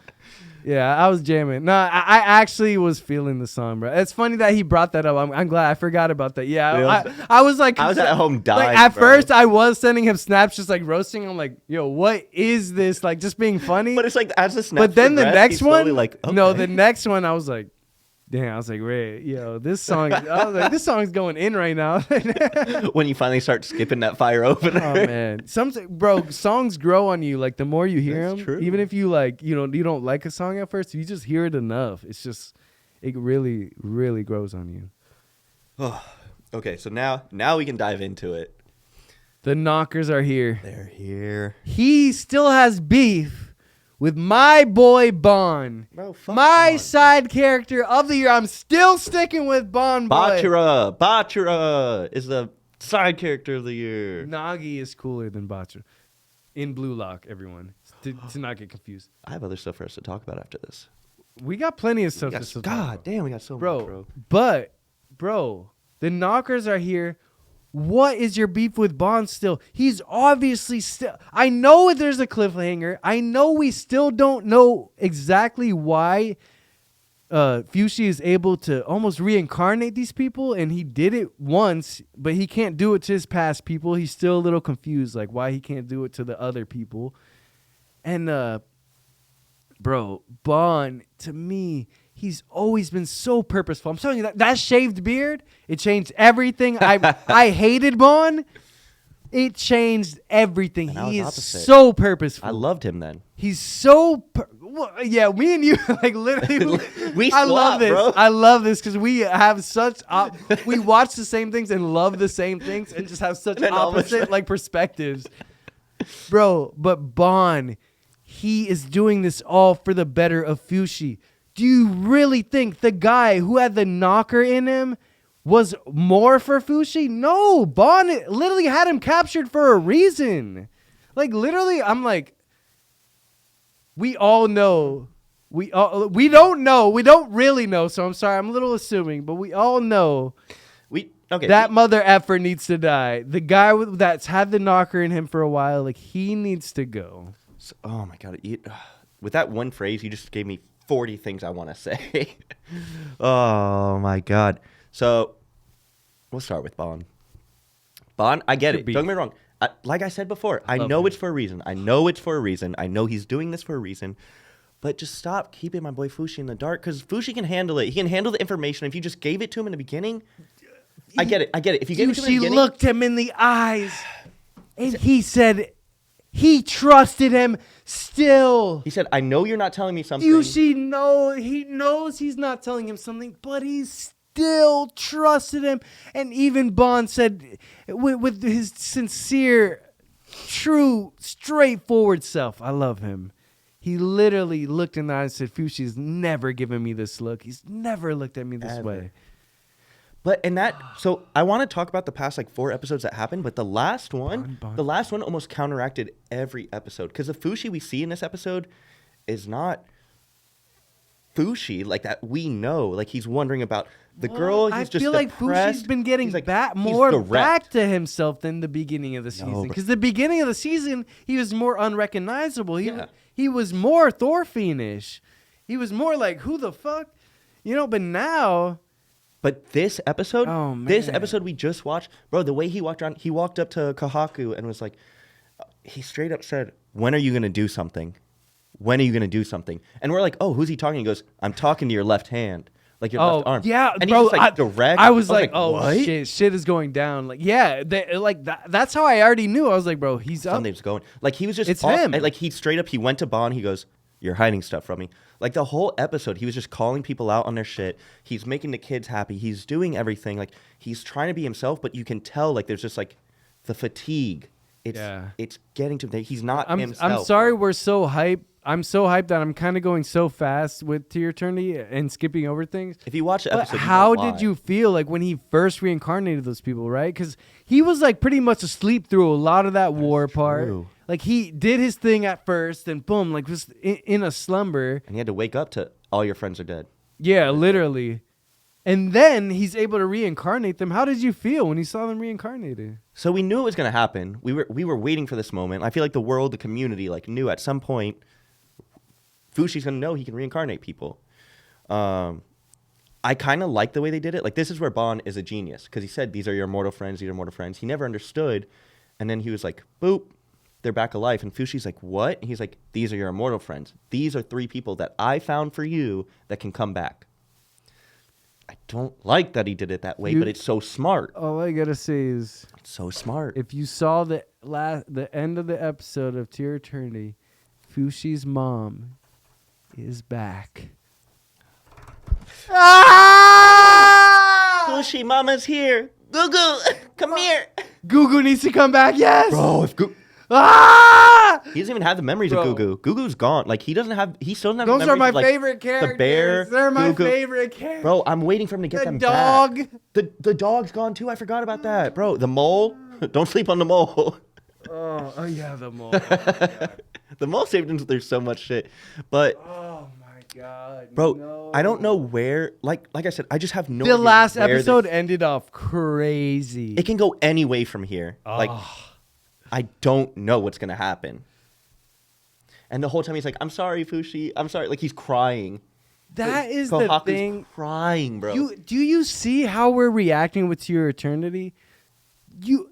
Yeah, I was jamming. No, I actually was feeling the song, bro. It's funny that he brought that up. I'm glad I forgot about that. Yeah, I was like, I was at home dying. Like, at bro. first, I was sending him snaps, just like roasting. I'm like, yo, what is this? Like, just being funny. But it's like as the snap. But then the next one, like, okay. no, the next one, I was like, damn, I was like, Ray, yo, this song, I was like, this song's going in right now. When you finally start skipping that fire opener. Oh man, bro, songs grow on you. Like the more you hear That's them, true. even if you like, you don't like a song at first, you just hear it enough. It's just, it really, really grows on you. Oh, okay, so now we can dive into it. The knockers are here. They're here. He still has beef with my boy Bon. Bro, fuck my Bon. side character of the year. I'm still sticking with Bon boy. Bachira is the side character of the year. Nagi is cooler than Bachira. In Blue Lock, everyone. To not get confused. I have other stuff for us to talk about after this. We got plenty of stuff to Yes, talk God about. damn, we got so much, Bro, bro. but, bro, the knockers are here. What is your beef with Bond still? He's obviously still... I know there's a cliffhanger. I know we still don't know exactly why Fushi is able to almost reincarnate these people, and he did it once, but he can't do it to his past people. He's still a little confused, like why he can't do it to the other people. And, bro, Bond, to me... He's always been so purposeful. I'm telling you, that shaved beard, it changed everything. I hated Bon. It changed everything. And I was He is opposite. so purposeful. I loved him then. He's so... yeah, me and you, like, literally... We I love swap, this. bro. I love this because we have such... we watch the same things and love the same things and just have such then all of a opposite, sudden- like, perspectives. Bro, but Bon, he is doing this all for the better of Fushi. Do you really think the guy who had the knocker in him was more for Fushi? No, Bon literally had him captured for a reason. Like, literally, I'm like, we all know. We don't know. We don't really know. So I'm sorry. I'm a little assuming, but we all know that mother effer needs to die. The guy that's had the knocker in him for a while, like, he needs to go. Oh my God. With that one phrase, you just gave me 40 things I want to say. Oh my God. So we'll start with Bon. Bon, I get it. Don't get me wrong. Like I said before, I know it's for a reason. I know it's for a reason. I know he's doing this for a reason. But just stop keeping my boy Fushi in the dark, because Fushi can handle it. He can handle the information. If you just gave it to him in the beginning, I get it. If you gave it to him in the Fushi beginning, looked him in the eyes, and he said he trusted him still. he said, I know you're not telling me something. Fushi he knows he's not telling him something, but he still trusted him. And even Bond said, with his sincere, true, straightforward self, I love him. He literally looked in the eyes and said, Fushi's never given me this look. He's never looked at me this way. But so I want to talk about the past like 4 episodes that happened, but the last one almost counteracted every episode, because the Fushi we see in this episode is not Fushi like that we know. Like, he's wondering about the girl. He's I just feel like depressed. Fushi's been getting He's more direct. back to himself than the beginning of the season. Because the beginning of the season, he was more unrecognizable. He was more Thor Fiendish. He was more like, who the fuck? But now... But this episode, Oh, man. this episode we just watched, bro, the way he walked around, he walked up to Kahaku and was like, he straight up said, when are you going to do something? When are you going to do something? And we're like, oh, who's he talking? He goes, I'm talking to your left hand, like your left arm. Yeah, and bro, he's just like direct. I was like, oh, what? shit is going down. Like, yeah, that's how I already knew. I was like, bro, he's up. Something's going. Like, he was just It's off, him. and, like, he straight up, he went to Bon, he goes, you're hiding stuff from me. Like, the whole episode, he was just calling people out on their shit. He's making the kids happy. He's doing everything. Like, he's trying to be himself, but you can tell, like, there's just, like, the fatigue. It's getting to him. He's not himself. I'm sorry we're so hyped. I'm so hyped that I'm kind of going so fast with To Your Eternity and skipping over things. If you watch the But episode, you how know why. did you feel like when he first reincarnated those people, right? Because he was like pretty much asleep through a lot of that war part. true. Like, he did his thing at first, and boom, like, was in a slumber. And he had to wake up to all your friends are dead. Yeah, literally. And then he's able to reincarnate them. How did you feel when you saw them reincarnated? So we knew it was going to happen. We were waiting for this moment. I feel like the world, the community, like, knew at some point Fushi's gonna know he can reincarnate people. I kind of like the way they did it. Like, this is where Bon is a genius, because he said, these are your mortal friends, these are mortal friends. He never understood, and then he was like, boop, they're back alive. And Fushi's like, what? And he's like, these are your immortal friends. These are 3 people that I found for you that can come back. I don't like that he did it that way, but it's so smart. All I gotta say is, It's so smart. if you saw the end of the episode of To Your Eternity, Fushi's mom is back. Fushi, mama's here. Gugu, come here. Gugu needs to come back. Yes. Bro, if Gugu... Ah! He doesn't even have the memories Bro. of Gugu. Gugu's gone. Like, he still doesn't have Those the are memories my of, like, favorite characters. The bear. They're my Gugu. favorite characters. Bro, I'm waiting for him to get The them dog. back. The dog's gone too. I forgot about that. Bro, the mole. Don't sleep on the mole. Oh yeah, the mole. The mole saved him. There's so much shit. But, Oh my god. bro, no. I don't know where. Like I said, I just have no The idea last where episode ended off crazy. It can go any way from here. Like, Oh. I don't know what's going to happen. And the whole time he's like, I'm sorry, Fushi. I'm sorry. Like, he's crying. That is the Kohaku's thing. crying, bro. Do you see how we're reacting with To Your Eternity?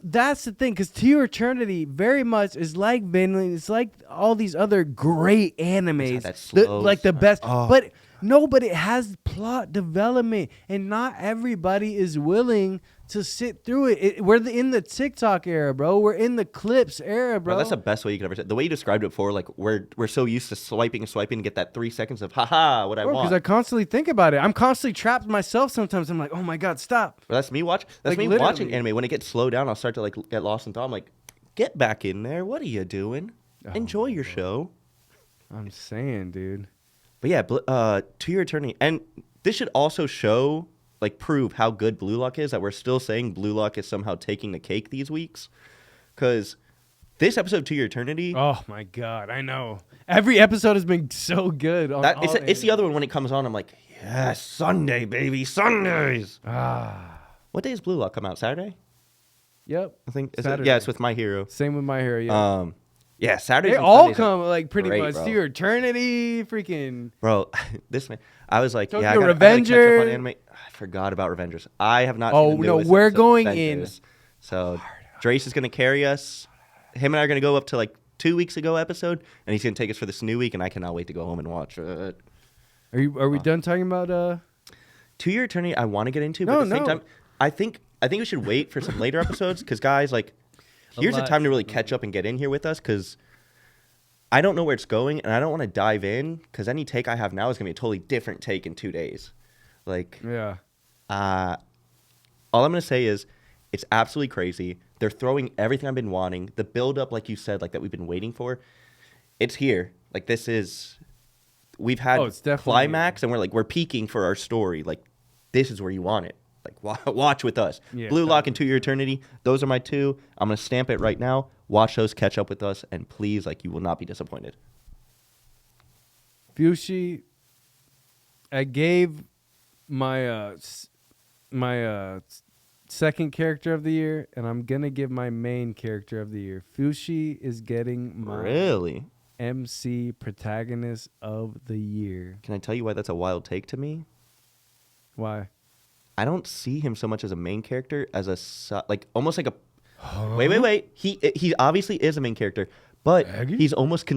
That's the thing, because To Your Eternity very much is like Vinland. It's like all these other great animes, that slow like the best. Oh. But no, but it has plot development, and not everybody is willing to sit through it. We're in the TikTok era, bro. We're in the clips era, bro. Bro, that's the best way you could ever say it. The way you described it before, like, we're so used to swiping and swiping to get that 3 seconds of, haha, what I Because want. I constantly think about it. I'm constantly trapped myself sometimes. I'm like, oh my God, stop. But that's me watching Like, watching literally. anime. When it gets slowed down, I'll start to, like, get lost in thought. I'm like, get back in there. What are you doing? Enjoy your show. I'm saying, dude. But yeah, To Your Eternity. And this should also show, like, prove how good Blue Lock is, that we're still saying Blue Lock is somehow taking the cake these weeks. Because this episode of To Your Eternity, Oh my God, I know. Every episode has been so good. On all it's the other one when it comes on. I'm like, yes, Sunday, baby, Sundays. Ah. What day does Blue Lock come out? Saturday? Yep. I think. Saturday. Yeah, it's with My Hero. Same with My Hero. Yeah. Yeah, Saturdays. They and all Sundays are come like pretty great, much bro. To Your Eternity. Freaking. Bro, this man, I was like, Tokyo yeah, I gotta catch up Revenger. on anime. I forgot about Revengers. I have not. Oh, seen the no, newest we're episode of going Revengers. So Drace is gonna carry us. Him and I are gonna go up to like 2 weeks ago episode, and he's gonna take us for this new week, and I cannot wait to go home and watch it. Are we done talking about To Your Eternity, I want to get into, but No, at the same no. time, I think we should wait for some later episodes, because guys, like, here's the lot. time to really catch up and get in here with us, because I don't know where it's going, and I don't want to dive in, because any take I have now is gonna be a totally different take in 2 days. Like, Yeah. all I'm gonna say is, it's absolutely crazy. They're throwing everything I've been wanting. The build up, like you said, like that we've been waiting for, it's here. Like, this is, we've had Oh, it's definitely climax, and we're peaking for our story. Like, this is where you want it. Like, watch with us. Yeah, Blue Lock and To Your Eternity. Those are my 2. I'm gonna stamp it right now. Watch those, catch up with us, and please, like, you will not be disappointed. Fushi, I gave my second character of the year, and I'm gonna give my main character of the year. Fushi is getting my Really? MC protagonist of the year. Can I tell you why that's a wild take to me? Why? I don't see him so much as a main character as almost like a. Wait. He obviously is a main character, but Aggie? he's almost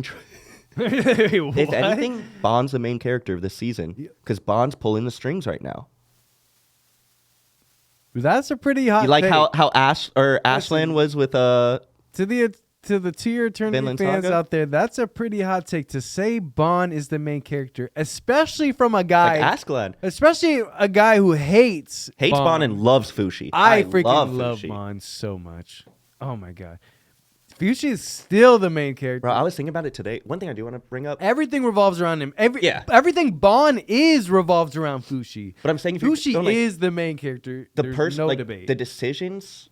If anything, Bond's the main character of this season, because Bond's pulling the strings right now. That's a pretty hot. You like take. how Ashland was with To the To Your Eternity Vinland fans Saga? out there, that's a pretty hot take to say Bond is the main character, especially from a guy, like Ascalon. especially a guy who hates Bond and loves Fushi. I freaking love Fushi. Bond so much. Oh my God. Fushi is still the main character. Bro, I was thinking about it today. One thing I do want to bring up. Everything revolves around him. Yeah. Everything Bond is revolves around Fushi. But I'm saying if you Fushi don't, like, is the main character. the There's person, no like, debate. the decisions,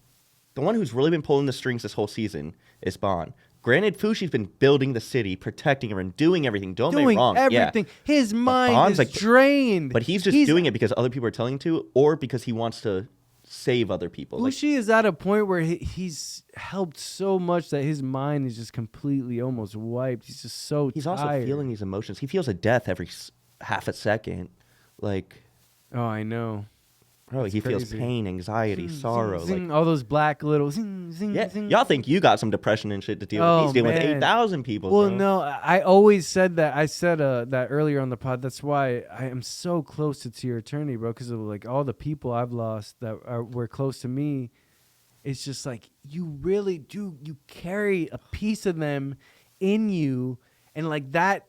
the one who's really been pulling the strings this whole season is Bond. Granted, Fushi's been building the city, protecting everyone, doing everything. Don't get me doing wrong. everything. Yeah. His mind Bond's is like- drained. But he's just doing it because other people are telling him to, or because he wants to save other people. Like, Fushi is at a point where he's helped so much that his mind is just completely almost wiped. He's just so he's tired. also feeling these emotions. He feels a death every half a second. Like, Oh, I know. bro, he feels crazy. pain, anxiety, sorrow. Zing, zing, like, all those black little zing, zing, yeah, zing. y'all think you got some depression and shit to deal with. Oh, He's dealing with man. 8,000 people. Well, bro. no, I always said that. I said that earlier on the pod. That's why I am so close to your attorney, bro, because of like all the people I've lost that were close to me. It's just like you really do. You carry a piece of them in you, and like that,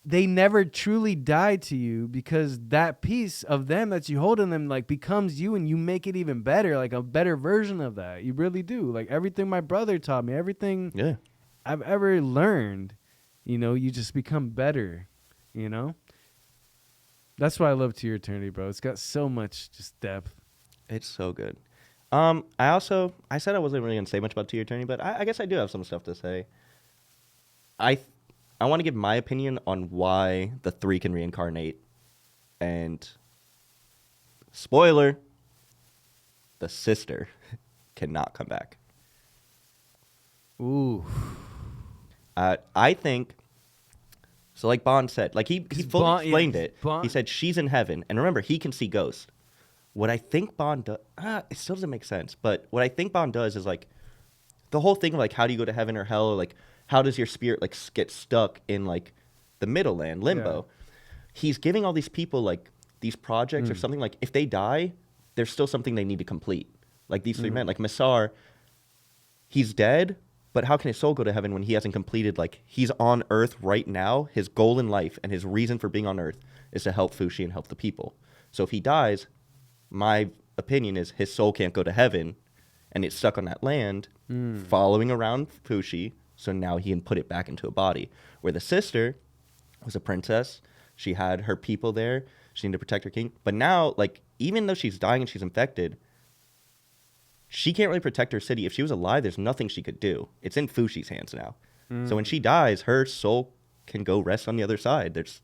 they never truly die to you because that piece of them that you hold in them like becomes you, and you make it even better, like a better version of that. You really do. Like everything my brother taught me, everything Yeah. I've ever learned, you just become better, That's why I love To Your Eternity, bro. It's got so much just depth. It's so good. I said I wasn't really going to say much about To Your Eternity, but I guess I do have some stuff to say. I want to give my opinion on why the 3 can reincarnate. And spoiler, the sister cannot come back. Ooh. I think, so like Bond said, like he fully explained it. Bond- He said she's in heaven. And remember, he can see ghosts. What I think Bond does, it still doesn't make sense. But what I think Bond does is like the whole thing of like how do you go to heaven or hell, or like how does your spirit like get stuck in like the middle land, limbo. Yeah. He's giving all these people like these projects or something, like if they die, there's still something they need to complete. Like these 3 men, like Massar, he's dead, but how can his soul go to heaven when he hasn't completed, like he's on Earth right now, his goal in life and his reason for being on Earth is to help Fushi and help the people. So if he dies, my opinion is his soul can't go to heaven and it's stuck on that land following around Fushi, so now he can put it back into a body. Where the sister was a princess, she had her people there, she needed to protect her king, but now, like, even though she's dying and she's infected, she can't really protect her city. If she was alive, there's nothing she could do. It's in Fushi's hands now. So when she dies, her soul can go rest on the other side. There's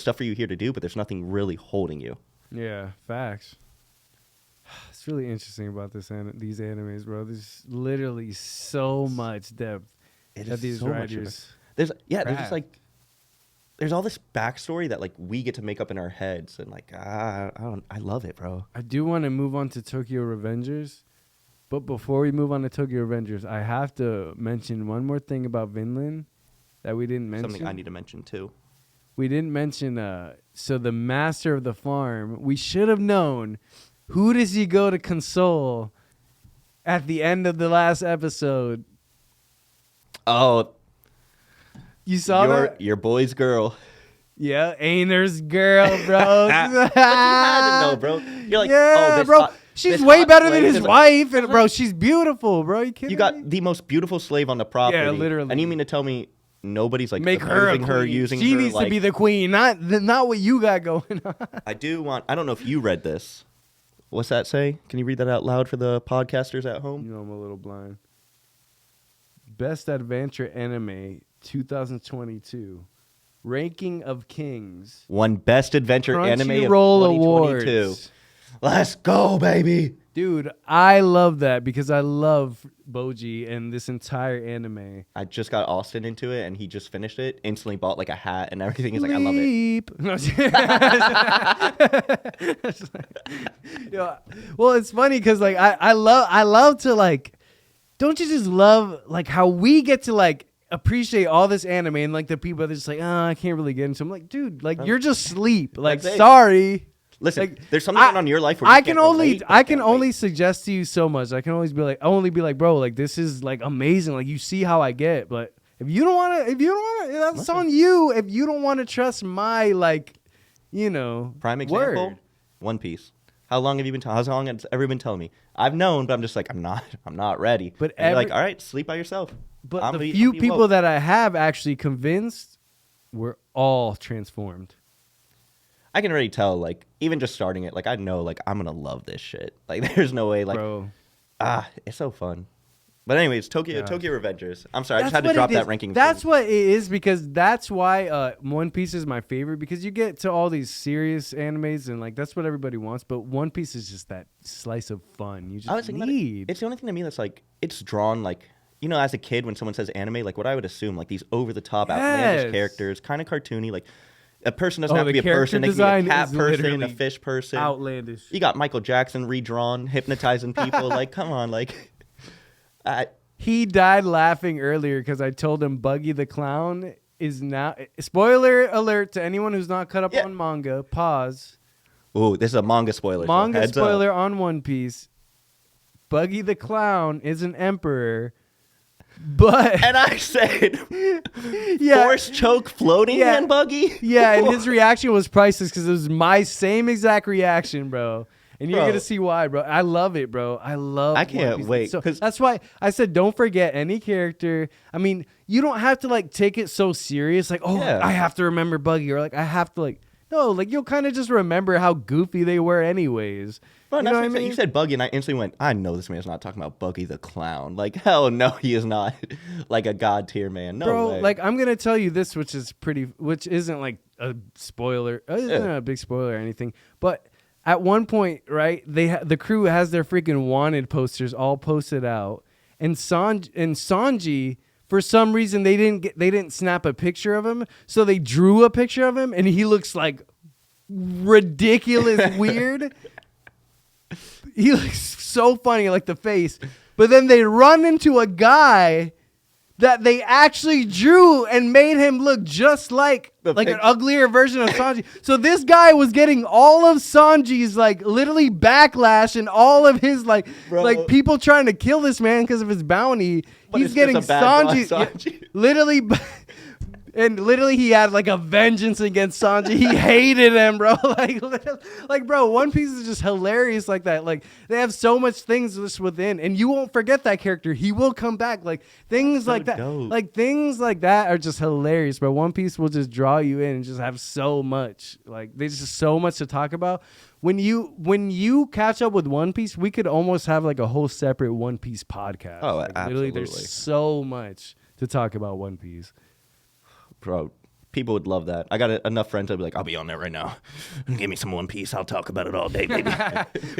stuff for you here to do, but there's nothing really holding you. Yeah, facts. It's really interesting about these animes, bro. There's literally so much depth that these so much of writers. it. There's craft. just like there's all this backstory that like we get to make up in our heads, and like I love it, bro. I do want to move on to Tokyo Revengers, but before we move on to Tokyo Revengers, I have to mention one more thing about Vinland that we didn't mention. Something I need to mention too. We didn't mention. So the master of the farm, we should have known. Who does he go to console at the end of the last episode? Oh, You saw that? your boy's girl. Yeah, Ainer's girl, bro. But you had to know, bro. You're like, yeah, oh, this bro. hot- She's this way hot better than slave his is like- wife, and bro, she's beautiful, bro. You kidding You got me? the most beautiful slave on the property. Yeah, literally. And you mean to tell me nobody's like Make her a abusing her, queen. using She her? needs to like- be the queen, not what you got going on. I don't know if you read this. What's that say? Can you read that out loud for the podcasters at home? You know I'm a little blind. Best Adventure Anime 2022. Ranking of Kings. Won Best Adventure Anime of Crunchyroll 2022. Awards. Let's go, baby. Dude, I love that because I love Boji and this entire anime. I just got Austin into it, and he just finished it. Instantly bought like a hat and everything. He's like, I love it. Leap. No, Yo, well, it's funny because like I love to like. Don't you just love like how we get to like appreciate all this anime and like the people that are just like, oh, I can't really get into. I'm like, dude, like you're just sleep. Like, That's it. sorry. Listen, Like, there's something going on in your life where I you can can't only relate, but I can can't only wait. suggest to you so much. I can always be like, bro, like this is like amazing. Like you see how I get, but if you don't want to, that's Listen. on you. If you don't want to trust my like, Prime example, word. One Piece. How long have you been? How long has everyone been telling me? I've known, but I'm just like, I'm not ready. But and you're like, every- all right, sleep by yourself. But I'm the be- few I'm be people woke. that I have actually convinced were all transformed. I can already tell, like, even just starting it, like, I know, like, I'm gonna love this shit. Like, there's no way, like, Bro, it's so fun. But anyways, Tokyo Revengers. I'm sorry, I just had to drop that ranking. That's what it is, because that's why One Piece is my favorite, because you get to all these serious animes and like that's what everybody wants, but One Piece is just that slice of fun you just need. It's the only thing to me that's like it's drawn like, you know, as a kid when someone says anime, like what I would assume, like these over the top outlandish characters, kind of cartoony, like a person doesn't have to be a person, they can be a cat person, a fish person. Outlandish. You got Michael Jackson redrawn, hypnotizing people. Like, come on, like. He died laughing earlier because I told him Buggy the Clown is now. Spoiler alert to anyone who's not caught up on manga. Pause. Ooh, this is a manga spoiler. Manga spoiler on One Piece. Buggy the Clown is an emperor, but and I said, force choke floating and Buggy. Yeah, and his reaction was priceless because it was my same exact reaction, bro. And you're going to see why, bro. I love it, bro. I can't wait. So that's why I said don't forget any character. I mean, you don't have to, like, take it so serious. Like, I have to remember Buggy. Or, like, I have to, like, no. Like, you'll kind of just remember how goofy they were anyways. Bro, you know what I mean? You said Buggy, and I instantly went, I know this man's not talking about Buggy the Clown. Like, hell no, he is not, like, a god tier man. No bro, way. Like, I'm going to tell you this, which isn't, like, a spoiler. It's not a big spoiler or anything. But at one point, right, the crew has their freaking wanted posters all posted out, and Sanji, for some reason, they didn't snap a picture of him, so they drew a picture of him, and he looks like ridiculous weird. He looks so funny, like the face, but then they run into a guy that they actually drew and made him look just like an uglier version of Sanji. So this guy was getting all of Sanji's like literally backlash and all of his like people trying to kill this man because of his bounty. But he's getting Sanji. Literally. And literally, he had like a vengeance against Sanji. He hated him, bro. Like, bro, One Piece is just hilarious like that. Like, they have so much things just within, and you won't forget that character. He will come back. Like things like that. Dope. Like things like that are just hilarious. But One Piece will just draw you in and just have so much. Like, there's just so much to talk about. When you catch up with One Piece, we could almost have like a whole separate One Piece podcast. Oh, like, absolutely. Literally, there's so much to talk about One Piece. Bro, people would love that. I got enough friends I'd be like, I'll be on there right now. Give me some One Piece. I'll talk about it all day, baby.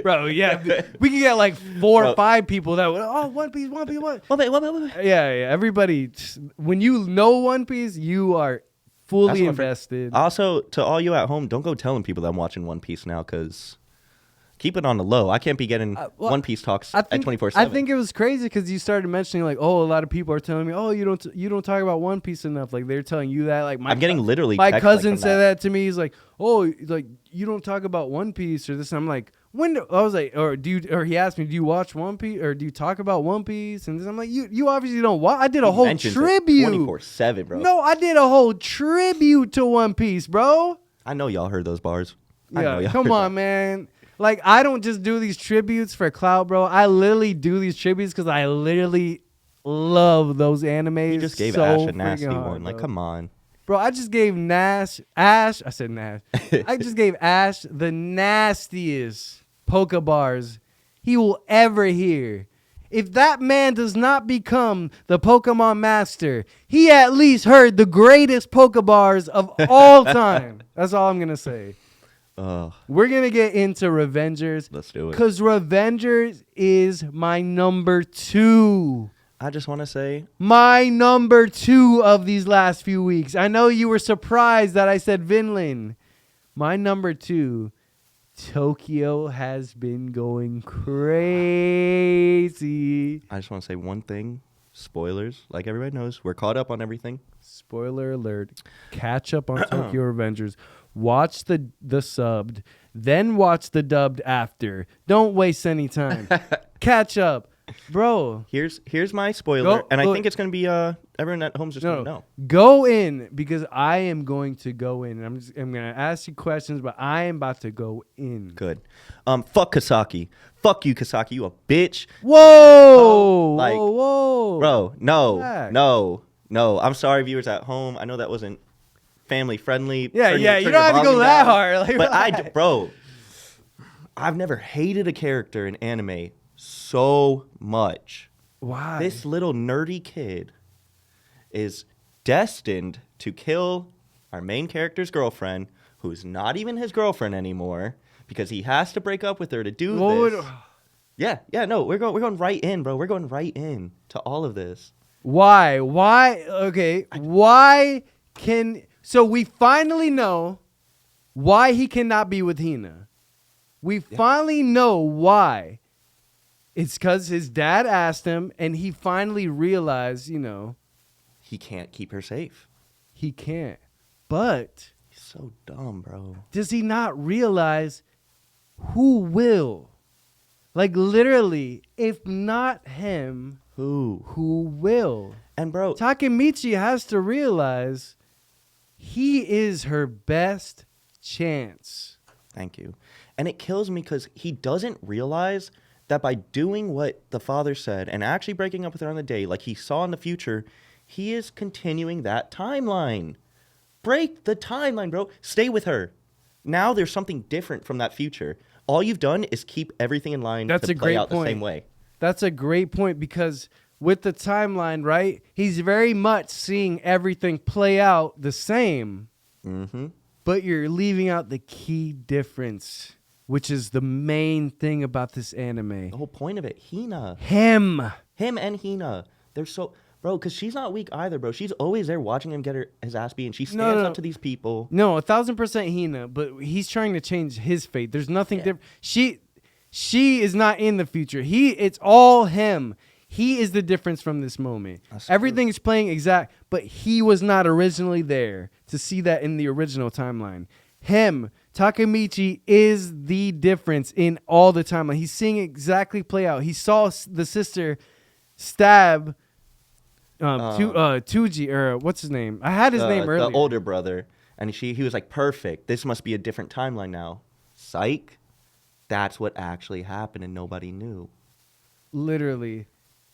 Bro, yeah. We could get like 4 or 5 people that would, One Piece, One Piece, what? Yeah. Everybody, when you know One Piece, you are fully invested. Also, to all you at home, don't go telling people that I'm watching One Piece now, because keep it on the low. I can't be getting One Piece talks at 24/7. I think it was crazy because you started mentioning like, a lot of people are telling me, you don't talk about One Piece enough. Like they're telling you that. Like I'm getting literally. My cousin said that to me. He's like, like you don't talk about One Piece or this. I'm like, when? I was like, or he asked me, do you watch One Piece or do you talk about One Piece? And I'm like, you obviously don't watch. I did a whole tribute. 24/7, bro. No, I did a whole tribute to One Piece, bro. I know y'all heard those bars. Yeah, come on, man. Like, I don't just do these tributes for clout, bro. I literally do these tributes because I literally love those animes. You just gave so Ash a nasty hard, one. Like, come on. Bro, I just gave Ash. I just gave Ash the nastiest Pokebars he will ever hear. If that man does not become the Pokemon master, he at least heard the greatest Pokebars of all time. That's all I'm going to say. We're going to get into Revengers. Let's do it. Because Revengers is my number 2. I just want to say. My number 2 of these last few weeks. I know you were surprised that I said Vinland. My number 2, Tokyo has been going crazy. I just want to say one thing. Spoilers. Like everybody knows, we're caught up on everything. Spoiler alert. Catch up on Tokyo Revengers. Watch the subbed, then watch the dubbed after. Don't waste any time. Catch up. Bro. Here's my spoiler, I think it's going to be everyone at home's just going to know. Go in, because I am going to go in. I'm going to ask you questions, but I am about to go in. Good. Fuck Kasaki. Fuck you, Kasaki. You a bitch. Whoa. Whoa. Bro, no. I'm sorry, viewers at home. I know that wasn't family friendly. Yeah. You don't have to go that hard. Like, but I've never hated a character in anime so much. Why? This little nerdy kid is destined to kill our main character's girlfriend, who's not even his girlfriend anymore, because he has to break up with her to do this. No, we're going right in, bro. We're going right in to all of this. Why? Okay. Why can... So we finally know why he cannot be with Hina. We finally know why. It's because his dad asked him, and he finally realized, He can't keep her safe. he can't. But He's so dumb, bro. does he not realize who will? Like, literally, if not him, Who? who will? And, bro, Takemichi has to realize he is her best chance. thank you. And it kills me because he doesn't realize that by doing what the father said and actually breaking up with her on the day, like he saw in the future, he is continuing that timeline. Break the timeline, bro. Stay with her. Now there's something different from that future. All you've done is keep everything in line That's to a play great out point. the same way. That's a great point because with the timeline, right, he's very much seeing everything play out the same, Mm-hmm. but you're leaving out the key difference, which is the main thing about this anime. The whole point of it, Hina. Him. Him and Hina. They're so... Bro, because she's not weak either, bro. She's always there watching him get his ass beat, and she stands No. up to these people. No, 1,000% Hina, but he's trying to change his fate. There's nothing different. She is not in the future. It's all him. He is the difference from this moment. That's Everything is playing exact, but he was not originally there to see that in the original timeline. Him, Takemichi, is the difference in all the timeline. He's seeing exactly play out. He saw the sister stab Tuji, or what's his name? I had his name earlier. The older brother. And he was like, perfect. This must be a different timeline now. Psych. That's what actually happened and nobody knew. Literally.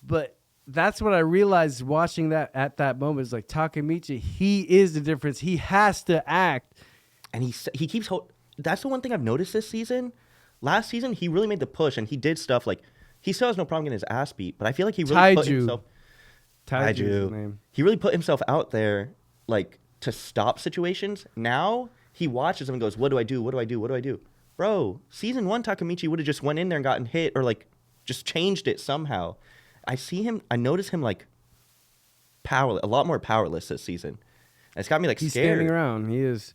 But that's what I realized watching that at that moment. Is like Takemichi, he is the difference. He has to act. And he keeps... That's the one thing I've noticed this season. Last season, he really made the push and he did stuff like... He still has no problem getting his ass beat, but I feel like he really put himself... Taiju's his name. He really put himself out there, like, to stop situations. Now, he watches them and goes, what do I do? What do I do? What do I do? Bro, season 1, Takemichi would have just went in there and gotten hit or, like, just changed it somehow. I notice him, like, a lot more powerless this season. And it's got me, like, He's scared. standing around. He is.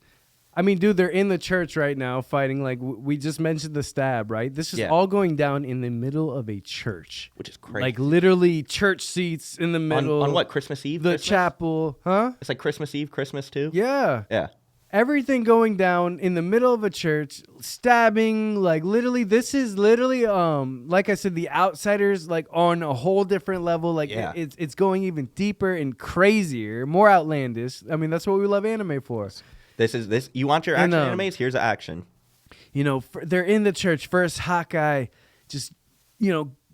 I mean, dude, they're in the church right now fighting. Like, we just mentioned the stab, right? This is all going down in the middle of a church. Which is crazy. Like, literally church seats in the middle. On what, Christmas Eve? The Christmas? chapel. Huh? It's like Christmas Eve, Christmas too? Yeah. Yeah. Everything going down in the middle of a church, stabbing, like literally, this is literally, like I said, the outsiders, like on a whole different level. Like it's going even deeper and crazier, more outlandish. I mean, that's what we love anime for. This. You want your action animes? Here's the action. They're in the church. First, Hawkeye just,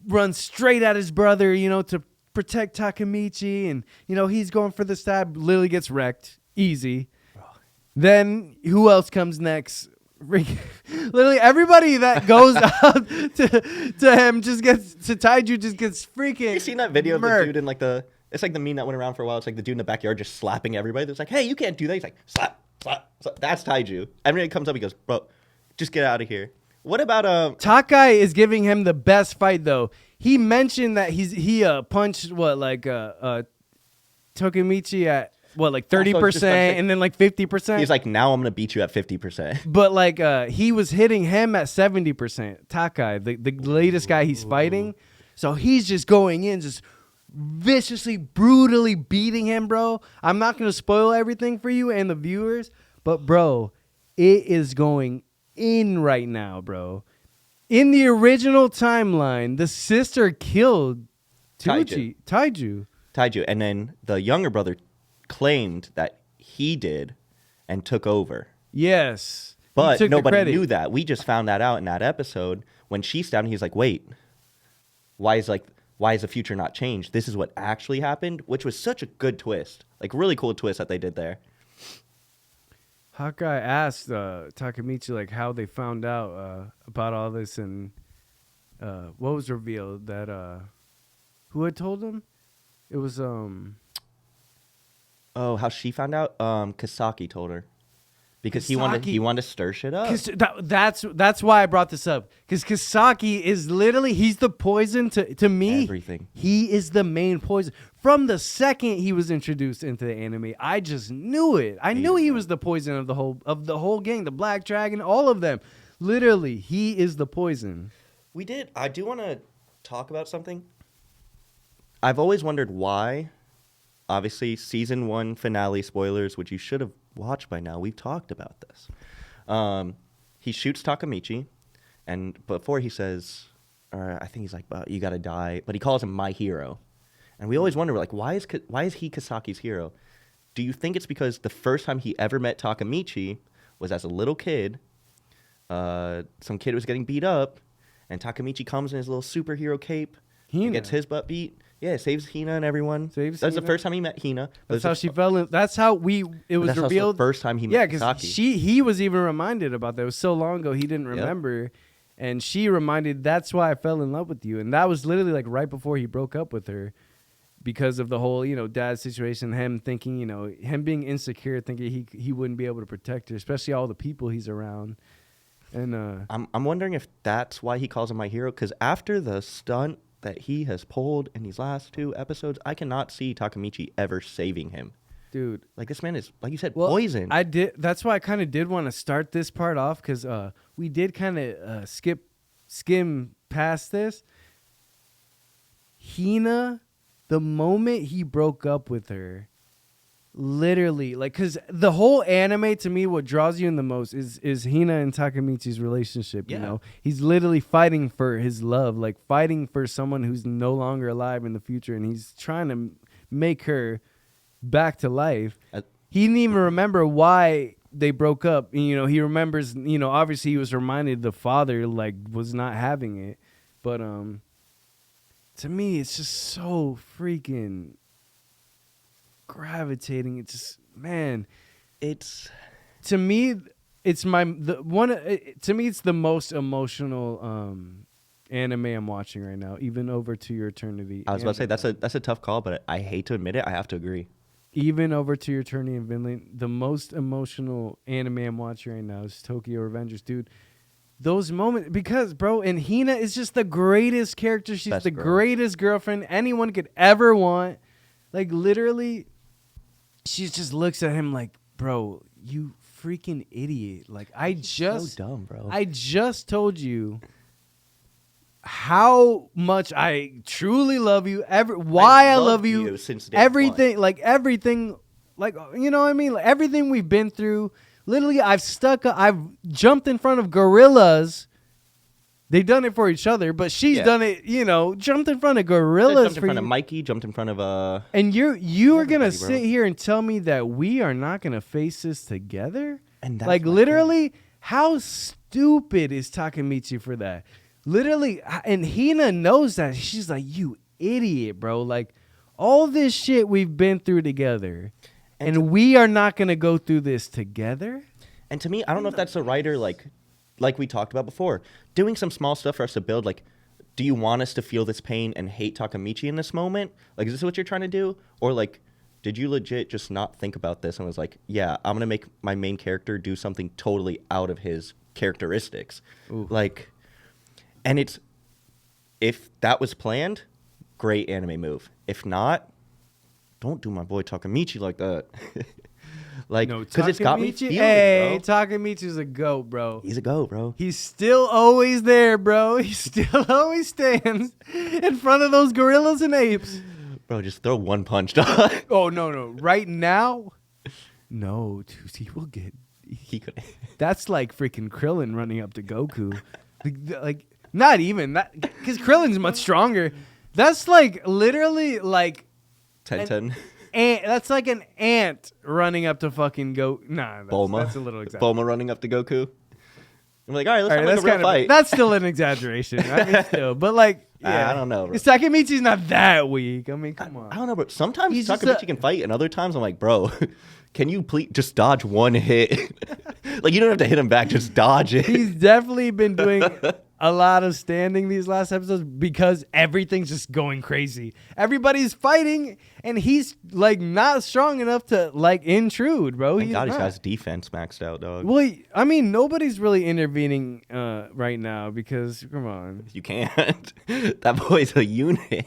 runs straight at his brother, to protect Takemichi. And, he's going for the stab. Lily gets wrecked. Easy. Then who else comes next? Literally everybody that goes up to him just gets, to Taiju just gets freaking You seen that video murked. of the dude in like it's like the meme that went around for a while. It's like the dude in the backyard just slapping everybody. It's like, hey, you can't do that. He's like, slap, slap, slap. That's Taiju. Everybody comes up, he goes, bro, just get out of here. What about Takai is giving him the best fight though. He mentioned that he punched Takemichi at 30% and then 50%. He's like, now I'm gonna beat you at 50%. But he was hitting him at 70%. Takai, the latest guy he's fighting. So he's just going in, just viciously, brutally beating him, bro. I'm not gonna spoil everything for you and the viewers, but bro, it is going in right now, bro. In the original timeline, the sister killed Taiju. And then the younger brother claimed that he did and took over. Yes. But nobody knew that. We just found that out in that episode when she stabbed him. He's like, wait, why is the future not changed? This is what actually happened, which was such a good twist. Like, really cool twist that they did there. Hawkeye asked Takemichi how they found out about all this, and what was revealed that Who had told him? It was Oh, how she found out? Kasaki told her. Because he wanted to stir shit up. That's why I brought this up. Because Kasaki is literally, he's the poison to me. Everything. He is the main poison. From the second he was introduced into the anime, I just knew it. I knew he was the poison of the whole gang, the Black Dragon, all of them. Literally, he is the poison. I do want to talk about something. I've always wondered why. Obviously, season 1 finale spoilers, which you should have watched by now. We've talked about this. He shoots Takamichi, and before he says, I think he's like, "You gotta die," but he calls him my hero, and we always wonder, like, why is he Kasaki's hero? Do you think it's because the first time he ever met Takamichi was as a little kid? Some kid was getting beat up, and Takamichi comes in his little superhero cape, and gets his butt beat. Yeah, saves Hina and everyone. That's the first time he met Hina. That's how she fell in. That's how it was revealed. The first time he met Kasaki. He was even reminded about that. It was so long ago he didn't remember. Yep. And she reminded, that's why I fell in love with you. And that was literally like right before he broke up with her because of the whole, dad situation, him thinking, him being insecure, thinking he wouldn't be able to protect her, especially all the people he's around. And I'm wondering if that's why he calls him my hero, because after the stunt that he has pulled in these last 2 episodes, I cannot see Takamichi ever saving him. Dude. Like, this man is, like you said, poison. That's why I kind of did want to start this part off, because we did kind of skim past this. Hina, the moment he broke up with her, literally, like, because the whole anime, to me, what draws you in the most is Hina and Takamichi's relationship. Yeah. He's literally fighting for his love, like fighting for someone who's no longer alive in the future, and he's trying to make her back to life. He didn't even remember why they broke up. He remembers, obviously he was reminded the father like was not having it, but to me it's just so freaking gravitating. It's just, man, it's, to me it's it's the most emotional anime I'm watching right now, even Over to Your Eternity. I was about to say that's a tough call, but I hate to admit it, I have to agree. Even Over to Your Eternity in Vinland, the most emotional anime I'm watching right now is Tokyo Revengers, dude. Those moments, because, bro, and Hina is just the greatest character. She's the greatest girlfriend anyone could ever want. Like, literally, she just looks at him like, bro, you freaking idiot. Like, so dumb, bro. I just told you how much I truly love you, why I love you since day everything, one. like everything, like, you know what I mean? Like, everything we've been through. Literally, I've jumped in front of gorillas. They've done it for each other, but she's done it, jumped in front of gorillas. Jumped in front of Mikey, jumped in front of And you are gonna sit here and tell me that we are not gonna face this together? And that's like, literally, how stupid is Takamichi for that? Literally, and Hina knows that. She's like, you idiot, bro. Like, all this shit we've been through together, and we are not going to go through this together? And to me, I don't know if that's a writer, like we talked about before, doing some small stuff for us to build, like, do you want us to feel this pain and hate Takamichi in this moment? Like, is this what you're trying to do? Or, like, did you legit just not think about this and was like, yeah, I'm going to make my main character do something totally out of his characteristics? Ooh. Like... And if that was planned, great anime move. If not, don't do my boy Takamichi like that. Like, because it's got me feeling, bro. Takamichi's a goat, bro. He's a goat, bro. He's still always there, bro. He still always stands in front of those gorillas and apes. Bro, just throw one punch, dog. Oh, no. Right now? No, dude, he will get... He could... That's like freaking Krillin running up to Goku. Like... Not even that, because Krillin's much stronger. That's like literally like 10-10. That's like an ant running up to fucking Nah, that's a little exaggeration. Bulma running up to Goku. I'm like, all right, let's have like a real fight. That's still an exaggeration. I mean, still, but like, yeah, I don't know, bro. Takamichi's not that weak. I mean, come on. I don't know, bro. Sometimes Takamichi can fight, and other times I'm like, bro, can you please just dodge one hit? Like, you don't have to hit him back, just dodge it. He's definitely been doing a lot of standing these last episodes because everything's just going crazy. Everybody's fighting, and he's like not strong enough to like intrude, bro. Thank God he's got his defense maxed out, dog. Well, I mean, nobody's really intervening right now because come on, You can't. That boy's a unit.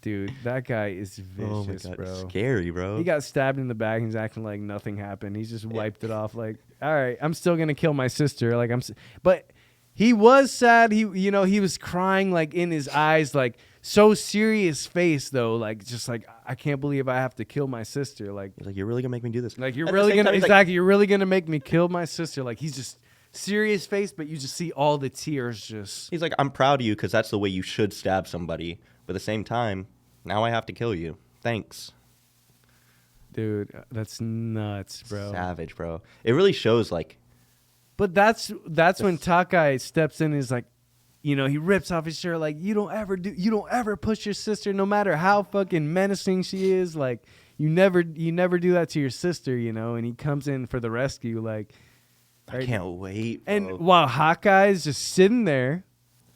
dude, that guy is vicious, Oh my God, bro. it's scary, bro. He got stabbed in the back and he's acting like nothing happened. He's just wiped it off like, all right, I'm still going to kill my sister. Like but he was sad. He was crying like in his eyes, like so serious face though. Like, just like, I can't believe I have to kill my sister. Like, He's like, you're really gonna make me do this. like you're At the really same going to, time, he's like, you're really going to make me kill my sister. Like, he's just serious face, but you just see all the tears just. he's like, I'm proud of you because that's the way you should stab somebody. But at the same time, now I have to kill you. Thanks. Dude, that's nuts, bro. Savage, bro. It really shows like. But that's when Takai steps in and is like, he rips off his shirt like, you don't ever push your sister no matter how fucking menacing she is. Like, you never do that to your sister, and he comes in for the rescue. Like, I can't wait. Bro. And while Hawkeye's just sitting there,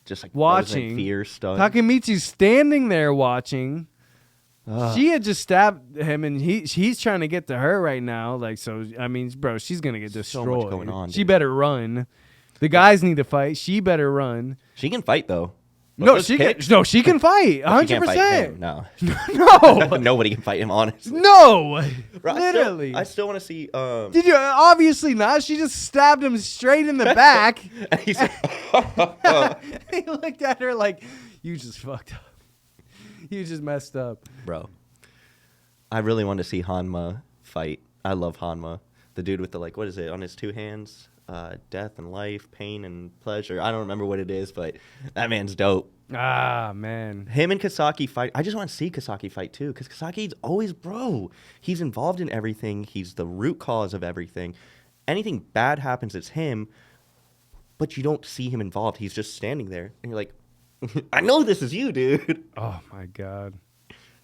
just like watching, fear stuff. Takemitsu's standing there watching. She had just stabbed him, and he's trying to get to her right now. Like, so I mean, bro, she's gonna get destroyed. So much going on, She dude. better run. The guys need to fight. She better run. She can fight though. No, she can fight. 100%. No. No. Nobody can fight him, honestly. No. Bro, Literally. I still want to see. Did you? Obviously not. She just stabbed him straight in the back. And he's like, He looked at her like, you just fucked up. You just messed up. bro. I really want to see Hanma fight. I love Hanma. The dude with the, like, what is it, on his two hands? Death and life, pain and pleasure. I don't remember what it is, but that man's dope. Ah, man. Him and Kasaki fight. I just want to see Kasaki fight, too, because Kasaki's always, bro. He's involved in everything. He's the root cause of everything. Anything bad happens, it's him, but you don't see him involved. He's just standing there, and you're like, I know this is you, dude. Oh, my God.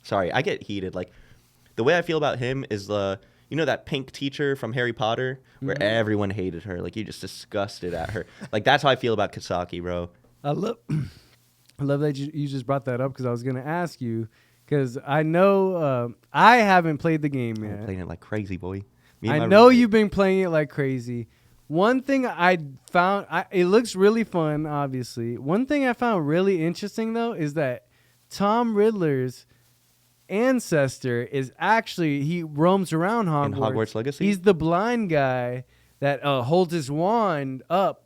Sorry, I get heated. Like, the way I feel about him is that pink teacher from Harry Potter, where everyone hated her. Like, you just disgusted at her. Like, that's how I feel about Kasaki, bro. I love that you just brought that up because I was going to ask you because I know I haven't played the game yet. I'm playing it like crazy, boy. I know you've been playing it like crazy. One thing I found, it looks really fun, obviously. One thing I found really interesting, though, is that Tom Riddler's ancestor is actually, he roams around Hogwarts. In Hogwarts Legacy? He's the blind guy that holds his wand up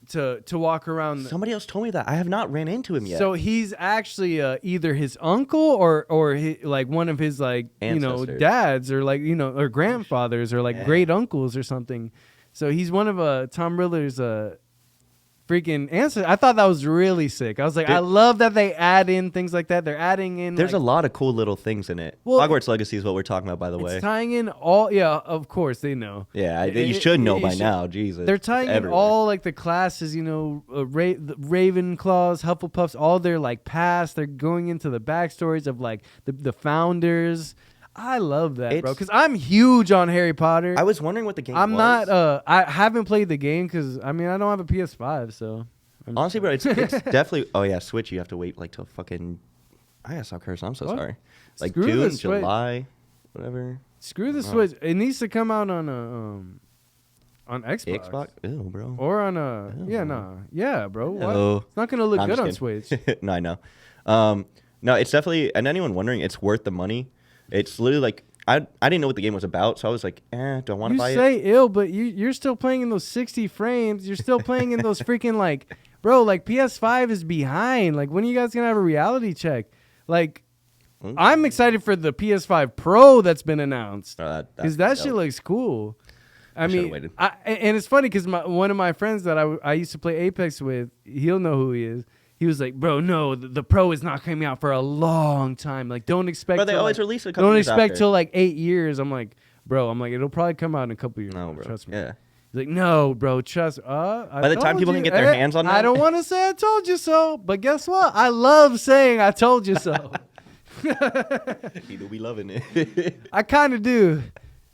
to walk around. Somebody else told me that. I have not ran into him yet. So he's actually either his uncle or like one of his like Ancestors. dads or like or grandfathers or like great uncles or something. So he's one of Tom Riddler's freaking ancestors. I thought that was really sick. I was like, I love that they add in things like that. They're adding in. There's a lot of cool little things in it. Well, Hogwarts Legacy is what we're talking about, by the way. It's tying in all. Yeah, of course they know. Yeah, you should know by now. Jesus, They're tying in all like the classes. The Ravenclaws, Hufflepuffs, all their like past. They're going into the backstories of like the founders. I love that, bro, because I'm huge on Harry Potter. I was wondering what the game I'm was. not. I haven't played the game because I don't have a PS5, so. Honestly, bro, it's definitely. Oh yeah, Switch. You have to wait like till fucking. I gotta stop cursing. I'm so What? sorry. Like Screw the June, Switch. July, whatever. Screw the Switch. It needs to come out on Xbox. Xbox. Ew, bro. Or on bro. What? It's not gonna look I'm good just on kidding. Switch. No, I know. No, it's definitely. And anyone wondering, it's worth the money. It's literally like I didn't know what the game was about, so I was like, do I want to buy You it? say ill, but you're still playing in those 60 frames. You're still playing in those freaking like, bro. Like PS5 is behind. Like, when are you guys gonna have a reality check? Like, I'm excited for the PS5 Pro that's been announced because that shit looks cool. I mean, waited. and it's funny because one of my friends that I used to play Apex with, he'll know who he is. He was like, bro, no, the Pro is not coming out for a long time. Like, don't expect. But they always release it a couple Don't years expect after. till like 8 years. I'm like, bro, it'll probably come out in a couple years. No, bro. Trust me. Yeah. He's like, no, bro, trust. By the time people can get their hands on I that? don't want to say I told you so, but guess what? I love saying I told you so. You know, we loving it. I kind of do.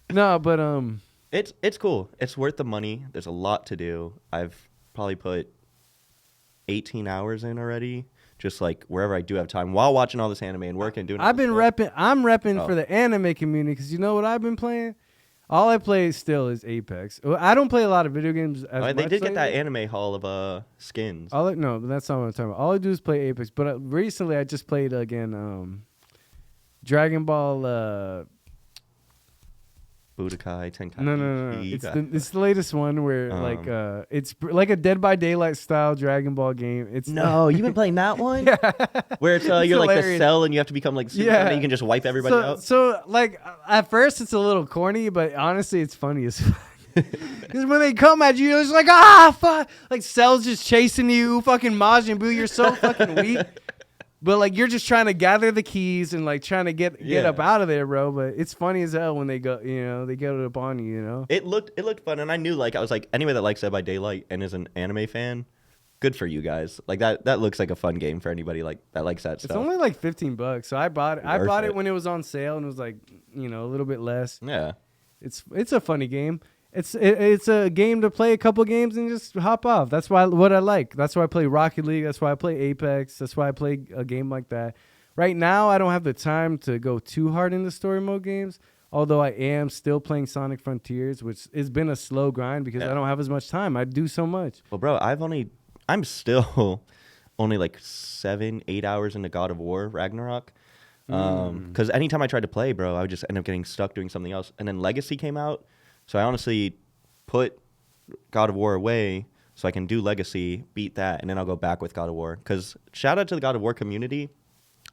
No, but It's cool. It's worth the money. There's a lot to do. I've probably put 18 hours in already. Just like wherever I do have time while watching all this anime and working and doing. I'm repping Oh. for the anime community because you know what I've been playing? All I play still is Apex. Well, I don't play a lot of video games as much. They did get that lately. anime haul of skins. No, but that's not what I'm talking about. All I do is play Apex. But recently I just played again Dragon Ball. Budokai Tenkaichi. No. It's the latest one where it's like a Dead by Daylight style Dragon Ball game. It's No, you've been playing that one? Where it's you're like the hilarious. cell and you have to become like super and then you can just wipe everybody out. So like at first it's a little corny, but honestly it's funny as fuck. Because when they come at you, it's like fuck, like Cell's just chasing you, fucking Majin Buu. You're so fucking weak. But like you're just trying to gather the keys and like trying to get up out of there, bro. But it's funny as hell when they go, they get it up on you, It looked fun, and I knew I was like, anybody that likes Dead by Daylight and is an anime fan, good for you guys. Like that looks like a fun game for anybody like that likes that stuff. It's only like $15, so I bought it. I Worth bought it it. when it was on sale and it was like a little bit less. Yeah. It's a funny game. It's a game to play a couple games and just hop off. That's what I like. That's why I play Rocket League. That's why I play Apex. That's why I play a game like that. Right now, I don't have the time to go too hard into story mode games. Although I am still playing Sonic Frontiers, which has been a slow grind because I don't have as much time. I do so much. Well, bro, I'm still only like 7-8 hours into God of War Ragnarok. Because anytime I tried to play, bro, I would just end up getting stuck doing something else. And then Legacy came out. So I honestly put God of War away so I can do Legacy, beat that, and then I'll go back with God of War. Because shout out to the God of War community.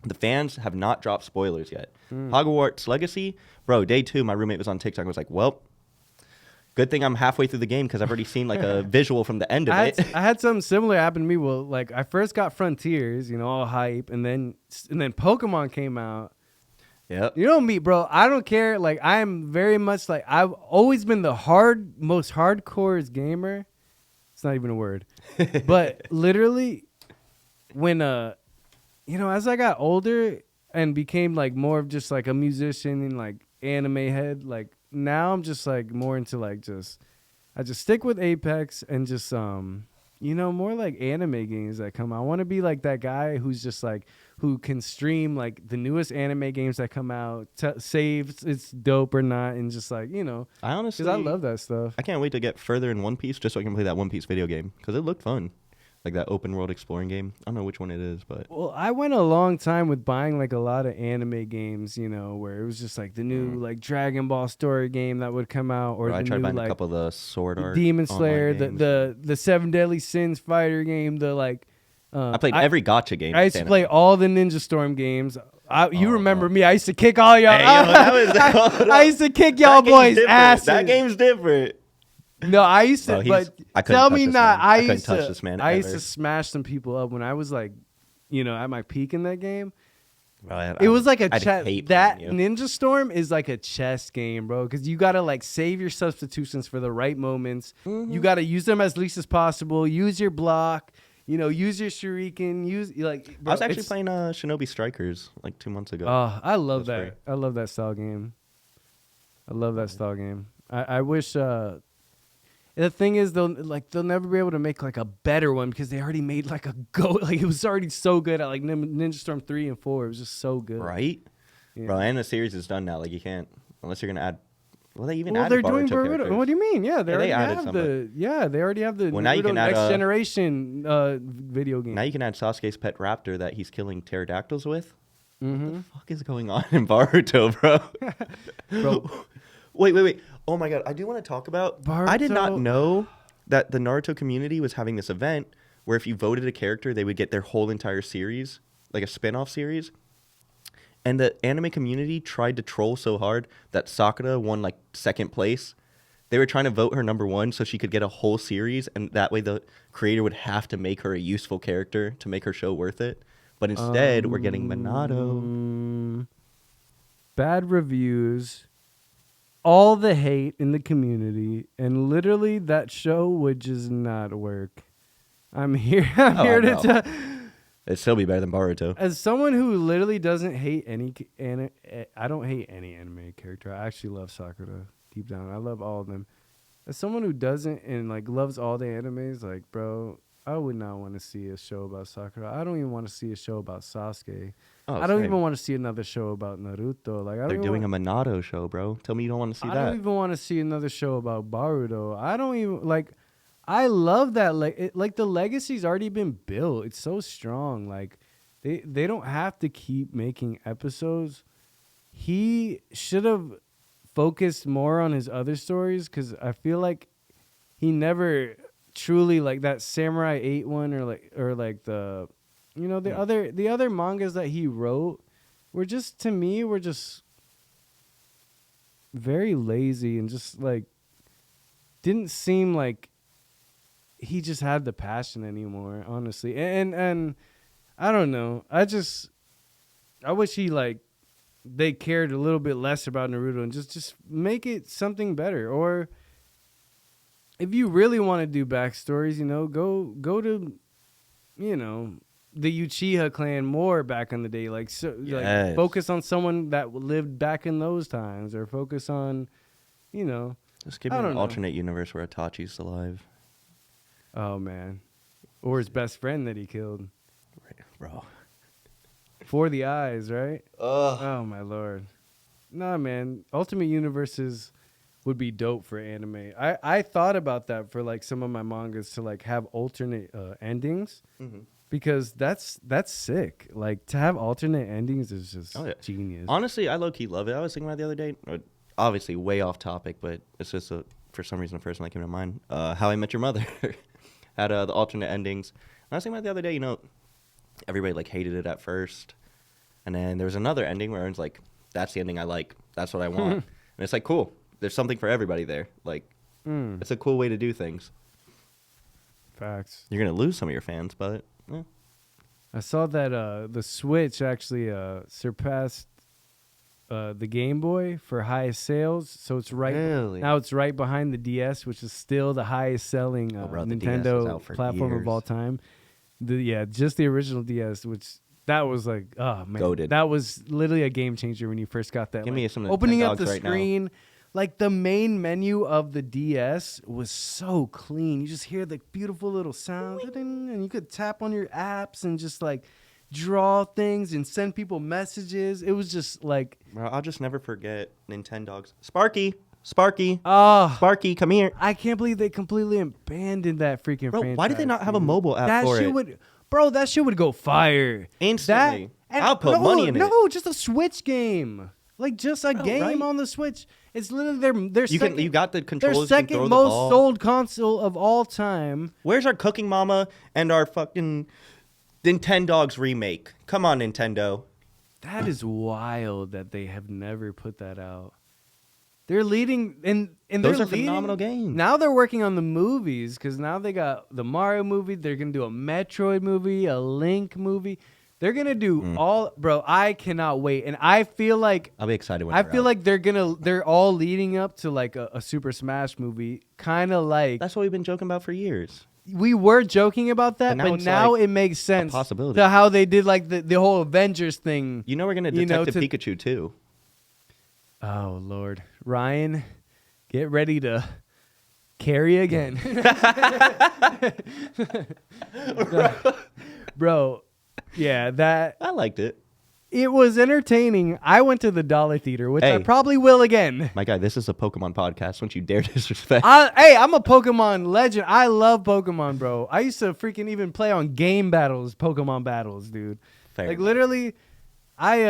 The fans have not dropped spoilers yet. Hogwarts Legacy, bro, day 2, my roommate was on TikTok and was like, well, good thing I'm halfway through the game because I've already seen like a visual from the end of it. I had something similar happen to me. Well, like I first got Frontiers, all hype, and then Pokemon came out. Yep. You know me, bro. I don't care. Like I am very much like I've always been the most hardcore gamer. It's not even a word, but literally, when as I got older and became like more of just like a musician and like anime head, like now I'm just like more into like I just stick with Apex and just more like anime games that come out. I want to be like that guy who's just like who can stream like the newest anime games that come out, say if it's dope or not, and just like I honestly, because I love that stuff. I can't wait to get further in One Piece just so I can play that One Piece video game because it looked fun. Like that open world exploring game. I don't know which one it is, but Well, I went a long time with buying like a lot of anime games, where it was just like the new like Dragon Ball story game that would come out, or bro, I the tried new buying like a couple of the Sword Art, Demon online Slayer, games. the Seven Deadly Sins fighter game, the like. I played every gacha game. I used to play all the Ninja Storm games. You remember bro. me? I used to kick all y'all. Hey, yo, that was- I used to kick y'all boys' asses. That game's different. No, I used to, Bro, I couldn't tell touch me this not. man. I couldn't touch this man I used ever. to smash some people up when I was like, at my peak in that game. Bro, It was like a I'd chess. hate That playing you. Ninja Storm is like a chess game, bro. Because you gotta like save your substitutions for the right moments. You gotta use them as least as possible. Use your block. Use your shuriken. I was actually playing Shinobi Strikers like 2 months ago. Oh, I love That's that. I love that style game. I wish. The thing is, they'll never be able to make like a better one because they already made like a like it was already so good at like Ninja Storm 3 and 4. It was just so good. Right? Yeah. Bro, and the series is done now. Like you can't unless you're gonna add. Well, they even Well, added they're doing Boruto Boruto. characters. What do you mean? Yeah, they added have some, they already have the Well, now you Naruto can add, Next Generation video game. Now you can add Sasuke's pet raptor that he's killing pterodactyls with. Mm-hmm. What the fuck is going on in Boruto, bro? Bro. Wait. Oh my god, I do want to talk about. I did not Boruto. know that the Naruto community was having this event where if you voted a character, they would get their whole entire series, like a spin-off series. And the anime community tried to troll so hard that Sakura won like second place. They were trying to vote her number 1 so she could get a whole series, and that way the creator would have to make her a useful character to make her show worth it. But instead, we're getting Minato. Bad reviews, all the hate in the community, and literally that show would just not work. I'm here I to know. tell. It'd still be better than Boruto. As someone who literally doesn't hate I don't hate any anime character. I actually love Sakura deep down. I love all of them. As someone who doesn't and like loves all the animes, like bro, I would not want to see a show about Sakura. I don't even want to see a show about Sasuke. Oh, I don't same. even want to see another show about Naruto. Like I don't They're even doing want, a Minato show, bro. Tell me you don't want to see I that. don't even want to see another show about Baruto. I don't even like. I love that. Like the legacy's already been built. It's so strong. Like they don't have to keep making episodes. He should have focused more on his other stories because I feel like he never truly like that Samurai 8 one or like the the other mangas that he wrote were just to me were just very lazy and just like didn't seem like he just had the passion anymore, honestly. And I don't know. I wish he like they cared a little bit less about Naruto and just make it something better. Or if you really want to do backstories, go to, the Uchiha clan more back in the day. Like, so, Yes. like focus on someone that lived back in those times, or focus on, Just give me I an don't know. alternate universe where Itachi's alive. Oh man, or his best friend that he killed Right, bro. for the eyes, right? Ugh. Oh my lord, nah, man. Alternate universes would be dope for anime. I thought about that for like some of my mangas to like have alternate endings. Mm-hmm. Because that's sick. Like to have alternate endings is just genius. Honestly, I low-key love it. I was thinking about it the other day. Obviously, way off topic, but it's just for some reason the first one that came to mind. How I Met Your Mother had the alternate endings. And I was thinking about it the other day. Everybody like hated it at first, and then there was another ending where everyone's like, "That's the ending I like. That's what I want." And it's like, cool. There's something for everybody there. Like, it's a cool way to do things. Facts. You're gonna lose some of your fans, but. I saw that the Switch actually surpassed the Game Boy for highest sales. So it's Really? now it's right behind the DS, which is still the highest selling bro, the DS was Nintendo out for platform of years. all time. Just the original DS, which that was like, oh man, Goated. that was literally a game changer when you first got that. Give like, me some opening Nintendo up the dogs right now. screen. Like the main menu of the DS was so clean. You just hear the beautiful little sound, and you could tap on your apps and just like draw things and send people messages. It was just like, Bro, I'll just never forget Nintendogs. Sparky, oh, Sparky, come here. I can't believe they completely abandoned that freaking Bro, franchise. why did they not have a dude. mobile app that for shit it? that shit would go fire. Instantly. And I'll put money in it. No, just a Switch game. Like just a game right? on the Switch. It's literally their second, You got the their controllers. You can second throw the most ball. sold console of all time. Where's our Cooking Mama and our fucking Nintendogs remake? Come on, Nintendo. That is wild that they have never put that out. They're leading and Those they're are phenomenal games. Now they're working on the movies because now they got the Mario movie. They're gonna do a Metroid movie, a Link movie. They're gonna do all, bro. I cannot wait, and I feel like I'll be excited when I they're feel out. like they're all leading up to like a Super Smash movie, kind of like That's what we've been joking about for years. we were joking about that, But now but it's now like it makes sense. possibility. To how they did like the whole Avengers thing. You know we're gonna You know, Detective to- Pikachu too. Oh Lord, Ryan, get ready to carry again, bro. Yeah, that I liked it. it was entertaining. I went to the Dollar Theater, which I Hey. probably will again. My guy, this is a Pokemon podcast. Don't you dare disrespect. Hey, I'm a Pokemon legend. I love Pokemon, bro. I used to freaking even play on game battles, Pokemon battles, dude. Fair Like enough. literally, I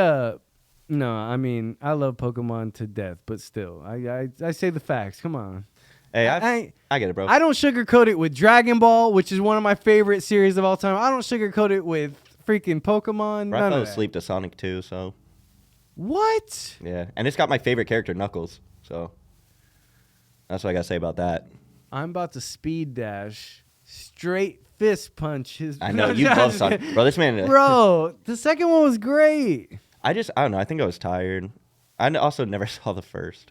love Pokemon to death, but still, I say the facts. Come on. Hey, I get it, bro. I don't sugarcoat it with Dragon Ball, which is one of my favorite series of all time. I don't sugarcoat it with freaking Pokemon. Bro, I None fell of that. asleep to Sonic 2, so What? yeah. And it's got my favorite character, Knuckles. So that's what I gotta say about that. I'm about to speed dash, straight fist punch his. I know No, you I'm love just Sonic, kidding. bro. This man, Bro, the second one was great. I don't know. I think I was tired. I also never saw the first.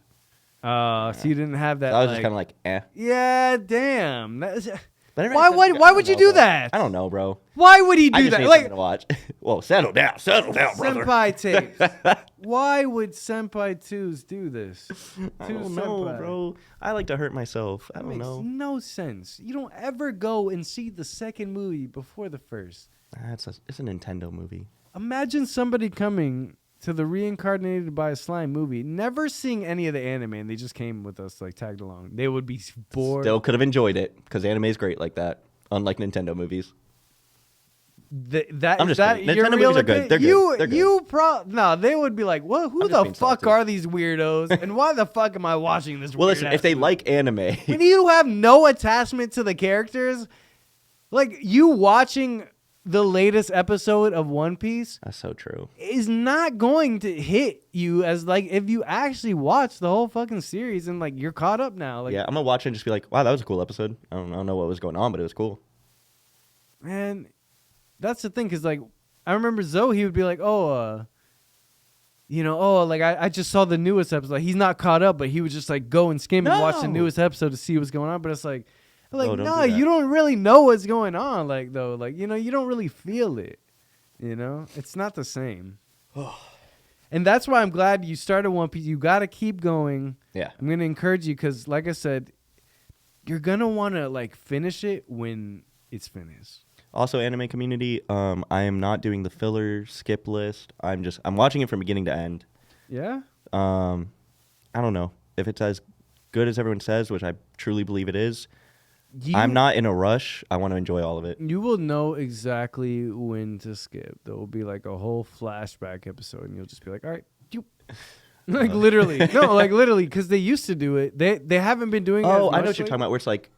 So you didn't have that. So I was just kind of like, eh. yeah, damn. But everybody Why says- why I would don't you know, do bro. that? I don't know, bro. Why would he I do just that? need Like something to watch. Whoa, settle down, brother. Senpai tapes. Why would Senpai 2s do this? I To don't know, Senpai. bro. I like to hurt myself. I That don't makes know. no sense. You don't ever go and see the second movie before the first. It's a Nintendo movie. Imagine somebody coming to the Reincarnated by a Slime movie, never seeing any of the anime, and they just came with us, like tagged along. They would be bored. Still could have enjoyed it because anime is great like that, unlike Nintendo movies. I'm just that kidding. your Nintendo real movies are good. opinion? They're good. They're good. No, they would be like, "What? Who I'm just the being fuck salty. are these weirdos? And why the fuck am I watching this?" Well, weird listen, ass if they movie? like anime, when you have no attachment to the characters, like you watching the latest episode of One Piece that's so true. is not going to hit you as like if you actually watch the whole fucking series and like you're caught up now. Like, Yeah, I'm gonna watch it and just be like, "Wow, that was a cool episode." I don't know what was going on, but it was cool. man, that's the thing, cause like I remember Zoe, he would be like, like I just saw the newest episode. Like, he's not caught up, but he would just like go and skim and watch the No. newest episode to see what's going on. But it's like No, don't no, do that. you don't really know what's going on. Like though, like you don't really feel it. It's not the same. And that's why I'm glad you started One Piece. You got to keep going. Yeah. I'm gonna encourage you because, like I said, you're gonna want to like finish it when it's finished. Also, anime community, I am not doing the filler skip list. I'm watching it from beginning to end. Yeah. I don't know if it's as good as everyone says, which I truly believe it is. I'm not in a rush. I want to enjoy all of it. You will know exactly when to skip. There will be like a whole flashback episode, and you'll just be like, "All right, like literally, no, like literally," because they used to do it. They haven't been doing it. Oh, as I know much what you're talking about. Where it's like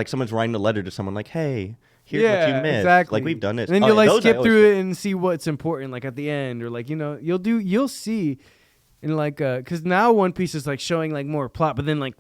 someone's writing a letter to someone, like, "Hey, here's what you missed." Exactly. Like we've done this. And then Oh, you'll like those I skip always through skip. it and see what's important, like at the end, or like you'll see, and like because now One Piece is like showing like more plot, but then like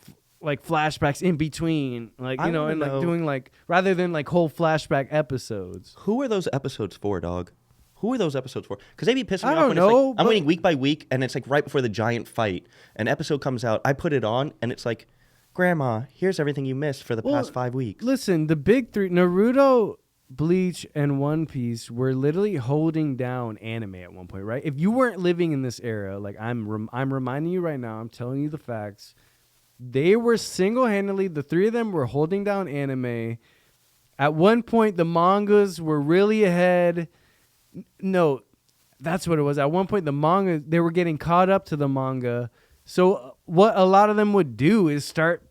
flashbacks in between, like I and wanna like know- doing like rather than like whole flashback episodes. Who are those episodes for, dog? Who are those episodes for? Because they be pissing me I off don't when know, it's like, I'm but- waiting week by week, and it's like right before the giant fight. An episode comes out, I put it on, and it's like, Grandma, here's everything you missed for the Well, past 5 weeks. Listen, the big three, Naruto, Bleach, and One Piece were literally holding down anime at one point, right? If you weren't living in this era, like I'm reminding you right now, I'm telling you the facts. They were single-handedly, the three of them were holding down anime. At one point, the mangas were really ahead. No, that's what it was. At one point, the manga, they were getting caught up to the manga. So what a lot of them would do is start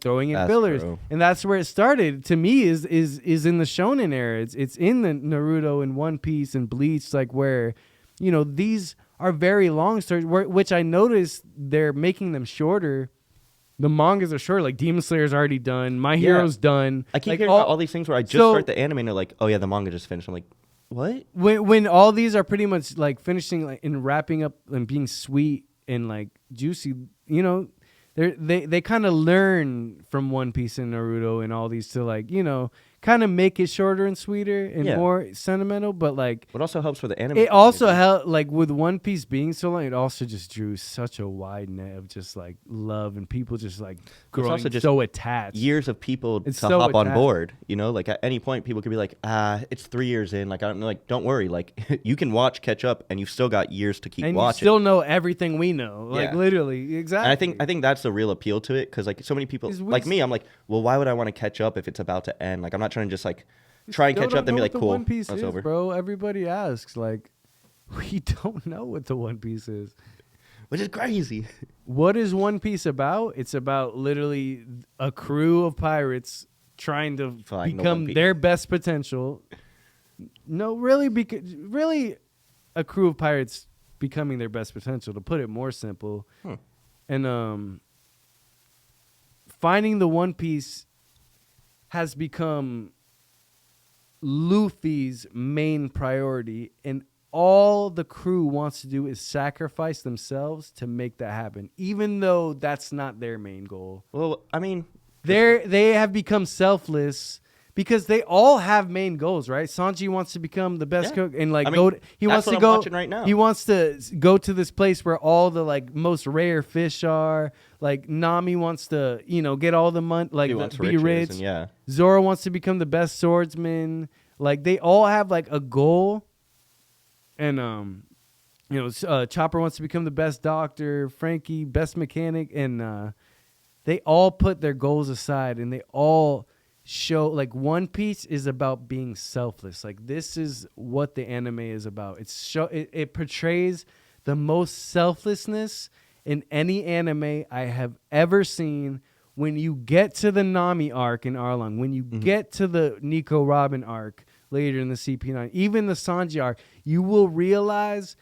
throwing in That's fillers, true. and that's where it started. To me, is in the shonen era. It's in the Naruto and One Piece and Bleach, like where, these are very long stories. Which I noticed they're making them shorter. The mangas are short. Like Demon Slayer's already done. My Hero's done. I keep like, hearing about all these things where I just so- start the anime and they're like, oh yeah, the manga just finished. I'm like, what? when all these are pretty much like finishing like and wrapping up and being sweet and like juicy, they kind of learn from One Piece and Naruto and all these to like kind of make it shorter and sweeter and Yeah. more sentimental. But like What also helps for the anime? it also community. helped, like with One Piece being so long, it also just drew such a wide net of just like love and people just like growing also just so attached. years of people It's to so hop on attached. board. Like at any point, people could be like, it's 3 years in. Like I don't know. Like don't worry. Like you can watch, catch up, and you've still got years to keep and watching. you still know everything we know, like Yeah. literally, exactly. And I think that's the real appeal to it because like so many people Is we like me, I'm like, well, why would I want to catch up if it's about to end? Like I'm not trying to just like try and Still catch up, don't then know be what like, the cool, One Piece that's is, over. bro. Everybody asks, like, we don't know what the One Piece is. Which is crazy. What is One Piece about? It's about literally a crew of pirates trying to Flying the become One Piece. their best potential. No, really, really, a crew of pirates becoming their best potential. To put it more simple, and finding the One Piece has become Luffy's main priority, and all the crew wants to do is sacrifice themselves to make that happen, even though that's not their main goal. Well, I mean, They have become selfless because they all have main goals, right? Sanji wants to become the best cook and like I mean, go. He that's wants what to I'm go. watching right now. He wants to go to this place where all the like most rare fish are. Like Nami wants to, get all the money, like He wants be riches, rich. and yeah. Zoro wants to become the best swordsman. Like they all have like a goal, and Chopper wants to become the best doctor. Frankie, best mechanic, and they all put their goals aside, and they all show like One Piece is about being selfless. Like this is what the anime is about. It portrays the most selflessness in any anime I have ever seen. When you get to the Nami arc in Arlong, when you get to the Nico Robin arc later in the CP9, even the Sanji arc, you will realize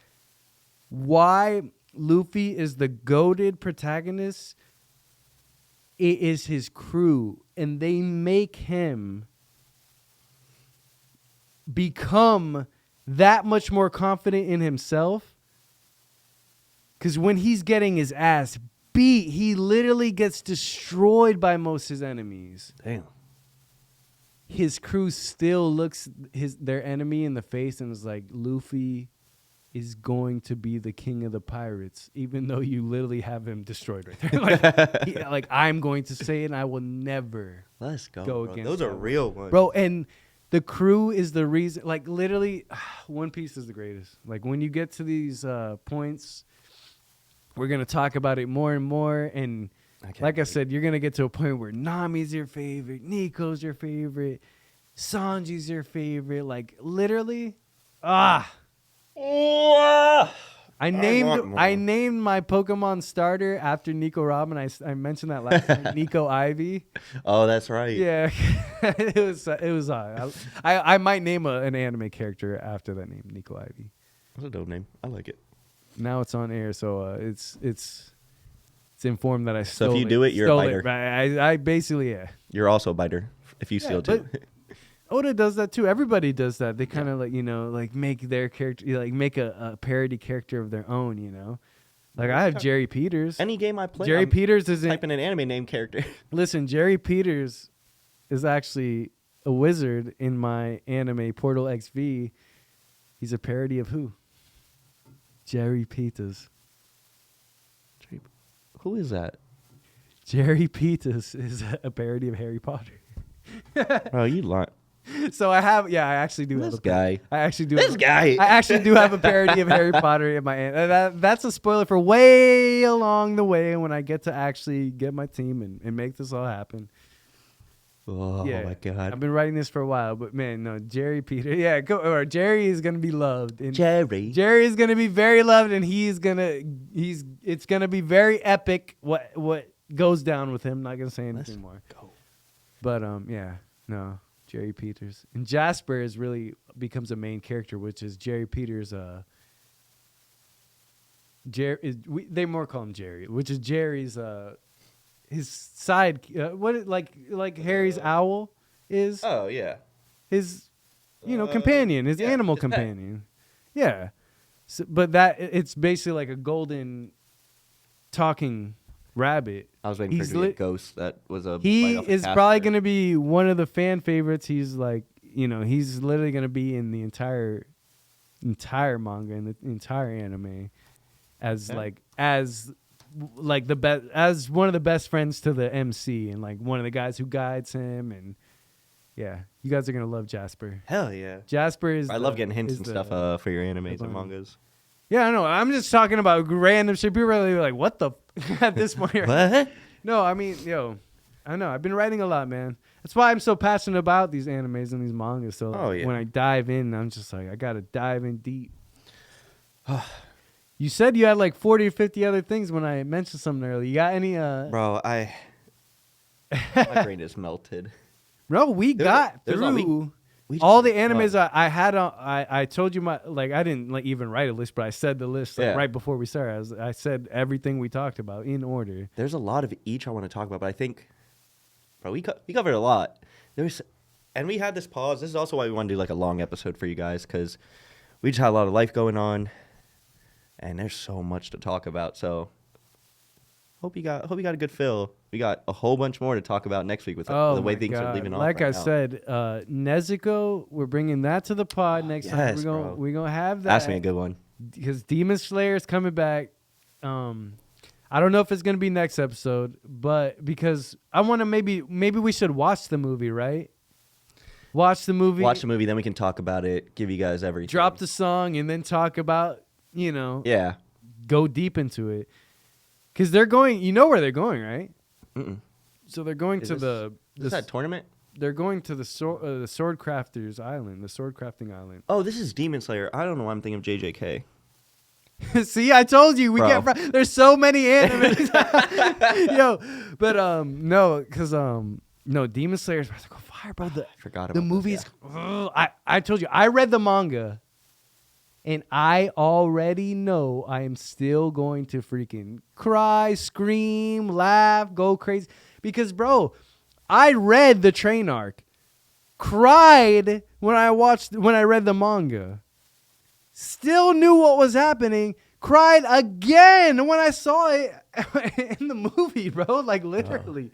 why Luffy is the goated protagonist. It is his crew, and they make him become that much more confident in himself. Because when he's getting his ass beat, he literally gets destroyed by most of his enemies. Damn. His crew still looks their enemy in the face and is like, Luffy is going to be the king of the pirates, even though you literally have him destroyed right there. like I'm going to say it, and I will never Let's go bro. against Those are that. real ones. Bro, and the crew is the reason. Like literally, One Piece is the greatest. Like when you get to these points, we're going to talk about it more and more, and like I said, you're going to get to a point where Nami's your favorite, Nico's your favorite, Sanji's your favorite. Like literally, I named my Pokemon starter after Nico Robin. I mentioned that last time. Nico Ivy. Oh, that's right. Yeah, it was. I might name an anime character after that name, Nico Ivy. That's a dope name. I like it. Now it's on air, so it's informed that I stole it. So if you do it, you're a biter. I basically, yeah. You're also a biter if you steal too. Oda does that too. Everybody does that. They kind of like make their character, like make a parody character of their own. Like I have Jerry Peters. Any game I play, Jerry Peters is typing an anime name character. Listen, Jerry Peters is actually a wizard in my anime Portal XV. He's a parody of who? Jerry Peters. Who is that? Jerry Peters is a parody of Harry Potter. Oh, you lie. So I actually do have This guy. I actually do. I actually do have a parody of Harry Potter in my. That's a spoiler for way along the way when I get to actually get my team and make this all happen. Oh my god! I've been writing this for a while, but man, no, Jerry Peter. Yeah, Jerry is gonna be loved. And Jerry is gonna be very loved, and it's gonna be very epic. What goes down with him? Not gonna say anything more. Go. But Jerry Peters and Jasper really becomes a main character, which is Jerry Peters. They more call him Jerry, which is Jerry's his side. Like Harry's owl is. Oh yeah. His, companion, his animal companion. Yeah, but it's basically like a golden talking rabbit. I was waiting for it to be a ghost that was a. He is probably going to be one of the fan favorites. He's like, he's literally going to be in the entire manga and the entire anime as the best, as one of the best friends to the MC and like one of the guys who guides him. And yeah, you guys are going to love Jasper. Hell yeah. Jasper is. I love getting hints and stuff for your animes and mangas. Yeah, I know. I'm just talking about random shit. People are really like, what the at this point. What? No, I mean, I know. I've been writing a lot, man. That's why I'm so passionate about these animes and these mangas. So when I dive in, I'm just like, I got to dive in deep. You said you had like 40 or 50 other things when I mentioned something earlier. You got any? Bro, my brain is melted. Bro, we got through all the animes I had on. I told you I didn't even write a list, but I said the list right before we started. I said everything we talked about in order. There's a lot of each I want to talk about, but I think, bro, we covered a lot. And we had this pause. This is also why we want to do like a long episode for you guys, because we just had a lot of life going on, and there's so much to talk about. So Hope you got a good fill. We got a whole bunch more to talk about next week with Oh the way my things are God. leaving off. Like right I now. said, Nezuko, we're bringing that to the pod next time. yes, bro. We're gonna have that. That's me a good one. Because Demon Slayer is coming back. I don't know if it's gonna be next episode, but because I want to maybe we should watch the movie, right? Watch the movie. Watch the movie, then we can talk about it. Give you guys everything. Drop the song and then talk about, Yeah. go deep into it. Because they're going, you know where they're going, right? Mm-mm. So they're going Is to this- Is that tournament? they're going to the sword crafters island, the sword crafting island. Oh, this is Demon Slayer. I don't know why I'm thinking of JJK. See, I told you we Bro. get. There's so many animes, yo. But no, because no, Demon Slayer is about to go fire, bro. I forgot about the this, movies. yeah. I told you, I read the manga, and I already know I am still going to freaking cry, scream, laugh, go crazy because, bro, I read the train arc, cried when I read the manga. Still knew what was happening. Cried again when I saw it in the movie, bro. Like literally.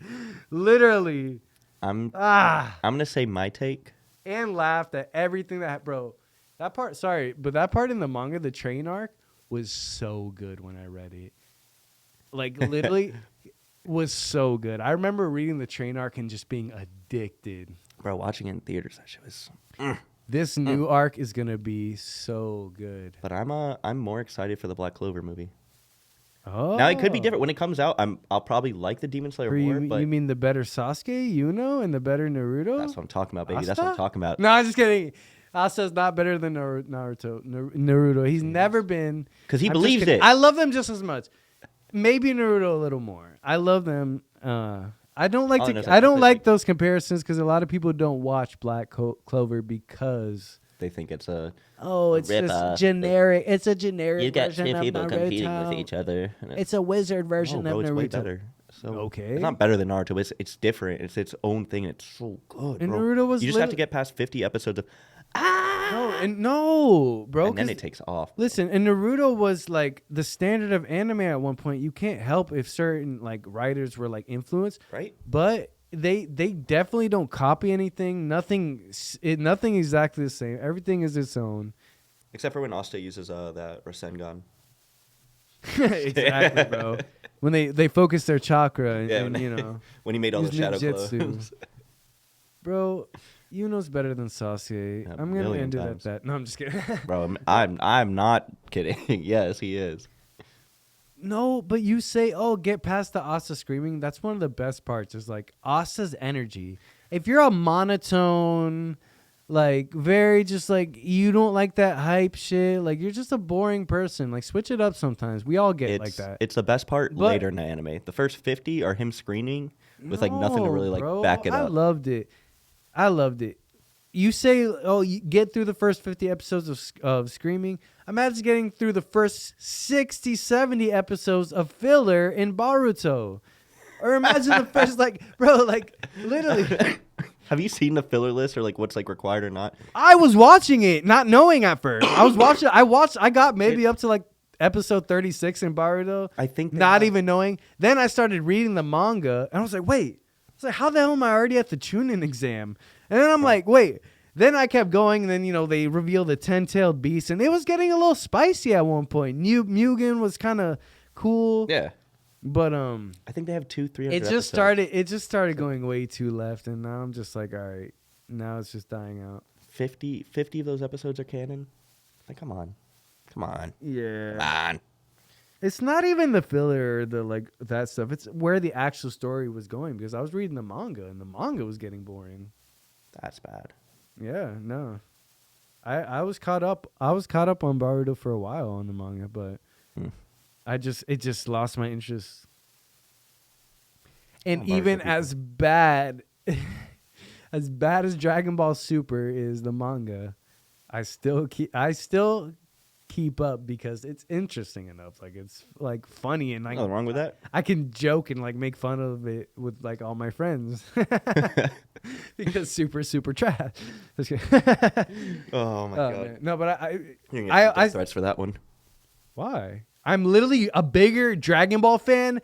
I'm gonna say my take. And laughed at everything bro. That part, sorry, but that part in the manga, the train arc, was so good when I read it. Like literally, was so good. I remember reading the train arc and just being addicted. Bro, watching it in theaters, that shit was. This new arc is gonna be so good. But I'm more excited for the Black Clover movie. Oh, Now it could be different when it comes out. I'll probably like the Demon Slayer more, but you mean the better Sasuke, Yuno, and the better Naruto? that's what I'm talking about, baby. That's what I'm Asta? talking about. No, I'm just kidding. Asta's not better than Naruto. He's never been. 'Cause he I'm just believes kidding. it. I love them just as much. Maybe Naruto a little more. I love them. I don't like Oh, no, I don't completely. like those comparisons because a lot of people don't watch Black Clover because They think it's a it's rip-off. just generic. It's a generic you got version two of people competing Naruto. with each other. And It's a wizard version bro, of it's Naruto. way better. So Okay. it's not better than Naruto. It's different. It's its own thing. It's so good. And bro. Naruto was you just have to lit- get past 50 episodes of No, bro. and then 'cause it takes off. Listen, and Naruto was like the standard of anime at one point. You can't help if certain like writers were like influenced, Right? but they definitely don't copy anything. Nothing exactly the same. Everything is its own. Except for when Asta uses that Rasengan. Exactly, bro. When they focus their chakra and, Yeah, and when, you know, when he made all the use shadow ninjutsu. clones. Bro, Yuno's better than Sasuke. A I'm gonna million end it times. at that. No, I'm just kidding. Bro, I'm not kidding. Yes, he is. No, but you say, oh, get past the Asta screaming. That's one of the best parts is like Asta's energy. If you're a monotone, like very just like you don't like that hype shit, like you're just a boring person. Like switch it up sometimes. We all get like that. It's the best part But- later in the anime. The first 50 are him screaming with like nothing to really like bro, back it I up. loved it. You say, oh, you get through the first 50 episodes of Screaming. Imagine getting through the first 60, 70 episodes of filler in Baruto. Or imagine the first, like, bro, like, literally. Have you seen the filler list or like what's like required or not? I was watching it, not knowing at first. I got maybe up to like episode 36 in Baruto. I think they not have- even knowing. Then I started reading the manga, and I was like, wait. I was like, how the hell am I already at the Chunin exam? And then I'm like, wait. Then I kept going, and then, they revealed the 10-tailed beast, and it was getting a little spicy at one point. Mugen was kind of cool. Yeah. But I think they have 200-300 it just started going way too left, and now I'm just like, all right, now it's just dying out. 50 of those episodes are canon. Like, come on. Yeah. Come on. It's not even the filler or the like that stuff. It's where the actual story was going because I was reading the manga and the manga was getting boring. That's bad. Yeah, no. I was caught up. I was caught up on Baruto for a while on the manga, but it just lost my interest. And Oh, even Baruto as bad as Dragon Ball Super is the manga, I still keep up because it's interesting enough. Like it's like funny and like Nothing wrong with that. I can joke and like make fun of it with like all my friends because super trash. Oh my god. Man. No, but You're gonna I get death threats for that one. why? I'm literally a bigger Dragon Ball fan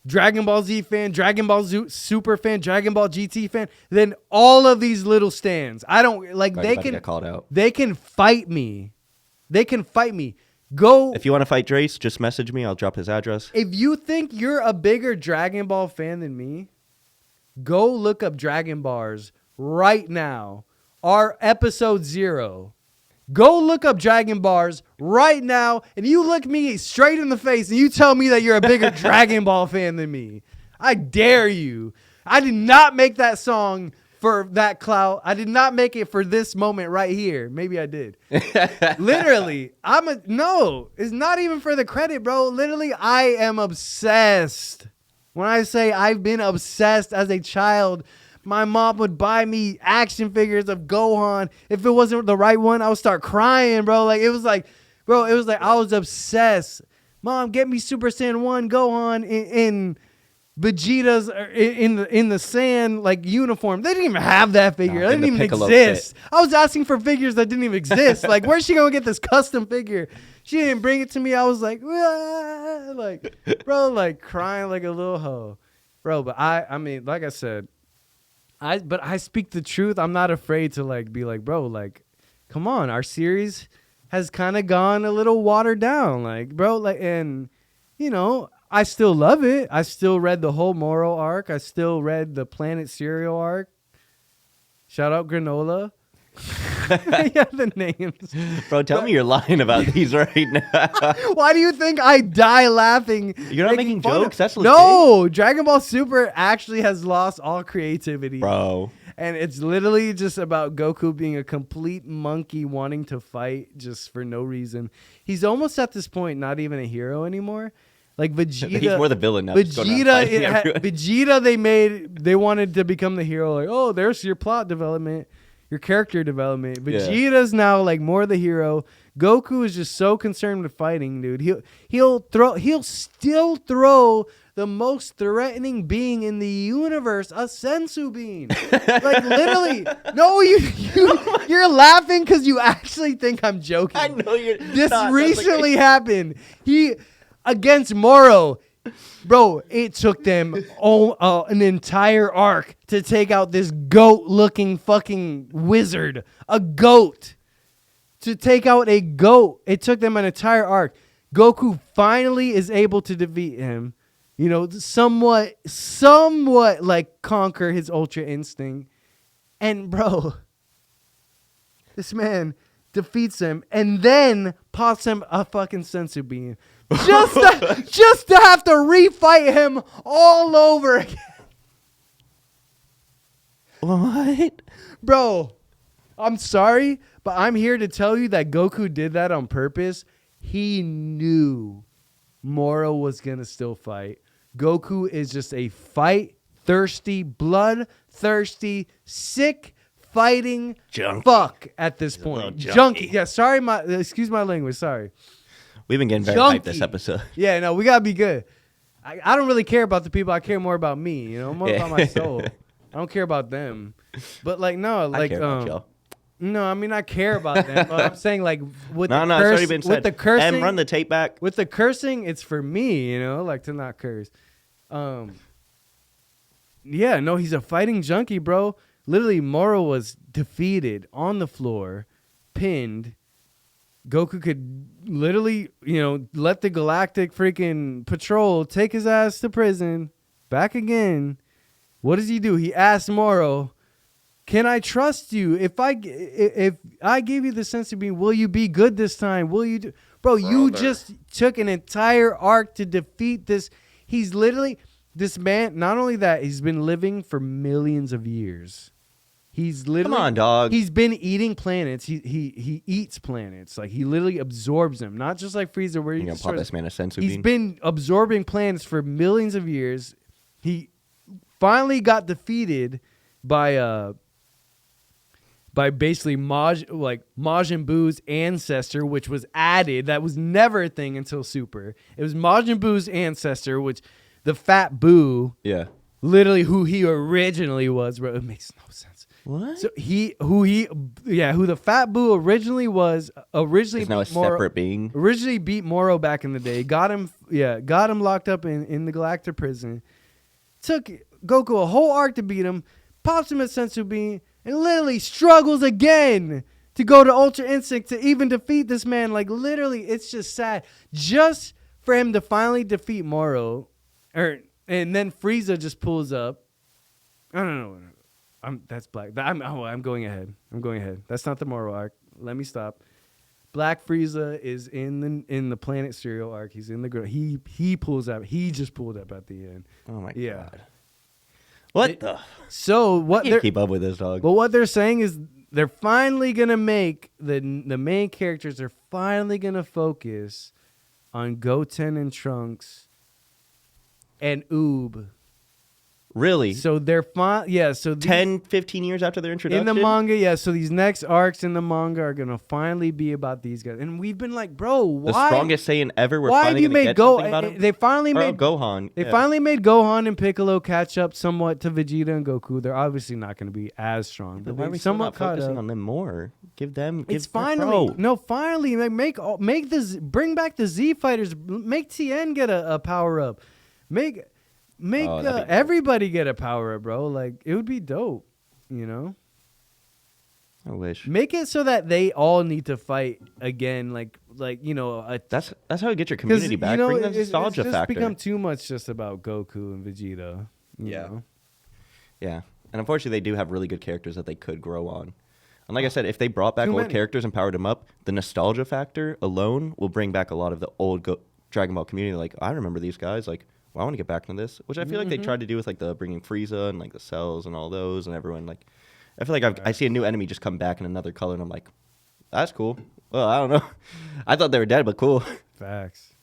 Dragon Ball Z fan, Dragon Ball Super fan, Dragon Ball GT fan, then all of these little stands. I don't like Right, they about to can get called out. They can fight me. They can fight me. Go If you want to fight Drace, just message me. I'll drop his address. if you think you're a bigger Dragon Ball fan than me, go look up Dragon Bars right now. Our episode 0. Go look up Dragon Bars right now, and you look me straight in the face and you tell me that you're a bigger Dragon Ball fan than me. I dare you. I did not make that song for that clout. I did not make it for this moment right here. Maybe I did. Literally, no, it's not even for the credit, bro. Literally, I am obsessed. When I say I've been obsessed as a child, my mom would buy me action figures of Gohan. If it wasn't the right one, I would start crying, bro. It was like I was obsessed. Mom, get me Super Saiyan 1 Gohan in Vegeta's in the sand uniform. They didn't even have that figure. They didn't even exist. I was asking for figures that didn't even exist. Where's she gonna get this custom figure? She didn't bring it to me. I was like, bro, crying like a little hoe, bro. But I mean, like I said. But I speak the truth. I'm not afraid to be like, bro, come on. Our series has kind of gone a little watered down, and I still love it. I still read the whole Moro arc. I still read the Planet Cereal arc. Shout out Granola. Yeah, the names. Bro, tell me you're lying about these right now. Why do you think I die laughing? You're not making jokes? That's legit. No, Dragon Ball Super actually has lost all creativity. Bro. And it's literally just about Goku being a complete monkey wanting to fight just for no reason. He's almost at this point not even a hero anymore. Like Vegeta. He's more the villain now. Vegeta, they wanted to become the hero. Like, oh, there's your plot development. Your character development. Vegeta's now more the hero. Goku is just so concerned with fighting, dude. He'll still throw the most threatening being in the universe, a sensu bean. Literally. No, you're laughing because you actually think I'm joking. I know you're. This recently happened. Against Moro. Bro, it took them an entire arc to take out this goat-looking fucking wizard. A goat. To take out a goat. It took them an entire arc. Goku finally is able to defeat him. Somewhat conquer his Ultra Instinct. And, bro, this man defeats him and then pops him a fucking sensu bean. Just to have to refight him all over again. What? Bro, I'm sorry, but I'm here to tell you that Goku did that on purpose. He knew Moro was going to still fight. Goku is just a fight-thirsty, blood-thirsty, sick, fighting junkie. Fuck at this point. Junkie. Yeah, sorry, excuse my language, sorry. We've been getting very hyped this episode. Yeah, no, we gotta be good. I don't really care about the people. I care more about me. More about my soul. I don't care about them. But I care about y'all. No, I mean I care about them. But I'm saying with it's already been said. With the cursing, and run the tape back. With the cursing, it's for me. To not curse. Yeah, no, he's a fighting junkie, bro. Literally, Moro was defeated on the floor, pinned. Goku could literally, let the galactic freaking patrol take his ass to prison. Back again. What does he do? He asks Moro, can I trust you? If I give you the sensu bean, will you be good this time? Will you do? Bro, you just took an entire arc to defeat this. He's literally, this man, not only that, he's been living for millions of years. He's literally, come on, dog. He's been eating planets. He eats planets. He literally absorbs them. Not just like Frieza, where you're gonna pop this man a sensu bean. He's been absorbing planets for millions of years. He finally got defeated by basically Majin Buu's ancestor, which was added. That was never a thing until Super. It was Majin Buu's ancestor, which the Fat Buu, yeah, literally who he originally was. Bro, it makes no sense. What? So who the Fat Boo originally was Is now a beat Moro, separate being. originally beat Moro back in the day. Got him locked up in the Galactic prison. Took Goku a whole arc to beat him. Pops him at Sensu Bean and literally struggles again to go to Ultra Instinct to even defeat this man. Like literally, it's just sad. Just for him to finally defeat Moro, and then Frieza just pulls up. I don't know. That's Black. I'm going ahead. That's not the Moro arc. Let me stop. Black Frieza is in the Planet Cereal arc. He's in the girl. He pulls up. He just pulled up at the end. Oh my Yeah. god. What the? So what? I can't keep up with this, dog. Well, what they're saying is they're finally gonna make the main characters are finally gonna focus on Goten and Trunks and Oob. Really? So they're fine. Yeah. So 10, 15 years after their introduction? in the manga, yeah. So these next arcs in the manga are gonna finally be about these guys, and we've been like, bro, why? The strongest Saiyan ever. We're Why have finally you gonna made get something about him? They finally made Gohan. They yeah. finally made Gohan and Piccolo catch up somewhat to Vegeta and Goku. They're obviously not going to be as strong, But but why are they we still somewhat not caught focusing up. on them more? Give them. It's give, finally bro. finally make this bring back the Z fighters. Make Tien get a power up. Make Oh, that'd be dope. everybody get a power up, bro. Like it would be dope, you know. I wish. Make it so that they all need to fight again, like you know. That's how you get your community back. Bring the nostalgia it's just factor. become too much just about Goku and Vegeta. You Yeah. know? Yeah, and unfortunately, they do have really good characters that they could grow on. And like I said, if they brought back Too old many. characters and powered them up, the nostalgia factor alone will bring back a lot of the old Dragon Ball community. Like, I remember these guys. Like, well, I want to get back into this, which I feel like they tried to do with like the bringing Frieza and like the Cells and all those and everyone. Like, I feel like I see a new enemy just come back in another color, and I'm like, that's cool. Well, I don't know. I thought they were dead, but cool. Facts.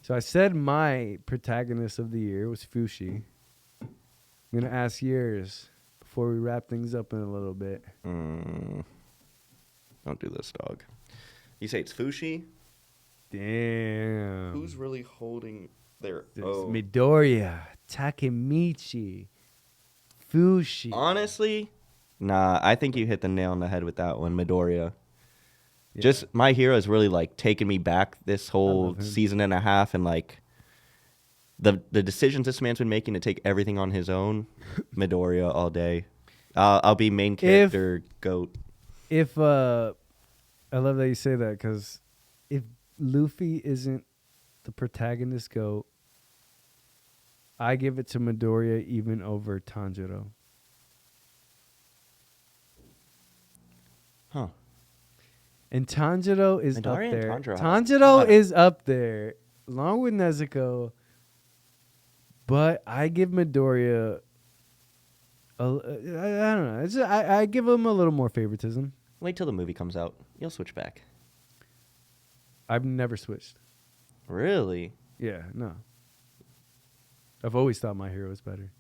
So I said my protagonist of the year was Fushi. I'm gonna ask yours before we wrap things up in a little bit. Don't do this, dog. You say it's Fushi? Damn. Who's really holding their There's own? Midoriya, Takemichi, Fushi. Honestly, nah, I think you hit the nail on the head with that one, Midoriya. Yeah. Just My Hero has really like taken me back this whole love him. season and a half, and like the decisions this man's been making to take everything on his own. Midoriya all day. I'll be main character goat. If I love that you say that, because if Luffy isn't the protagonist goat, I give it to Midoriya even over Tanjiro. Huh. And Tanjiro is Midoriya up and there. Tanjiro have a Tanjiro lot of- is up there, along with Nezuko. But I give Midoriya, I don't know. It's just, I give him a little more favoritism. Wait till the movie comes out. You'll switch back. I've never switched. Really? Yeah, no. I've always thought My Hero was better.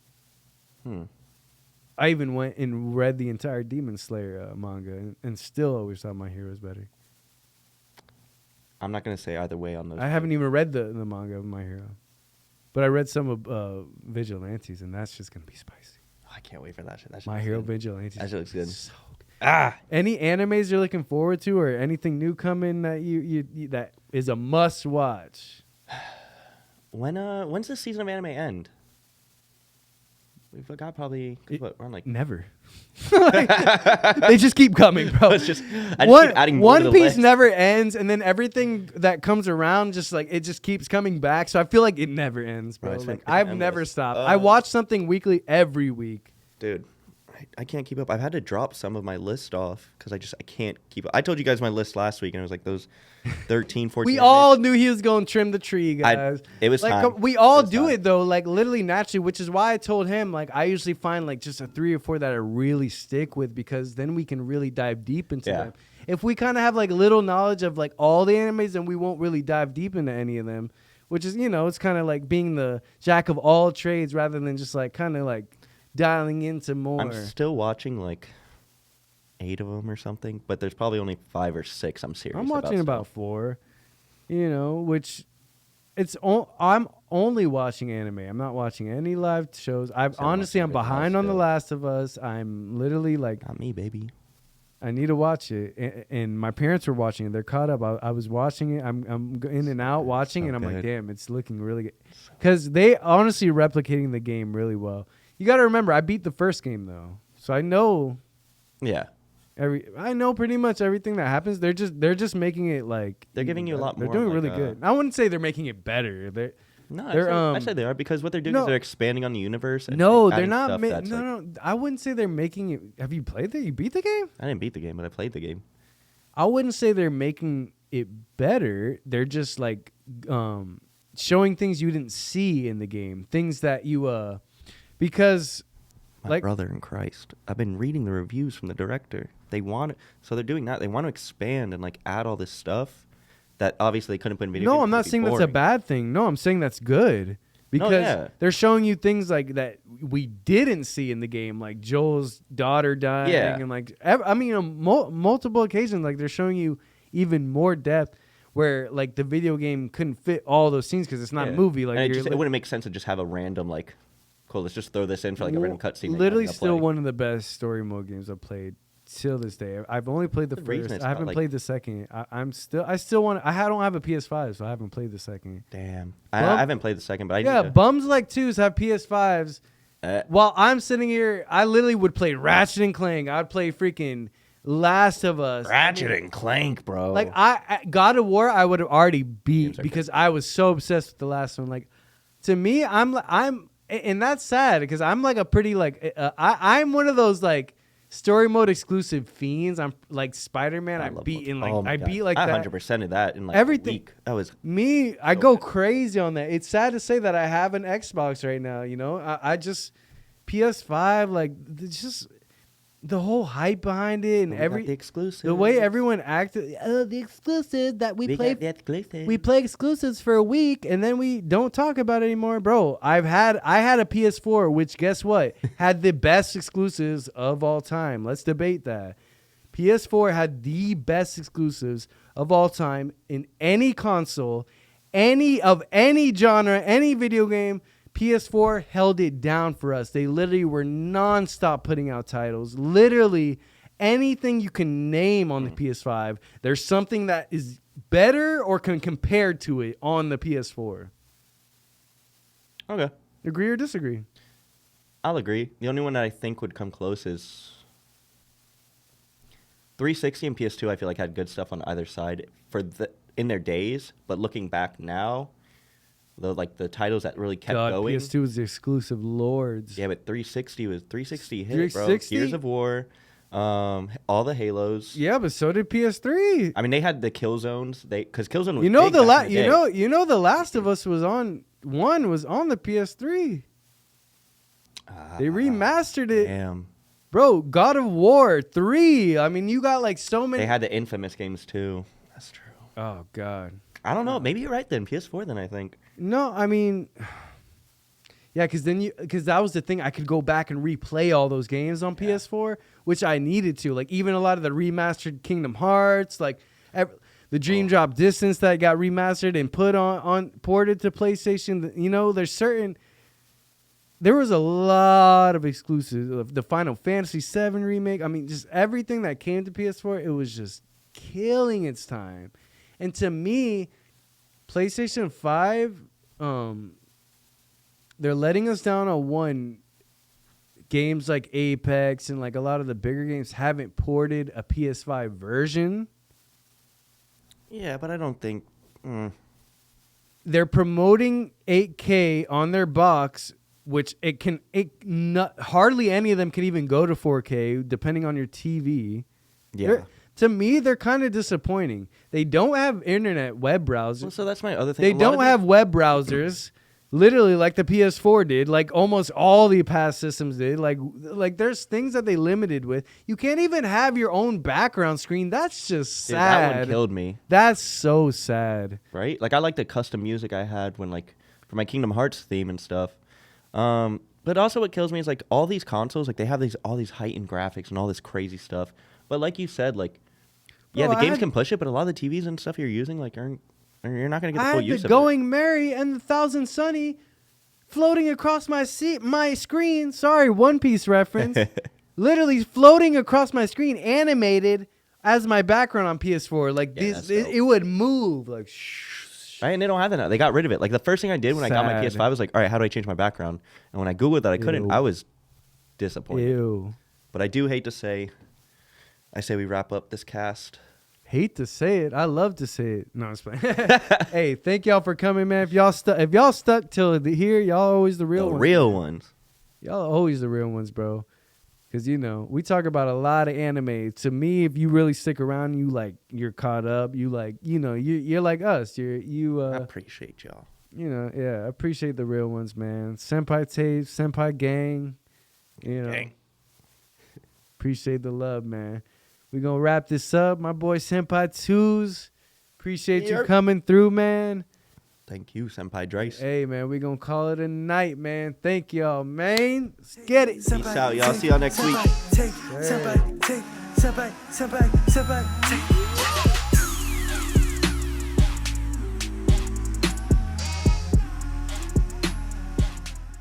I even went and read the entire Demon Slayer manga and still always thought My Hero was better. I'm not gonna say either way on those. I haven't even read the manga of My Hero. But I read some of Vigilantes, and that's just going to be spicy. Oh, I can't wait for that shit. That shit My looks Hero good. Vigilantes. That shit looks good. So good. Ah. Any animes you're looking forward to, or anything new coming that you that is a must watch? When's this season of anime end? We've got probably we're on like Never. They just keep coming, bro. it's just I just keep adding more to One the Piece list. never ends, and then everything that comes around just like it just keeps coming back. So I feel like it never ends, bro. Bro, it's Like, been I've endless. never stopped. I watch something weekly every week. Dude, I can't keep up. I've had to drop some of my list off because I can't keep up. I told you guys my list last week, and it was like those 13, 14. We all knew he was going to trim the tree, guys. It was like time. we all It was do time. it though, like literally naturally, which is why I told him like I usually find like just a 3 or 4 that I really stick with, because then we can really dive deep into Yeah. them. If we kind of have like little knowledge of like all the animes, then we won't really dive deep into any of them, which is, you know, it's kind of like being the jack of all trades rather than just like kind of like dialing into more. I'm still watching like 8 of them or something, but there's probably only 5 or 6 I'm serious I'm watching about 4, you know, which I'm only watching anime. I'm not watching any live shows. I'm watching behind everything on The else, Last of Us. I'm literally like, Not me, baby. I need to watch it. And my parents were watching it. They're caught up. I was watching it. I'm in and out watching, and I'm like, good. damn, it's looking really good. Because they honestly replicating the game really well. You got to remember, I beat the first game though, so I know. Yeah. I know pretty much everything that happens. They're just making it like They're giving you a lot They're more, doing like, really good. I wouldn't say they're making it better. No, They're, I say they are, because what they're doing no. is they're expanding on the universe. And No, they're adding not. stuff that's, like- No. I wouldn't say they're making it. Have you played it? You beat the game? I didn't beat the game, but I played the game. I wouldn't say they're making it better. They're just like showing things you didn't see in the game. Things that you because My like brother in Christ. I've been reading the reviews from the director. So they're doing that. They want to expand and like add all this stuff that obviously they couldn't put in video games. No, I'm not saying that's a bad thing. No, I'm saying that's good. Because they're showing you things like that we didn't see in the game, like Joel's daughter dying, and like on multiple occasions, like they're showing you even more depth where like the video game couldn't fit all those scenes because it's not a movie. Like and it wouldn't make sense to just have a random like, cool, let's just throw this in for like a random cutscene. Literally, still one of the best story mode games I've played till this day. I've only played the first. I haven't played the second. I still want. I don't have a PS5, so I haven't played the second. Damn, I haven't played the second, but bums like twos have PS5s. While I'm sitting here, I literally would play Ratchet and Clank. I'd play freaking Last of Us. Ratchet and Clank, bro. Like God of War, I would have already beat because I was so obsessed with the last one. Like to me, I'm, and that's sad because I'm like a pretty like I'm one of those like story mode exclusive fiends. I'm like Spider-Man. I beat in like I beat like that. 100% of that in like everything. A week. That was me. I go crazy on that. It's sad to say that I have an Xbox right now. You know, I just PS5. Like it's just the whole hype behind it and the exclusive. the way everyone acted. The exclusive that we play. Exclusive. We play exclusives for a week and then we don't talk about it anymore, bro. I had a PS4, which guess what, had the best exclusives of all time. Let's debate that. PS4 had the best exclusives of all time in any console, any genre, any video game. PS4 held it down for us. They literally were nonstop putting out titles. Literally anything you can name on the PS5, there's something that is better or can compare to it on the PS4. Okay. Agree or disagree? I'll agree. The only one that I think would come close is 360 and PS2. I feel like had good stuff on either side in their days, but looking back now, the titles that really kept going. PS2 was the exclusive lords. Yeah, but 360 hit, 360? bro. Gears of War, all the Halos. Yeah, but so did PS3. I mean, they had the Killzones. Because Killzone was you know big the back in the day. you know the Last of Us was on the PS3. They remastered it. Damn. Bro, God of War 3. I mean, you got like so many. They had the infamous games too. That's true. Oh God. I don't know. Maybe you're right then. PS4 then I think. No, I mean, yeah, because that was the thing. I could go back and replay all those games on PS4, which I needed to. Like even a lot of the remastered Kingdom Hearts, like the Dream Drop Distance that got remastered and put on ported to PlayStation. You know, there was a lot of exclusives. The Final Fantasy VII remake. I mean, just everything that came to PS4, it was just killing its time. And to me, PlayStation 5, they're letting us down on one. Games like Apex and like a lot of the bigger games haven't ported a PS5 version. Yeah, but I don't think... They're promoting 8K on their box, which hardly any of them can even go to 4K, depending on your TV. Yeah. To me, they're kind of disappointing. They don't have internet web browsers. Well, so that's my other thing. They don't have web browsers, literally like the PS4 did, like almost all the past systems did. Like there's things that they limited with. You can't even have your own background screen. That's just sad. That one killed me. That's so sad. Right? Like I like the custom music I had when like for my Kingdom Hearts theme and stuff. But also what kills me is like all these consoles, like they have all these heightened graphics and all this crazy stuff. But like you said, like, yeah, the games can push it, but a lot of the TVs and stuff you're using like aren't You're not gonna get the I full had use the of it. Going Merry and the Thousand Sunny floating across my screen. Sorry, One Piece reference. Literally floating across my screen, animated as my background on PS4. Like Yeah, this, that's dope. it would move like. Shh. Right, and they don't have that now. They got rid of it. Like the first thing I did when I got my Sad. PS5 I was like, all right, how do I change my background? And when I googled that, I couldn't. Ew. I was disappointed. Ew. But I do hate to say, I say we wrap up this cast. Hate to say it. I love to say it. No, I'm just playing. Hey, thank y'all for coming, man. If y'all stuck till here, y'all always the real The ones. real ones. Y'all always the real ones, bro. Cause we talk about a lot of anime. To me, if you really stick around, you're caught up. You you're like us. I appreciate y'all. I appreciate the real ones, man. Senpai tapes, Senpai gang. Gang. Appreciate the love, man. We gonna wrap this up, my boy Senpai Twos. Appreciate you Yep. coming through, man. Thank you, Senpai Drace. Hey, man, we gonna call it a night, man. Thank y'all, man. Let's get it. Peace out, y'all. See y'all next week. Senpai, take, senpai, take, senpai, senpai, senpai, take.